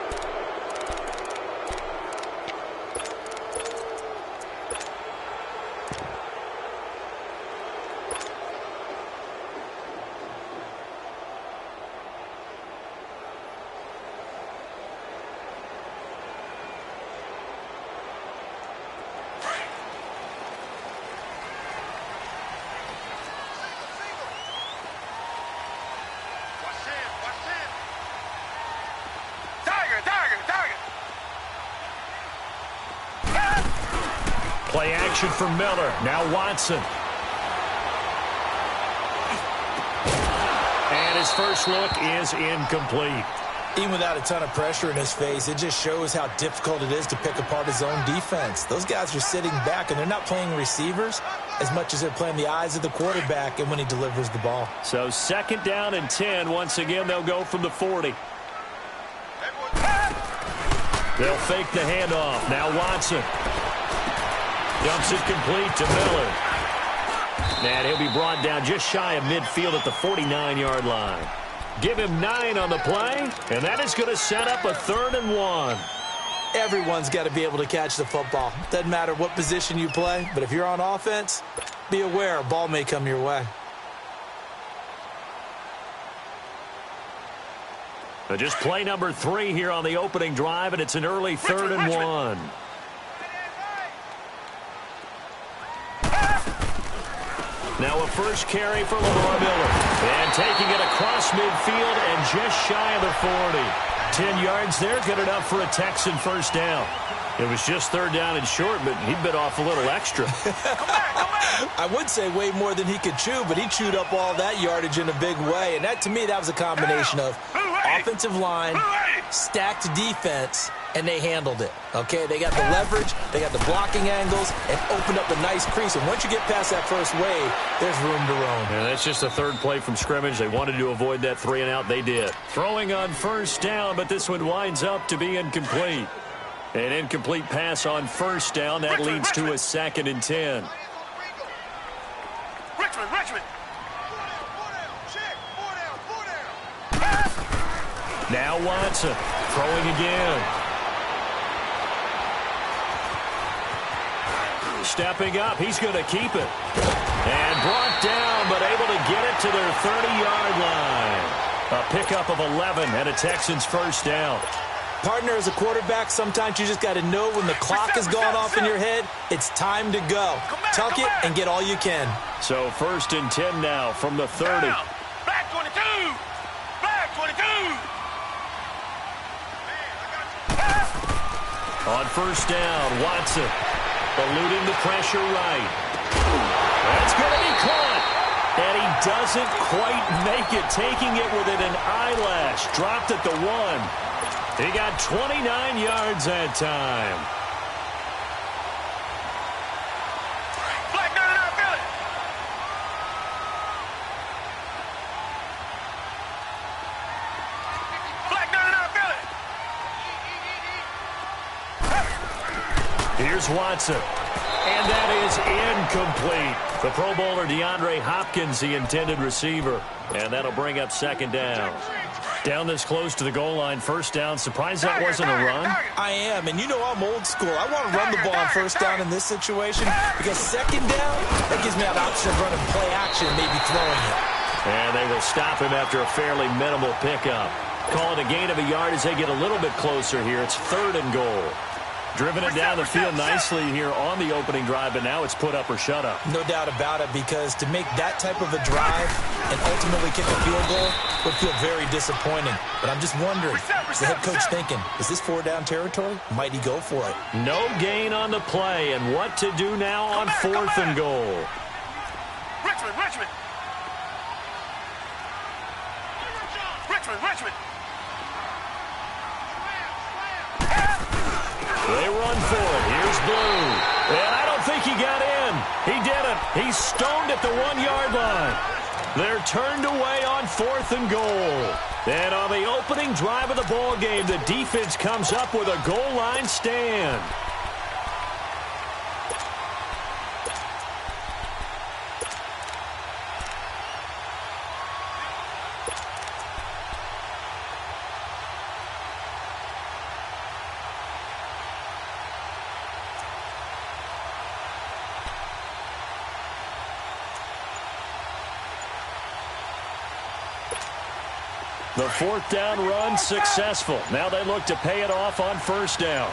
B: Play action for Miller. Now Watson. And his first look is incomplete.
A: Even without a ton of pressure in his face, it just shows how difficult it is to pick apart his own defense. Those guys are sitting back, and they're not playing receivers as much as they're playing the eyes of the quarterback and when he delivers the ball.
B: So 2nd down and 10. Once again, they'll go from the 40. They'll fake the handoff. Now Watson. Dumps it complete to Miller. And he'll be brought down just shy of midfield at the 49-yard line. Give him 9 on the play, and that is going to set up a 3rd and 1.
A: Everyone's got to be able to catch the football. Doesn't matter what position you play, but if you're on offense, be aware a ball may come your way.
B: But just play number 3 here on the opening drive, and it's an early 3rd and 1. Now a first carry for Lamar Miller. And taking it across midfield and just shy of the 40. 10 yards there, good enough for a Texan first down. It was just 3rd down and short, but he bit off a little extra.
A: I would say way more than he could chew, but he chewed up all that yardage in a big way. And that, to me, that was a combination of offensive line, stacked defense, and they handled it. Okay, they got the leverage, they got the blocking angles, and opened up a nice crease. And once you get past that first wave, there's room to roam.
B: And that's just the 3rd play from scrimmage. They wanted to avoid that 3 and out. They did. Throwing on first down, but this one winds up to be incomplete. An incomplete pass on first down. That leads to a 2nd and 10.
C: Richmond.
B: Now Watson throwing again. Stepping up, he's going to keep it. And brought down, but able to get it to their 30-yard line. A pickup of 11 and a Texans first down.
A: Partner, as a quarterback, sometimes you just got to know when the clock is going off in your head, it's time to go. Tuck it and get all you can.
B: So 1st and 10 now from the 30.
C: Black 22. Black 22.
B: On first down, Watson eluding the pressure right. That's going to be caught. And he doesn't quite make it, taking it within an eyelash. Dropped at the 1. He got 29 yards that time.
C: Black 99, feel it. Black 99, feel it.
B: Here's Watson. And that is incomplete. The Pro Bowler DeAndre Hopkins, the intended receiver. And that'll bring up 2nd down. Down this close to the goal line, first down. Surprised that wasn't a run?
A: I am, and you know I'm old school. I want to run the ball on first down in this situation because 2nd down, that gives me an option of running play action, maybe throwing it.
B: And they will stop him after a fairly minimal pickup. Call it a gain of a yard as they get a little bit closer here. It's 3rd and goal. Driven it down the field nicely here on the opening drive, but now it's put up or shut up.
A: No doubt about it, because to make that type of a drive and ultimately kick a field goal would feel very disappointing. But I'm just wondering, is the head coach thinking, is this 4-down territory? Might he go for it?
B: No gain on the play, and what to do now on 4th and goal.
C: Richmond.
B: They run for it. Here's Blue. And I don't think he got in. He didn't. He's stoned at the 1-yard line. They're turned away on 4th and goal. And on the opening drive of the ball game, the defense comes up with a goal line stand. The fourth down run successful. Now they look to pay it off on first down.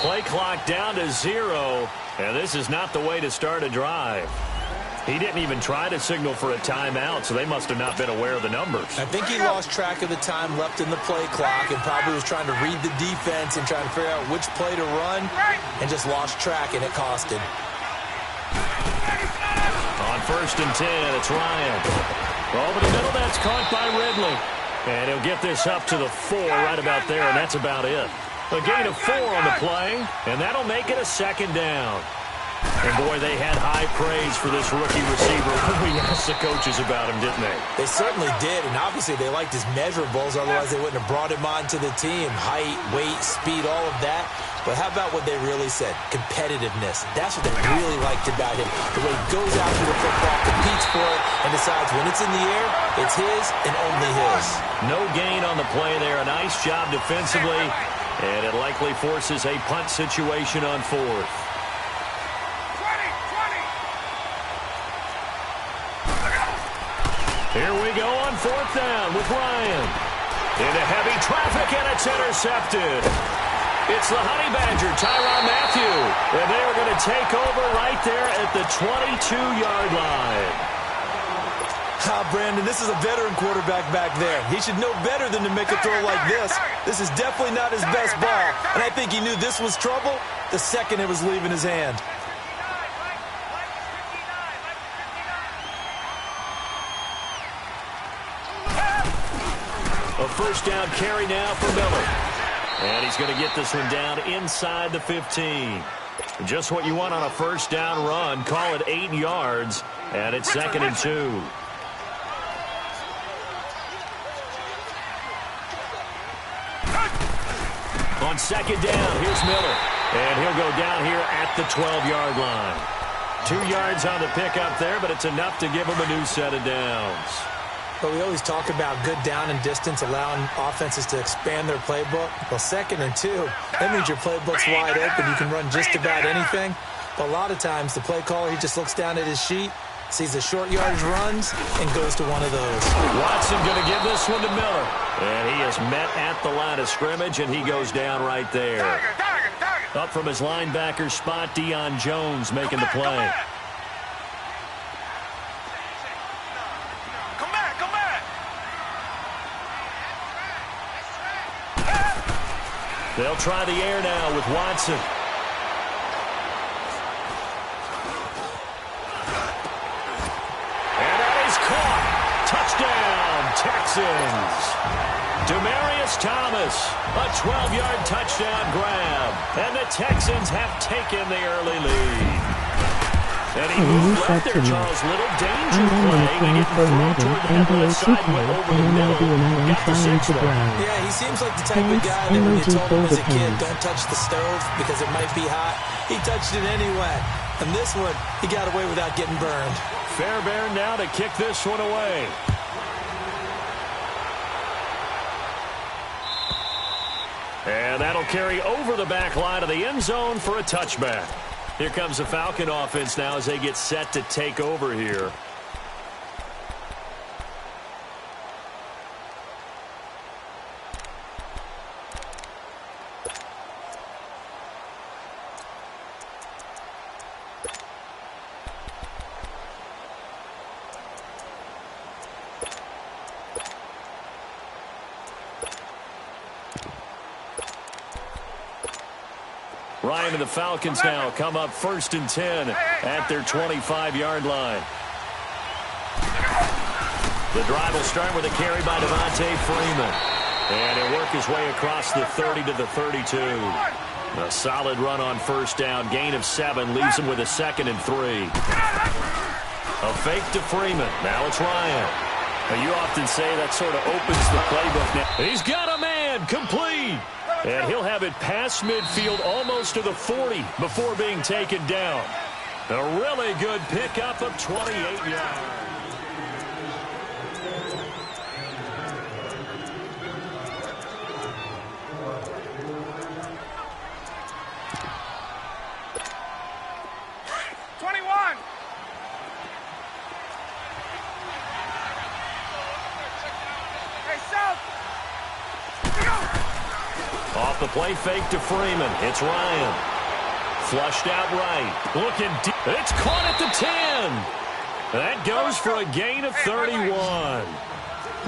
B: Play clock down to 0, and this is not the way to start a drive. He didn't even try to signal for a timeout, so they must have not been aware of the numbers.
A: I think he lost track of the time left in the play clock and probably was trying to read the defense and trying to figure out which play to run and just lost track, and it cost him.
B: On first and 10, it's Ryan. Over the middle, that's caught by Ridley. And he'll get this up to the 4 right about there, and that's about it. A gain of 4 on the play, and that'll make it a second down. And, boy, they had high praise for this rookie receiver when we asked the coaches about him, didn't they?
A: They certainly did, and obviously they liked his measurables. Otherwise, they wouldn't have brought him onto the team. Height, weight, speed, all of that. But how about what they really said? Competitiveness. That's what they really liked about him. The way he goes after the football, competes for it, and decides when it's in the air, it's his and only his.
B: No gain on the play there. A nice job defensively, and it likely forces a punt situation on fourth. Here we go on fourth down with Ryan. Into heavy traffic, and it's intercepted. It's the Honey Badger, Tyrann Mathieu. And they are going to take over right there at the 22-yard line.
A: Brandon, this is a veteran quarterback back there. He should know better than to make a throw like this. This is definitely not his best ball. And I think he knew this was trouble the second it was leaving his hand.
B: A first down carry now for Miller. And he's going to get this one down inside the 15. Just what you want on a first down run. Call it 8 yards, and it's second and 2. On second down, here's Miller. And he'll go down here at the 12-yard line. 2 yards on the pickup there, but it's enough to give him a new set of downs.
A: But we always talk about good down and distance, allowing offenses to expand their playbook. Well, second and 2, that means your playbook's wide open. You can run just about anything. But a lot of times, the play caller, he just looks down at his sheet, sees the short yardage runs, and goes to one of those.
B: Watson going to give this one to Miller. And he is met at the line of scrimmage, and he goes down right there. Up from his linebacker spot, Deion Jones making the play. They'll try the air now with Watson. And that is caught. Touchdown, Texans. Demaryius Thomas, a 12-yard touchdown grab. And the Texans have taken the early lead. And he moved left there, Charles. Little danger play. He didn't throw toward the left side, went over the middle. Got the 6 though.
A: Yeah, he seems like the type of guy that when you told him as a kid, don't touch the stove because it might be hot, he touched it anyway. And this one, he got away without getting burned.
B: Fairbairn now to kick this one away. And that'll carry over the back line of the end zone for a touchback. Here comes the Falcon offense now as they get set to take over here. Ryan and the Falcons now come up first and 10 at their 25-yard line. The drive will start with a carry by Devontae Freeman. And he'll work his way across the 30 to the 32. A solid run on first down. Gain of 7 leaves him with a second and 3. A fake to Freeman. Now it's Ryan. Now you often say that sort of opens the playbook now. He's got a man complete. And he'll have it past midfield almost to the 40 before being taken down. A really good pickup of 28 yards. the play fake to Freeman. It's Ryan. Flushed out right. Looking deep. It's caught at the 10. That goes for a gain of 31.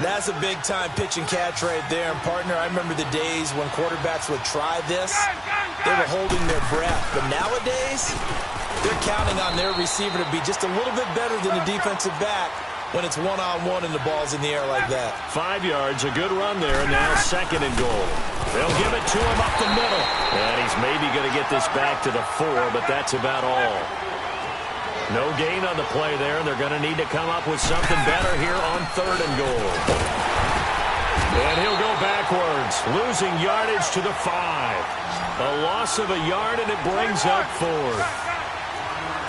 A: That's a big-time pitch and catch right there. And, partner, I remember the days when quarterbacks would try this. They were holding their breath. But nowadays, they're counting on their receiver to be just a little bit better than the defensive back when it's one-on-one and the ball's in the air like that.
B: 5 yards, a good run there, and now 2nd and goal. They'll give it to him up the middle. And he's maybe going to get this back to the 4, but that's about all. No gain on the play there, and they're going to need to come up with something better here on 3rd and goal. And he'll go backwards, losing yardage to the 5. A loss of a yard, and it brings up 4th.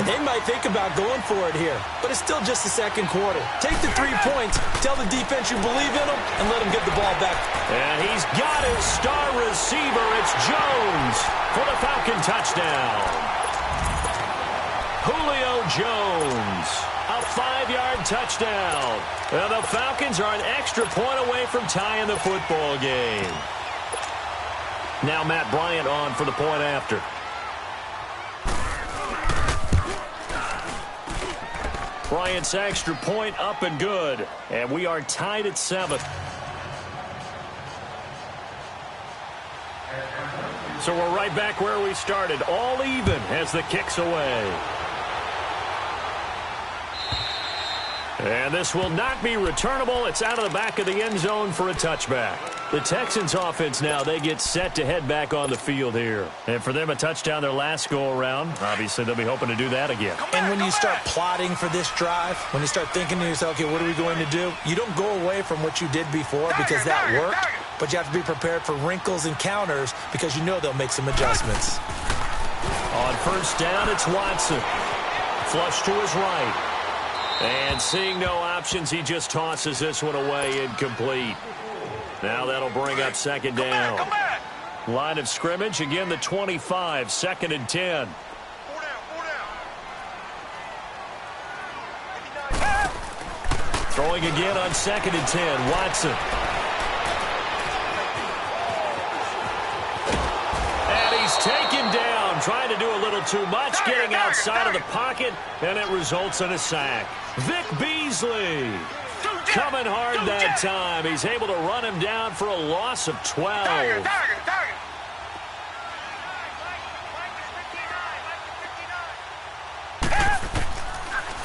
A: They might think about going for it here, but it's still just the 2nd quarter. Take the 3 points, tell the defense you believe in them, and let them get the ball back.
B: And he's got his star receiver. It's Jones for the Falcon touchdown. Julio Jones, a 5-yard touchdown. And the Falcons are an extra point away from tying the football game. Now Matt Bryant on for the point after. Bryant's extra point up and good. And we are tied at 7. So we're right back where we started. All even as the kick's away. And this will not be returnable. It's out of the back of the end zone for a touchback. The Texans offense now, they get set to head back on the field here. And for them, a touchdown their last go-around. Obviously, they'll be hoping to do that again.
A: And when you start plotting for this drive, when you start thinking to yourself, okay, what are we going to do? You don't go away from what you did before because that worked, but you have to be prepared for wrinkles and counters because you know they'll make some adjustments.
B: On 1st down, it's Watson. Flush to his right. And seeing no options, he just tosses this one away incomplete. Now that'll bring up 2nd down. Line of scrimmage, again the 25, 2nd and 10. Throwing again on 2nd and 10, Watson. And he's taken down, trying to do a little too much, getting outside of the pocket, and it results in a sack. Vic Beasley coming hard that time. He's able to run him down for a loss of 12.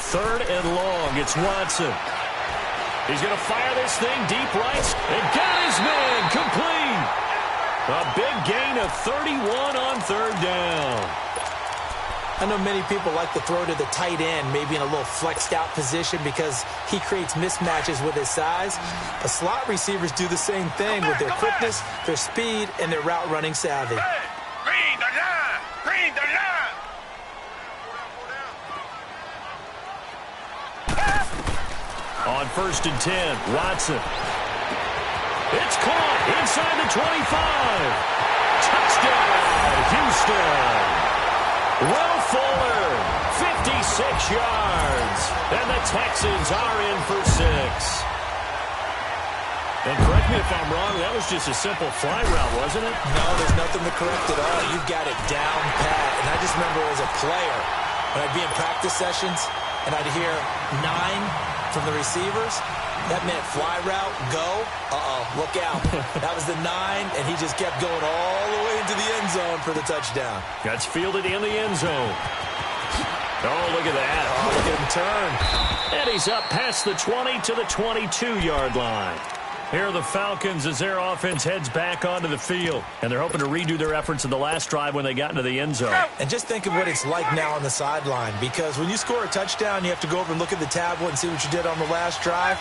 B: 3rd and long. It's Watson. He's going to fire this thing deep right. And got his man complete. A big gain of 31 on 3rd down.
A: I know many people like to throw to the tight end, maybe in a little flexed out position because he creates mismatches with his size. But slot receivers do the same thing with their quickness, their speed, and their route running savvy.
C: Green the line! Green the line!
B: On 1st and 10, Watson. It's caught inside the 25. Touchdown, Houston. Will Fuller, 56 yards. And the Texans are in for 6. And correct me if I'm wrong, that was just a simple fly route, wasn't it?
A: No, there's nothing to correct at all. You've got it down pat. And I just remember as a player, when I'd be in practice sessions and I'd hear 9 from the receivers, that meant fly route, go, look out. That was the 9, and he just kept going all the way into the end zone for the touchdown.
B: That's fielded in the end zone. Oh, look at that.
A: Oh, look at him turn.
B: And he's up past the 20 to the 22-yard line. Here are the Falcons as their offense heads back onto the field. And they're hoping to redo their efforts in the last drive when they got into the end zone.
A: And just think of what it's like now on the sideline. Because when you score a touchdown, you have to go over and look at the tablet and see what you did on the last drive.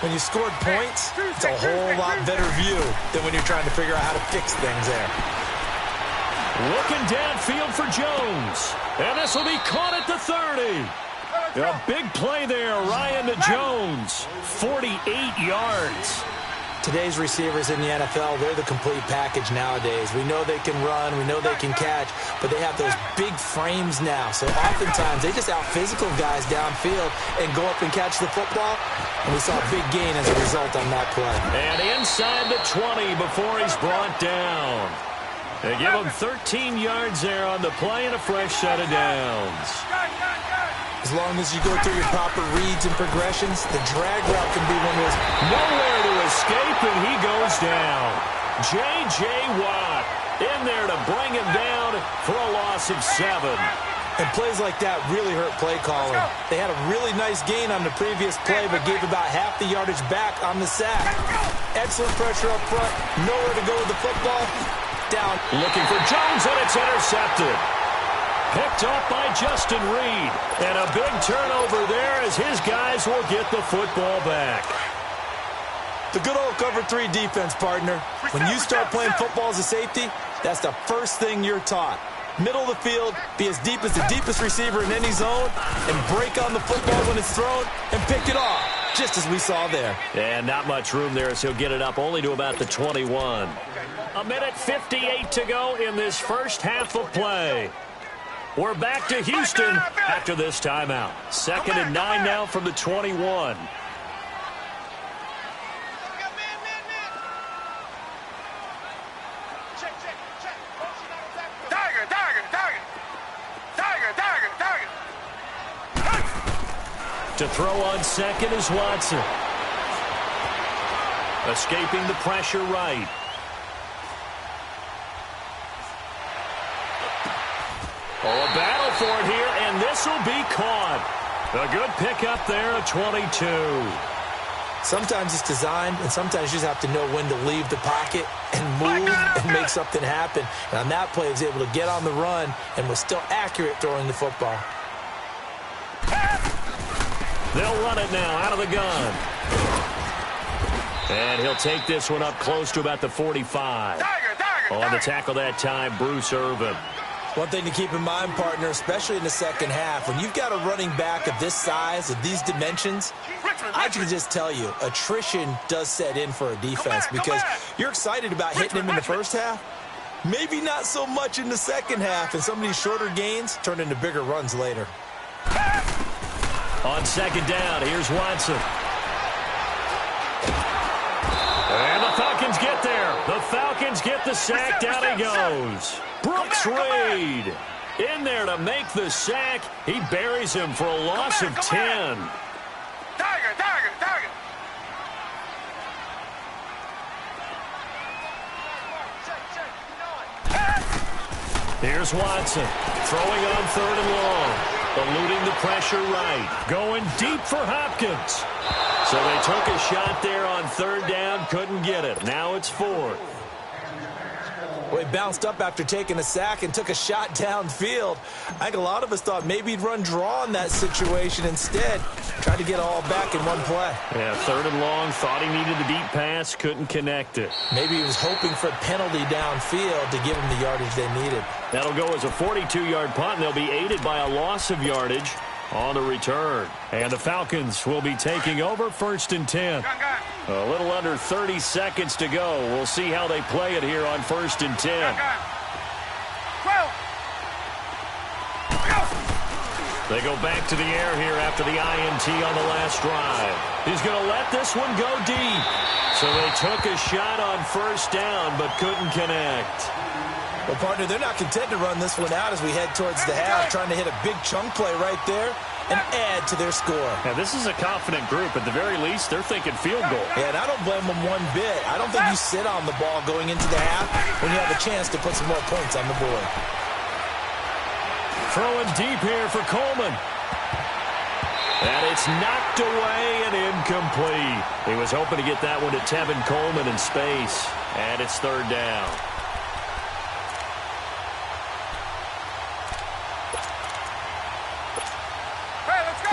A: When you scored points, it's a whole lot better view than when you're trying to figure out how to fix things there.
B: Looking downfield for Jones. And this will be caught at the 30. A big play there, Ryan to Jones. 48 yards.
A: Today's receivers in the NFL, they're the complete package nowadays. We know they can run, we know they can catch, but they have those big frames now. So oftentimes they just out-physical guys downfield and go up and catch the football. And we saw a big gain as a result on that play.
B: And inside the 20 before he's brought down. They give him 13 yards there on the play and a fresh set of downs.
A: As long as you go through your proper reads and progressions, the drag route can be one of those.
B: Nowhere to escape, and he goes down. J.J. Watt in there to bring him down for a loss of 7.
A: And plays like that really hurt play calling. They had a really nice gain on the previous play, but gave about half the yardage back on the sack. Excellent pressure up front. Nowhere to go with the football. Down.
B: Looking for Jones, and it's intercepted. Picked up by Justin Reed. And a big turnover there as his guys will get the football back.
A: The good old cover 3 defense, partner. When you start playing football as a safety, that's the first thing you're taught. Middle of the field, be as deep as the deepest receiver in any zone, and break on the football when it's thrown, and pick it off, just as we saw there.
B: And not much room there as he'll get it up only to about the 21. A minute 58 to go in this first half of play. We're back to Houston after this timeout. 2nd and 9 now from the 21. To throw on 2nd is Watson. Escaping the pressure right. Oh, a battle for it here, and this will be caught. A good pickup there at 22.
A: Sometimes it's designed, and sometimes you just have to know when to leave the pocket and move and make something happen. And on that play, he was able to get on the run and was still accurate throwing the football.
B: They'll run it now out of the gun. And he'll take this one up close to about the 45. On the tackle that time, Bruce Irvin.
A: One thing to keep in mind, partner, especially in the second half, when you've got a running back of this size, of these dimensions, I can just tell you, attrition does set in for a defense because you're excited about hitting him in the first half. Maybe not so much in the second half, and some of these shorter gains turn into bigger runs later.
B: On 2nd down, here's Watson. And the Falcons get there. The Falcons get the sack. Down he goes. Brooks Reed in there to make the sack. He buries him for a loss of 10. Here's Watson throwing on 3rd and long. Eluding the pressure right. Going deep for Hopkins. So they took a shot there on 3rd down. Couldn't get it. Now it's 4th.
A: Well, he bounced up after taking a sack and took a shot downfield. I think a lot of us thought maybe he'd run draw in that situation instead. Tried to get it all back in one play.
B: Yeah, 3rd and long. Thought he needed the deep pass. Couldn't connect it.
A: Maybe he was hoping for a penalty downfield to give him the yardage they needed.
B: That'll go as a 42-yard punt, and they'll be aided by a loss of yardage on the return. And the Falcons will be taking over 1st and 10. A little under 30 seconds to go. We'll see how they play it here on 1st and 10. They go back to the air here after the INT on the last drive. He's going to let this one go deep. So they took a shot on 1st down but couldn't connect.
A: Well, partner, they're not content to run this one out as we head towards the half, trying to hit a big chunk play right there and add to their score.
B: Now, this is a confident group. At the very least, they're thinking field goal.
A: Yeah, and I don't blame them one bit. I don't think you sit on the ball going into the half when you have a chance to put some more points on the board.
B: Throwing deep here for Coleman. And it's knocked away and incomplete. He was hoping to get that one to Tevin Coleman in space. And it's 3rd down.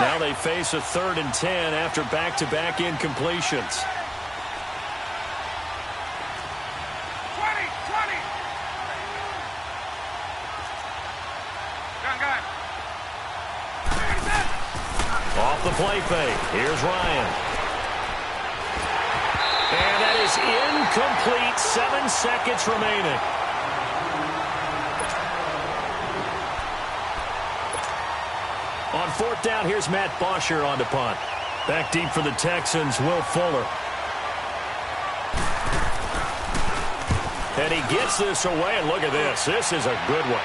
B: Now they face a 3rd and 10 after back-to-back incompletions.
C: 20. Gun.
B: Off the play fake. Here's Ryan. And that is incomplete. 7 seconds remaining. On 4th down, here's Matt Bosher on to punt. Back deep for the Texans, Will Fuller. And he gets this away, and look at this. This is a good one.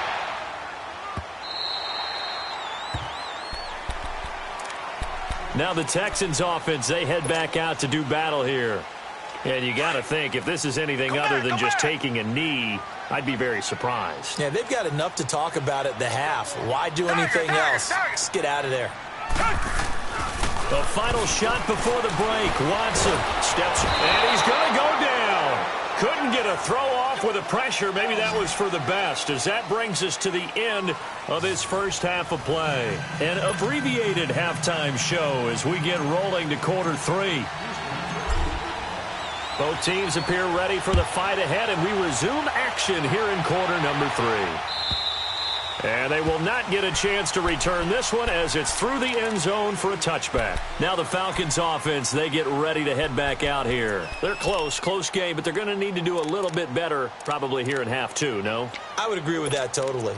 B: Now the Texans offense, they head back out to do battle here. And you got to think, if this is anything other than just taking a knee, I'd be very surprised.
A: Yeah, they've got enough to talk about at the half. Why do anything else? Just get out of there.
B: The final shot before the break. Watson steps, and he's going to go down. Couldn't get a throw off with the pressure. Maybe that was for the best, as that brings us to the end of this first half of play. An abbreviated halftime show as we get rolling to quarter 3. Both teams appear ready for the fight ahead, and we resume action here in quarter number 3. And they will not get a chance to return this one as it's through the end zone for a touchback. Now the Falcons offense, they get ready to head back out here. They're close game, but they're going to need to do a little bit better probably here in half 2, no?
A: I would agree with that totally.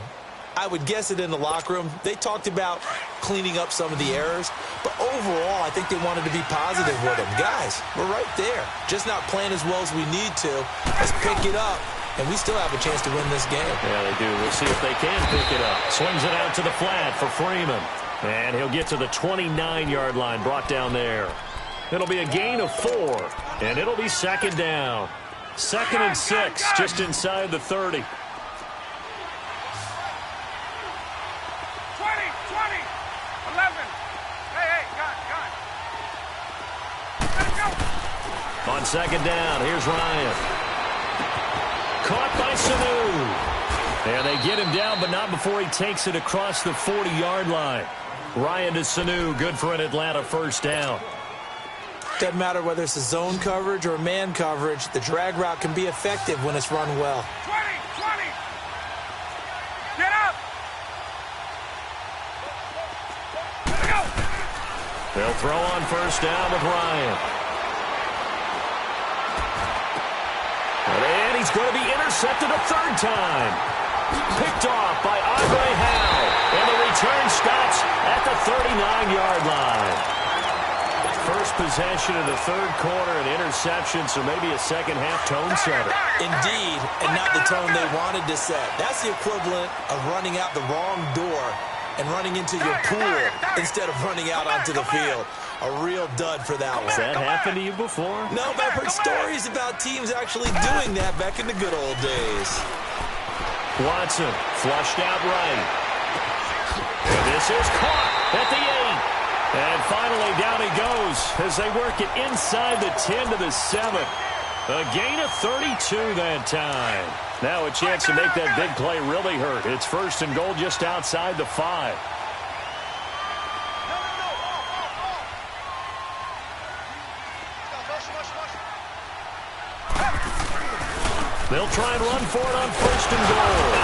A: I would guess it in the locker room. They talked about cleaning up some of the errors, but overall, I think they wanted to be positive with them. Guys, we're right there. Just not playing as well as we need to. Let's pick it up, and we still have a chance to win this game.
B: Yeah, they do. We'll see if they can pick it up. Swings it out to the flat for Freeman. And he'll get to the 29-yard line, brought down there. It'll be a gain of 4, and it'll be second down. 2nd and 6, just inside the 30.
C: 11. Hey, got. Let's go.
B: On second down, here's Ryan. Caught by Sanu. And they get him down, but not before he takes it across the 40-yard line. Ryan to Sanu, good for an Atlanta first down.
A: Doesn't matter whether it's a zone coverage or man coverage, the drag route can be effective when it's run well.
C: 20. Get up. Let's go.
B: They'll throw on first down with Ryan. And he's going to be intercepted a third time. Picked off by Andre Howe. And the return stops at the 39-yard line. First possession of the third quarter, an interception, so maybe a second-half tone setter.
A: Indeed, and not the tone they wanted to set. That's the equivalent of running out the wrong door and running into your pool instead of running out onto the field. A real dud for that one.
B: Has that happened to you before?
A: No, but I've heard stories about teams actually doing that back in the good old days.
B: Watson flushed out right. And this is caught at the 8. And finally down he goes as they work it inside the 10 to the 7. A gain of 32 that time. Now a chance to make that big play really hurt. It's first and goal just outside the 5. They'll try and run for it on first and goal.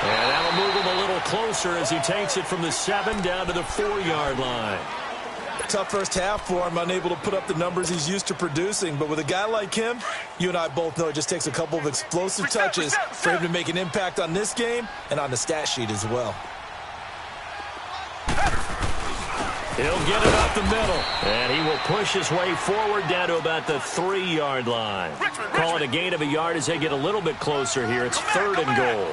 B: And that'll move him a little closer as he takes it from the 7 down to the 4-yard line.
A: Tough first half for him, unable to put up the numbers he's used to producing. But with a guy like him, you and I both know it just takes a couple of explosive touches for him to make an impact on this game and on the stat sheet as well.
B: He'll get it up the middle, and he will push his way forward down to about the 3-yard line. Call it a gain of a yard as they get a little bit closer here. It's 3rd and goal.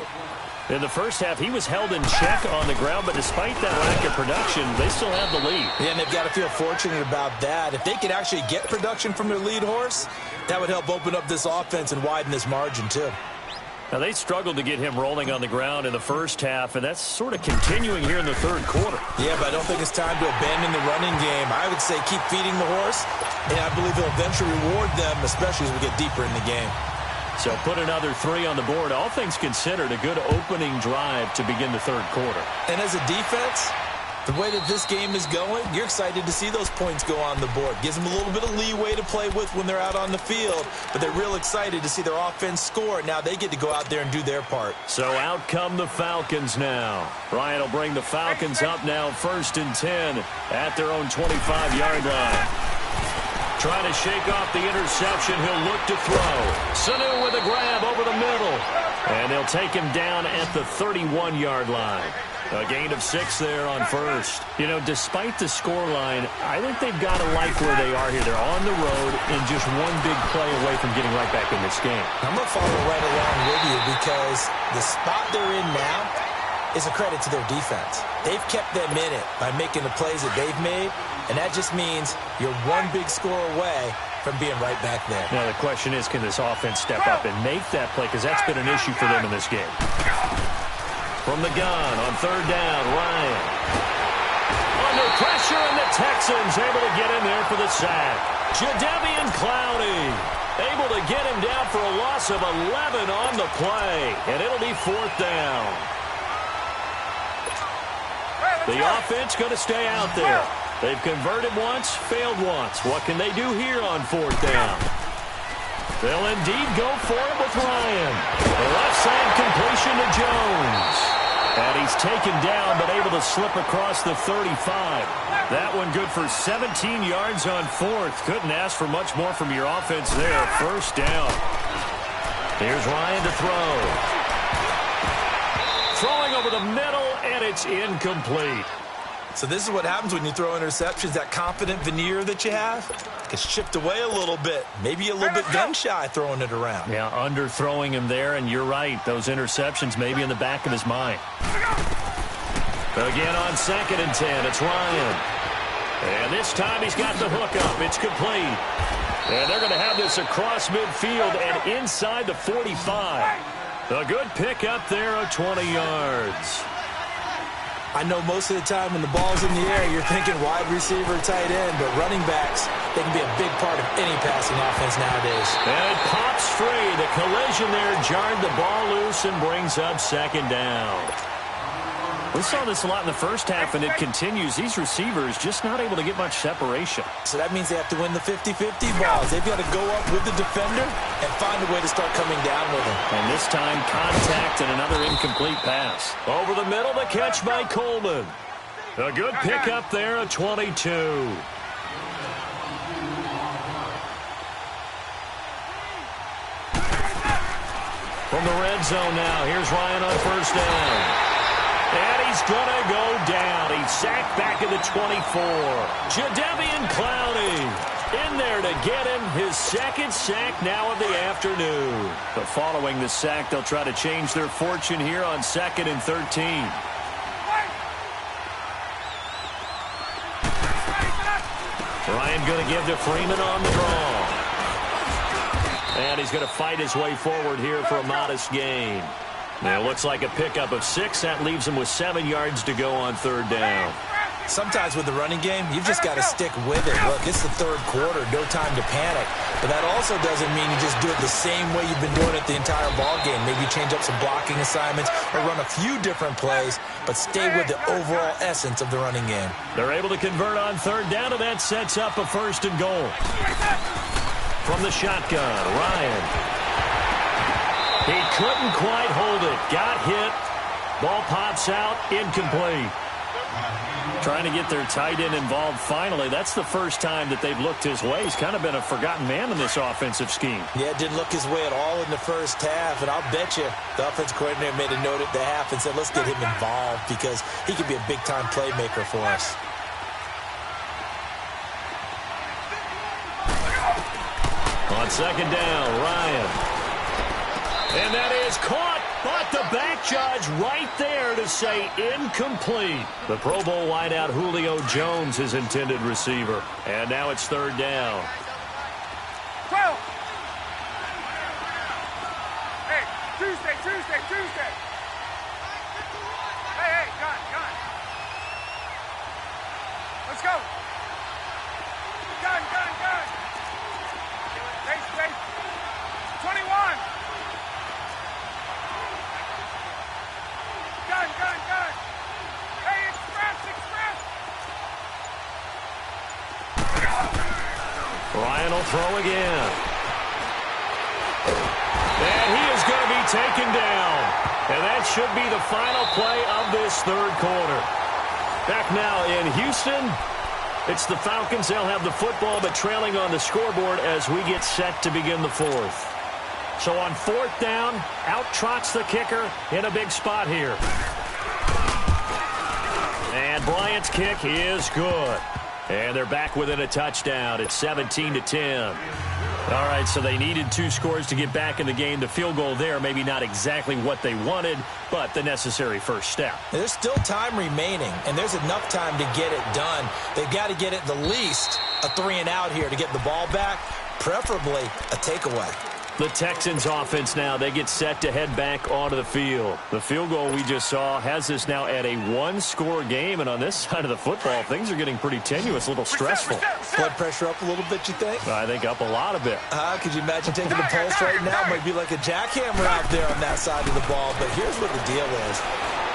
B: In the first half, he was held in check on the ground, but despite that lack of production, they still have the lead.
A: Yeah, and they've got to feel fortunate about that. If they could actually get production from their lead horse, that would help open up this offense and widen this margin, too.
B: Now, they struggled to get him rolling on the ground in the first half, and that's sort of continuing here in the third quarter.
A: Yeah, but I don't think it's time to abandon the running game. I would say keep feeding the horse, and I believe he'll eventually reward them, especially as we get deeper in the game.
B: So put another 3 on the board. All things considered, a good opening drive to begin the third quarter.
A: And as a defense, the way that this game is going, you're excited to see those points go on the board. Gives them a little bit of leeway to play with when they're out on the field, but they're real excited to see their offense score. Now they get to go out there and do their part.
B: So out come the Falcons now. Ryan will bring the Falcons up now 1st and 10 at their own 25-yard line. Trying to shake off the interception. He'll look to throw. Sanu with a grab over the middle. And they'll take him down at the 31-yard line. A gain of 6 there on first. You know, despite the scoreline, I think they've got to like where they are here. They're on the road and just one big play away from getting right back in this game.
A: I'm going to follow right along with you because the spot they're in now is a credit to their defense. They've kept them in it by making the plays that they've made, and that just means you're one big score away from being right back there.
B: Now, the question is, can this offense step up and make that play? Because that's been an issue for them in this game. From the gun on third down, Ryan. Under pressure, and the Texans able to get in there for the sack. Jadeveon Clowney able to get him down for a loss of 11 on the play, and it'll be 4th down. The offense going to stay out there. They've converted once, failed once. What can they do here on 4th down? They'll indeed go for it with Ryan. The left side completion to Jones. And he's taken down, but able to slip across the 35. That one good for 17 yards on 4th. Couldn't ask for much more from your offense there. 1st down. Here's Ryan to throw. Throwing over the middle, and it's incomplete.
A: So this is what happens when you throw interceptions. That confident veneer that you have gets chipped away a little bit. Maybe a little bit gun-shy throwing it around.
B: Yeah, underthrowing him there, and you're right. Those interceptions may be in the back of his mind. Again on 2nd and 10, it's Ryan. And this time he's got the hook up. It's complete. And they're going to have this across midfield and inside the 45. A good pickup there of 20 yards.
A: I know most of the time when the ball's in the air, you're thinking wide receiver, tight end, but running backs, they can be a big part of any passing offense nowadays.
B: And it pops free. The collision there jarred the ball loose and brings up 2nd down. We saw this a lot in the first half, and it continues. These receivers just not able to get much separation.
A: So that means they have to win the 50-50 balls. They've got to go up with the defender and find a way to start coming down with him.
B: And this time, contact and another incomplete pass. Over the middle, the catch by Coleman. A good pickup there at 22. From the red zone now, here's Ryan on 1st down. And he's going to go down. He's sacked back at the 24. Jadeveon Clowney in there to get him his 2nd sack now of the afternoon. But following the sack, they'll try to change their fortune here on 2nd and 13. Ryan going to give to Freeman on the draw. And he's going to fight his way forward here for a modest gain. Now, it looks like a pickup of 6. That leaves him with 7 yards to go on 3rd down.
A: Sometimes with the running game, you've just got to stick with it. Look, it's the 3rd quarter, no time to panic. But that also doesn't mean you just do it the same way you've been doing it the entire ball game. Maybe change up some blocking assignments or run a few different plays, but stay with the overall essence of the running game.
B: They're able to convert on 3rd down, and that sets up a 1st and goal. From the shotgun, Ryan. He couldn't quite hold it. Got hit. Ball pops out. Incomplete. Trying to get their tight end involved finally. That's the first time that they've looked his way. He's kind of been a forgotten man in this offensive scheme.
A: Yeah, didn't look his way at all in the first half. And I'll bet you the offensive coordinator made a note at the half and said, let's get him involved because he could be a big-time playmaker for us.
B: On 2nd down, Ryan. And that is caught, but the back judge right there to say incomplete. The Pro Bowl wideout Julio Jones, his intended receiver. And now it's 3rd down.
C: 12. Hey, Tuesday. Hey, gun. Let's go. Gun. Base. 21. Gun. Hey, express.
B: Ryan will throw again. And he is going to be taken down. And that should be the final play of this 3rd quarter. Back now in Houston. It's the Falcons. They'll have the football, but trailing on the scoreboard as we get set to begin the 4th. So on 4th down, out trots the kicker in a big spot here. Bryant's kick is good. And they're back within a touchdown. It's 17-10. All right, so they needed 2 scores to get back in the game. The field goal there, maybe not exactly what they wanted, but the necessary first step.
A: There's still time remaining, and there's enough time to get it done. They've got to get at the least a 3-and-out here to get the ball back, preferably a takeaway.
B: The Texans offense now, they get set to head back onto the field. The field goal we just saw has us now at a 1-score game, and on this side of the football, things are getting pretty tenuous, a little stressful.
A: Blood pressure up a little bit, you think?
B: I think up a lot of it.
A: Could you imagine taking the pulse right now? Might be like a jackhammer out there on that side of the ball, but here's what the deal is.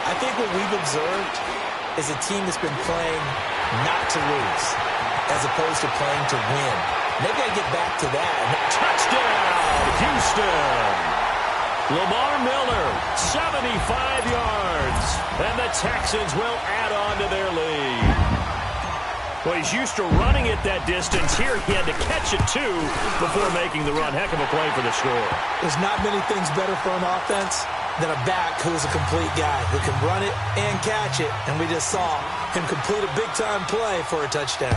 A: I think what we've observed is a team that's been playing not to lose as opposed to playing to win. They've got to get back to that.
B: Touchdown, Houston. Lamar Miller, 75 yards. And the Texans will add on to their lead. Well, he's used to running it that distance. Here he had to catch it, too, before making the run. Heck of a play for the score.
A: There's not many things better for an offense than a back who's a complete guy who can run it and catch it. And we just saw him complete a big-time play for a touchdown.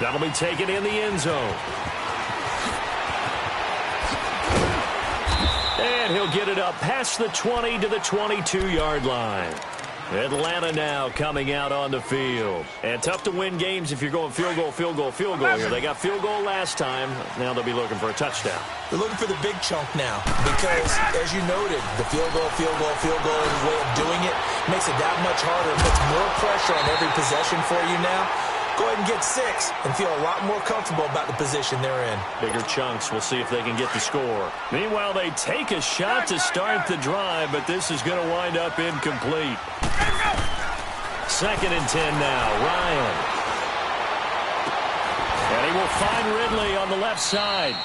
B: That'll be taken in the end zone. And he'll get it up past the 20 to the 22-yard line. Atlanta now coming out on the field. And tough to win games if you're going field goal here. They got field goal last time. Now they'll be looking for a touchdown.
A: They're looking for the big chunk now because, as you noted, the field goal way of doing it makes it that much harder. It puts more pressure on every possession for you now. Go ahead and get 6 and feel a lot more comfortable about the position they're in.
B: Bigger chunks. We'll see if they can get the score. Meanwhile, they take a shot to start the drive, but this is going to wind up incomplete. 2nd and 10 now. Ryan. And he will find Ridley on the left side.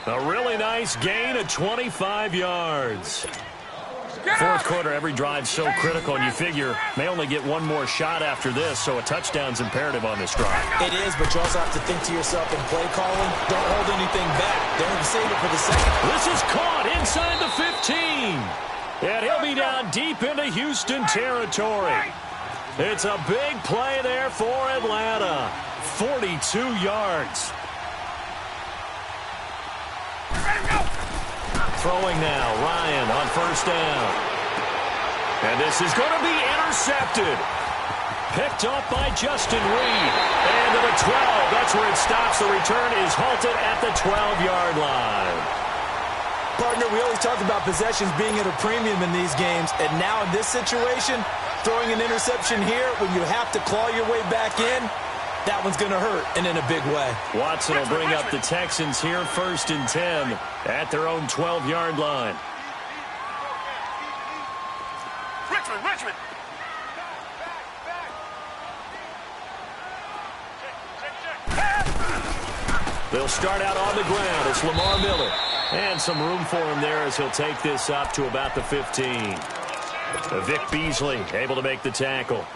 B: A really nice gain of 25 yards. 4th quarter, every drive so critical, and you figure may only get one more shot after this, so a touchdown's imperative on this drive.
A: It is, but you also have to think to yourself in play calling, don't hold anything back. Don't save it for the second.
B: This is caught inside the 15. And he'll be down deep into Houston territory. It's a big play there for Atlanta. 42 yards. Throwing now, Ryan on 1st down. And this is going to be intercepted. Picked up by Justin Reed. And to the 12. That's where it stops. The return is halted at the 12-yard line.
A: Partner, we always talk about possessions being at a premium in these games. And now in this situation, throwing an interception here when you have to claw your way back in, that one's going to hurt, and in a big way.
B: Watson will bring up the Texans here, 1st and 10 at their own 12-yard line.
C: Richmond.
B: They'll start out on the ground. It's Lamar Miller. And some room for him there as he'll take this up to about the 15. Vic Beasley able to make the tackle.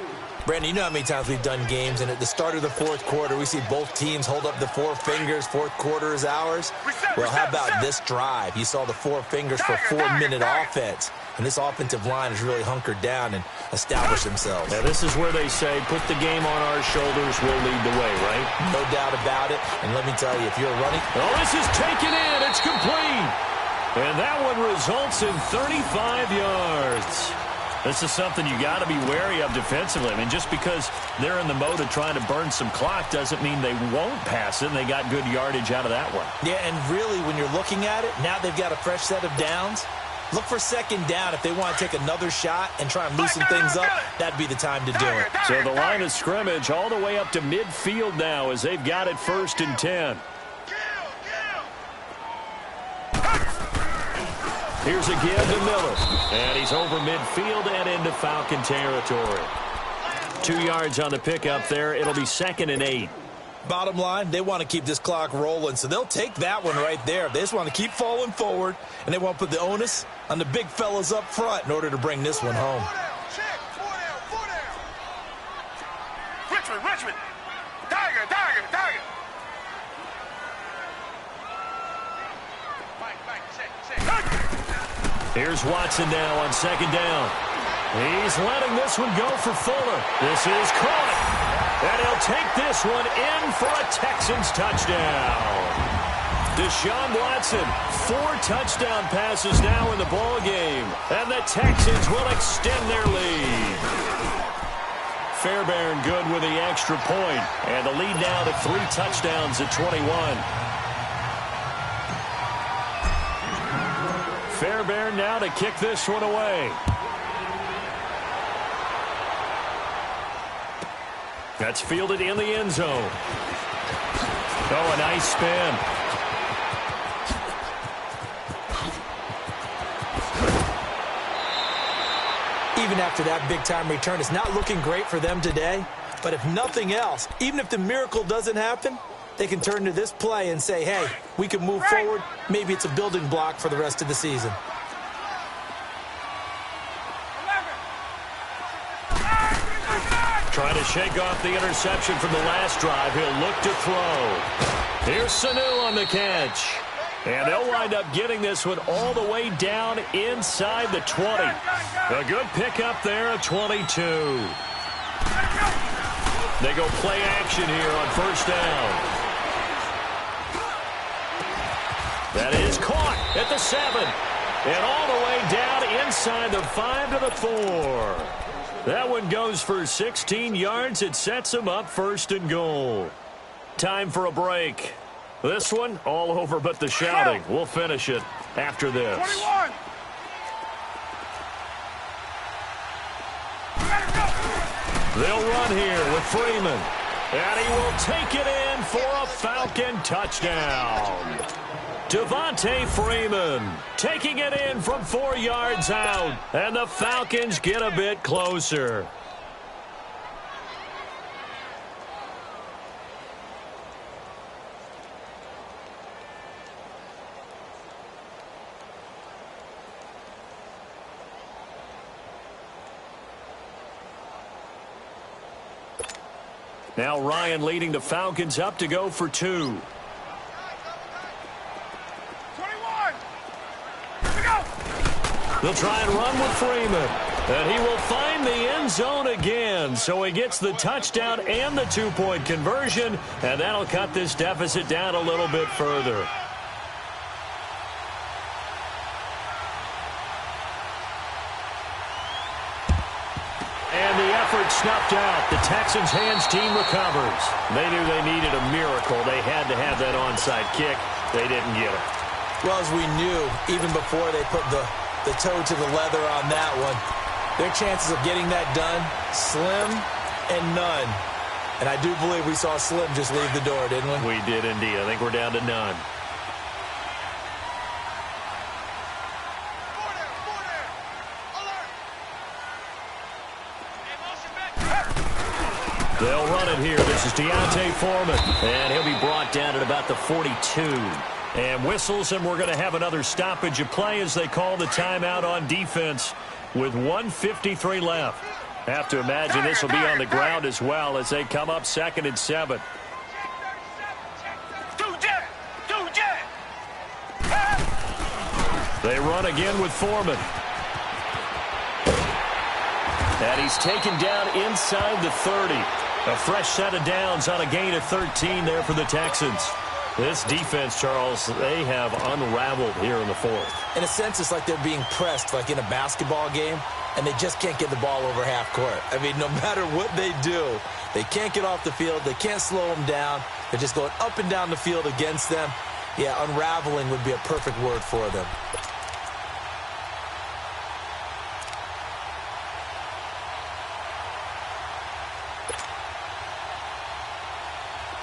A: Brandon, you know how many times we've done games, and at the start of the 4th quarter, we see both teams hold up the 4 fingers. 4th quarter is ours. Well, how about this drive? You saw the 4 fingers for 4-minute offense, and this offensive line has really hunkered down and established themselves.
B: Now, this is where they say, put the game on our shoulders, we'll lead the way, right?
A: No doubt about it, and let me tell you, if you're running...
B: Oh, this is taken in. It's complete. And that one results in 35 yards. This is something you got to be wary of defensively. I mean, just because they're in the mode of trying to burn some clock doesn't mean they won't pass it, and they got good yardage out of that one.
A: Yeah, and really, when you're looking at it, now they've got a fresh set of downs. Look for 2nd down if they want to take another shot and try and loosen things up. That'd be the time to do it.
B: So the line of scrimmage all the way up to midfield now as they've got it 1st and 10. Here's a give to Miller. And he's over midfield and into Falcon territory. 2 yards on the pickup there. It'll be 2nd and 8.
A: Bottom line, they want to keep this clock rolling, so they'll take that one right there. They just want to keep falling forward, and they want to put the onus on the big fellas up front in order to bring this one home.
C: Richmond. Tiger.
B: Here's Watson now on second down. He's letting this one go for Fuller. This is caught. And he'll take this one in for a Texans touchdown. Deshaun Watson, 4 touchdown passes now in the ball game. And the Texans will extend their lead. Fairbairn good with the extra point. And the lead now to 3 touchdowns at 21. Fairbairn now to kick this one away. That's fielded in the end zone. Oh, a nice spin.
A: Even after that big-time return, it's not looking great for them today. But if nothing else, even if the miracle doesn't happen, they can turn to this play and say, hey, we can move forward. Maybe it's a building block for the rest of the season.
B: Trying to shake off the interception from the last drive. He'll look to throw. Here's Sanu on the catch. And they'll wind up getting this one all the way down inside the 20. A good pickup there at 22. They go play action here on first down. That is caught at the 7. And all the way down inside the 5 to the 4. That one goes for 16 yards. It sets them up first and goal. Time for a break. This one, all over but the shouting. We'll finish it after this.
C: 21.
B: They'll run here with Freeman. And he will take it in for a Falcon touchdown. Devontae Freeman taking it in from 4 yards out. And the Falcons get a bit closer. Now Ryan leading the Falcons up to go for 2.
C: 21. Here we go.
B: They'll try and run with Freeman. And he will find the end zone again. So he gets the touchdown and the 2-point conversion. And that'll cut this deficit down a little bit further. And the effort snuffed out. The Texans' hands team recovers. They knew they needed a miracle. They had to have that onside kick. They didn't get it.
A: Well, as we knew, even before they put the toe to the leather on that one, their chances of getting that done, slim and none. And I do believe we saw Slim just leave the door, didn't we?
B: We did indeed. I think we're down to none. They'll run it here. This is Deontay Foreman. And he'll be brought down at about the 42. And whistles, and we're going to have another stoppage of play as they call the timeout on defense with 1:53 left. Have to imagine this will be on the ground as well as they come up 2nd and 7. They run again with Foreman. And he's taken down inside the 30. A fresh set of downs on a gain of 13 there for the Texans. This defense, Charles, they have unraveled here in the 4th.
A: In a sense, it's like they're being pressed like in a basketball game, and they just can't get the ball over half court. I mean, no matter what they do, they can't get off the field. They can't slow them down. They're just going up and down the field against them. Yeah, unraveling would be a perfect word for them.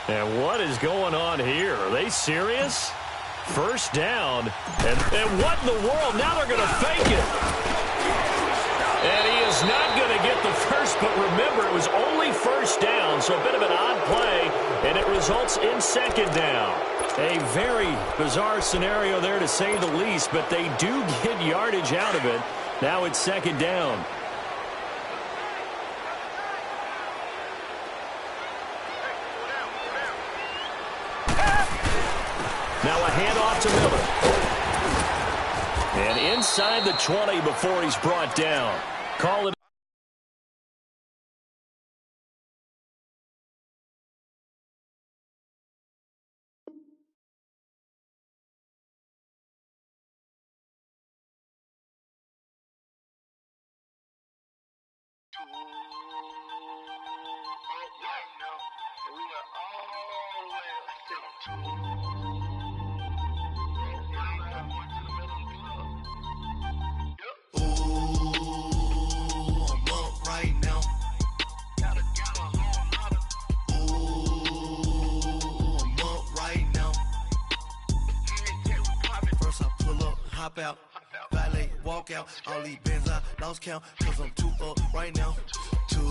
B: And what is going on here? Are they serious? First down. And what in the world? Now they're going to fake it. And he is not going to get the first, but remember, it was only first down, so a bit of an odd play, and it results in 2nd down. A very bizarre scenario there, to say the least, but they do get yardage out of it. Now it's 2nd down. Now a handoff to Miller. And Inside the 20 before he's brought down. Call it.
D: Hop out, valet, walk out, all these bands I lost count, cause I'm too up right now, too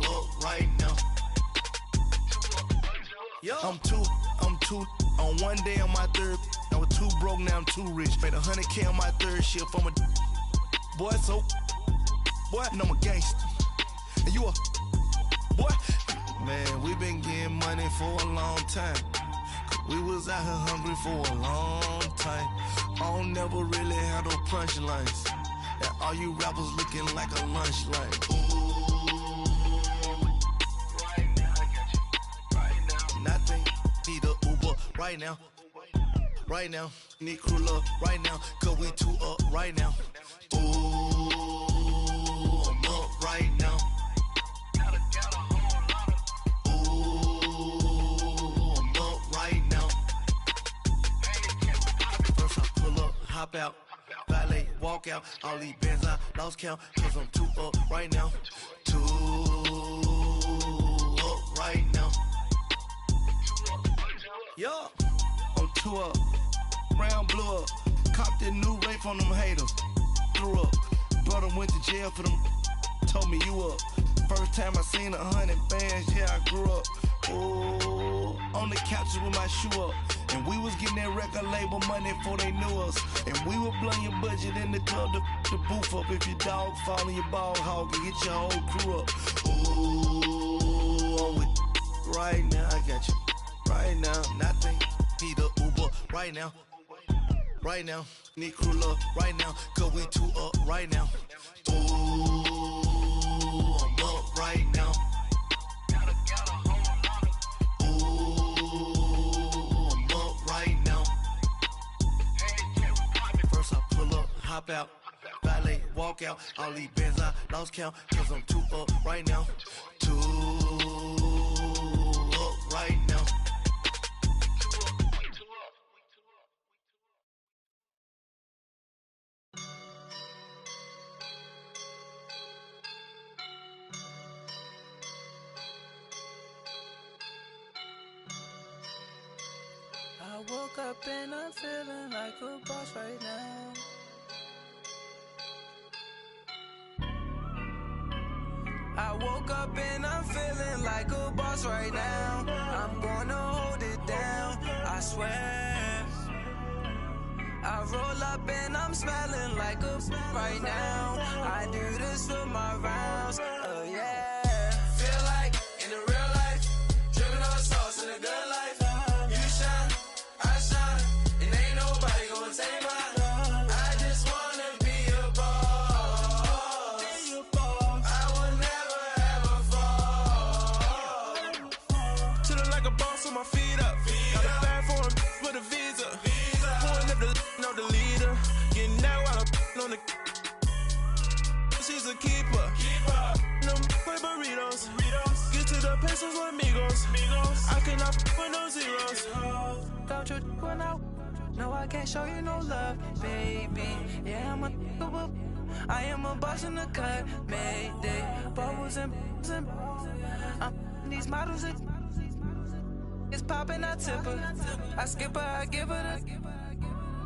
D: up right now. I'm too, on one day on my third, I was too broke, now I'm too rich, made 100K on my third shift, I'm a boy, so, boy, and I'm a gangster, and you a, boy, man, we been getting money for a long time. We was out here hungry for a long time. I don't never really have no punchlines. And all you rappers looking like a lunch line. Ooh, right now, I got you. Right now, nothing. Need a Uber right now. Right now, need crew love right now. Cause we too up right now. Ooh, I'm up right now. Hop out, valet, walk out, all these bands I lost count, cause I'm too up right now, too up right now. Yo, I'm too up, round blew up, copped that new rape on them haters, threw up, brother went to jail for them, told me you up, first time I seen 100 bands, yeah I grew up, ooh, on the couches with my shoe up. And we was getting that record label money before they knew us. And we were blowing your budget in the club to boof up. If your dog fall in your ball hog and get your whole crew up. Ooh, I'm with right now, I got you. Right now, nothing. Need a Uber right now. Right now, need crew love right now. Cause we too up right now. Ooh, I'm up right now. Hop out, valet, walk out, all these bands I lost count, cause I'm too up right now, too up right now.
H: I woke up and I'm feeling like a boss right now. I woke up and I'm feeling like a boss right now. I'm gonna hold it down, I swear. I roll up and I'm smelling like a right now. I do this for my rounds, oh yeah. Feel like in the real life, dripping on sauce in the good life. You shine, I shine, and ain't nobody gonna take mine. I just wanna be a boss. I will never ever fall. Chillin' like a boss with my feet up. Got a bag for him with a visa. Pulling up the know the leader. Getting that while I'm on the. She's a keeper. No play burritos. Get to the pesos with amigos. I cannot with no zeros. Don't you run out? No, I can't show you no love, baby. Yeah, I am a boss in the cut, Mayday. Bubbles and these models. It's popping, I tip her. I skip her, I give her the.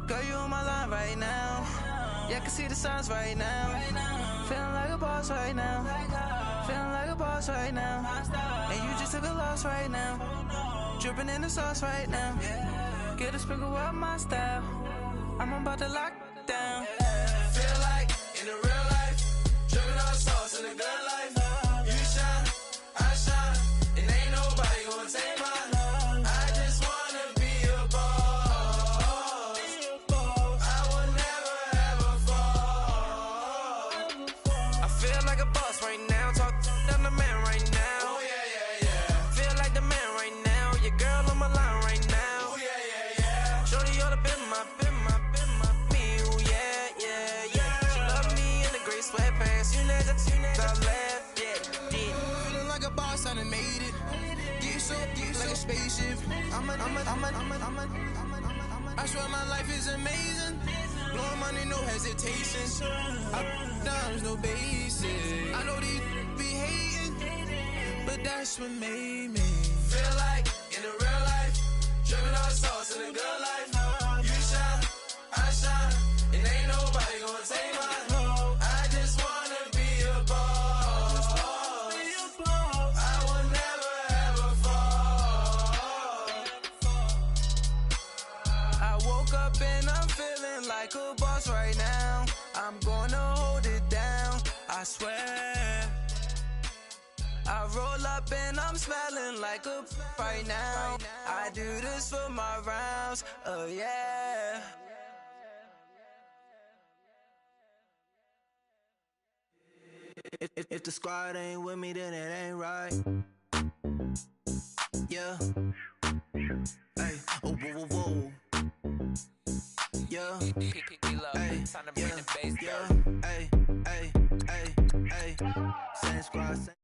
H: Girl, you on my line right now. Yeah, I can see the signs right now. Feeling like a boss right now. Feeling like a boss right now. And you just took a loss right now. Dripping in the sauce right now. Get a sprinkle up my style. I'm about to lock down. Feel like in the real life, dripping on sauce in the good life. You shine, I shine, and ain't nobody gonna take mine. I just wanna be a boss. I like a boss right now. Talk down the man right now.
C: Oh, yeah.
H: Feel like the man right now. Your girl on my line right now.
C: Oh, yeah.
H: Shorty oughta been my me. Ooh, yeah. She love me in the gray sweatpants. You never left, yeah.
G: Feeling like a boss, I done made it. Get so like a spaceship. I swear my life is amazing. Blowing money, no hesitation. Dimes, no basic. I know these be hating, but that's what made me
C: Feel like in the real life, dripping all the sauce in the good life. You shine, I shine, and ain't nobody gonna take mine. I just wanna be a boss. I will never ever fall.
H: I woke up and I'm feeling like a boss right now. I'm gonna hold it down, I swear. I roll up and I'm smelling like a right now. I do this for my rounds, oh yeah. If the squad ain't with me, then it ain't right. Yeah. Hey, oh, whoa, whoa, whoa. Yeah. Hey, yeah. Hey, hey, hey, hey. Same squad, same.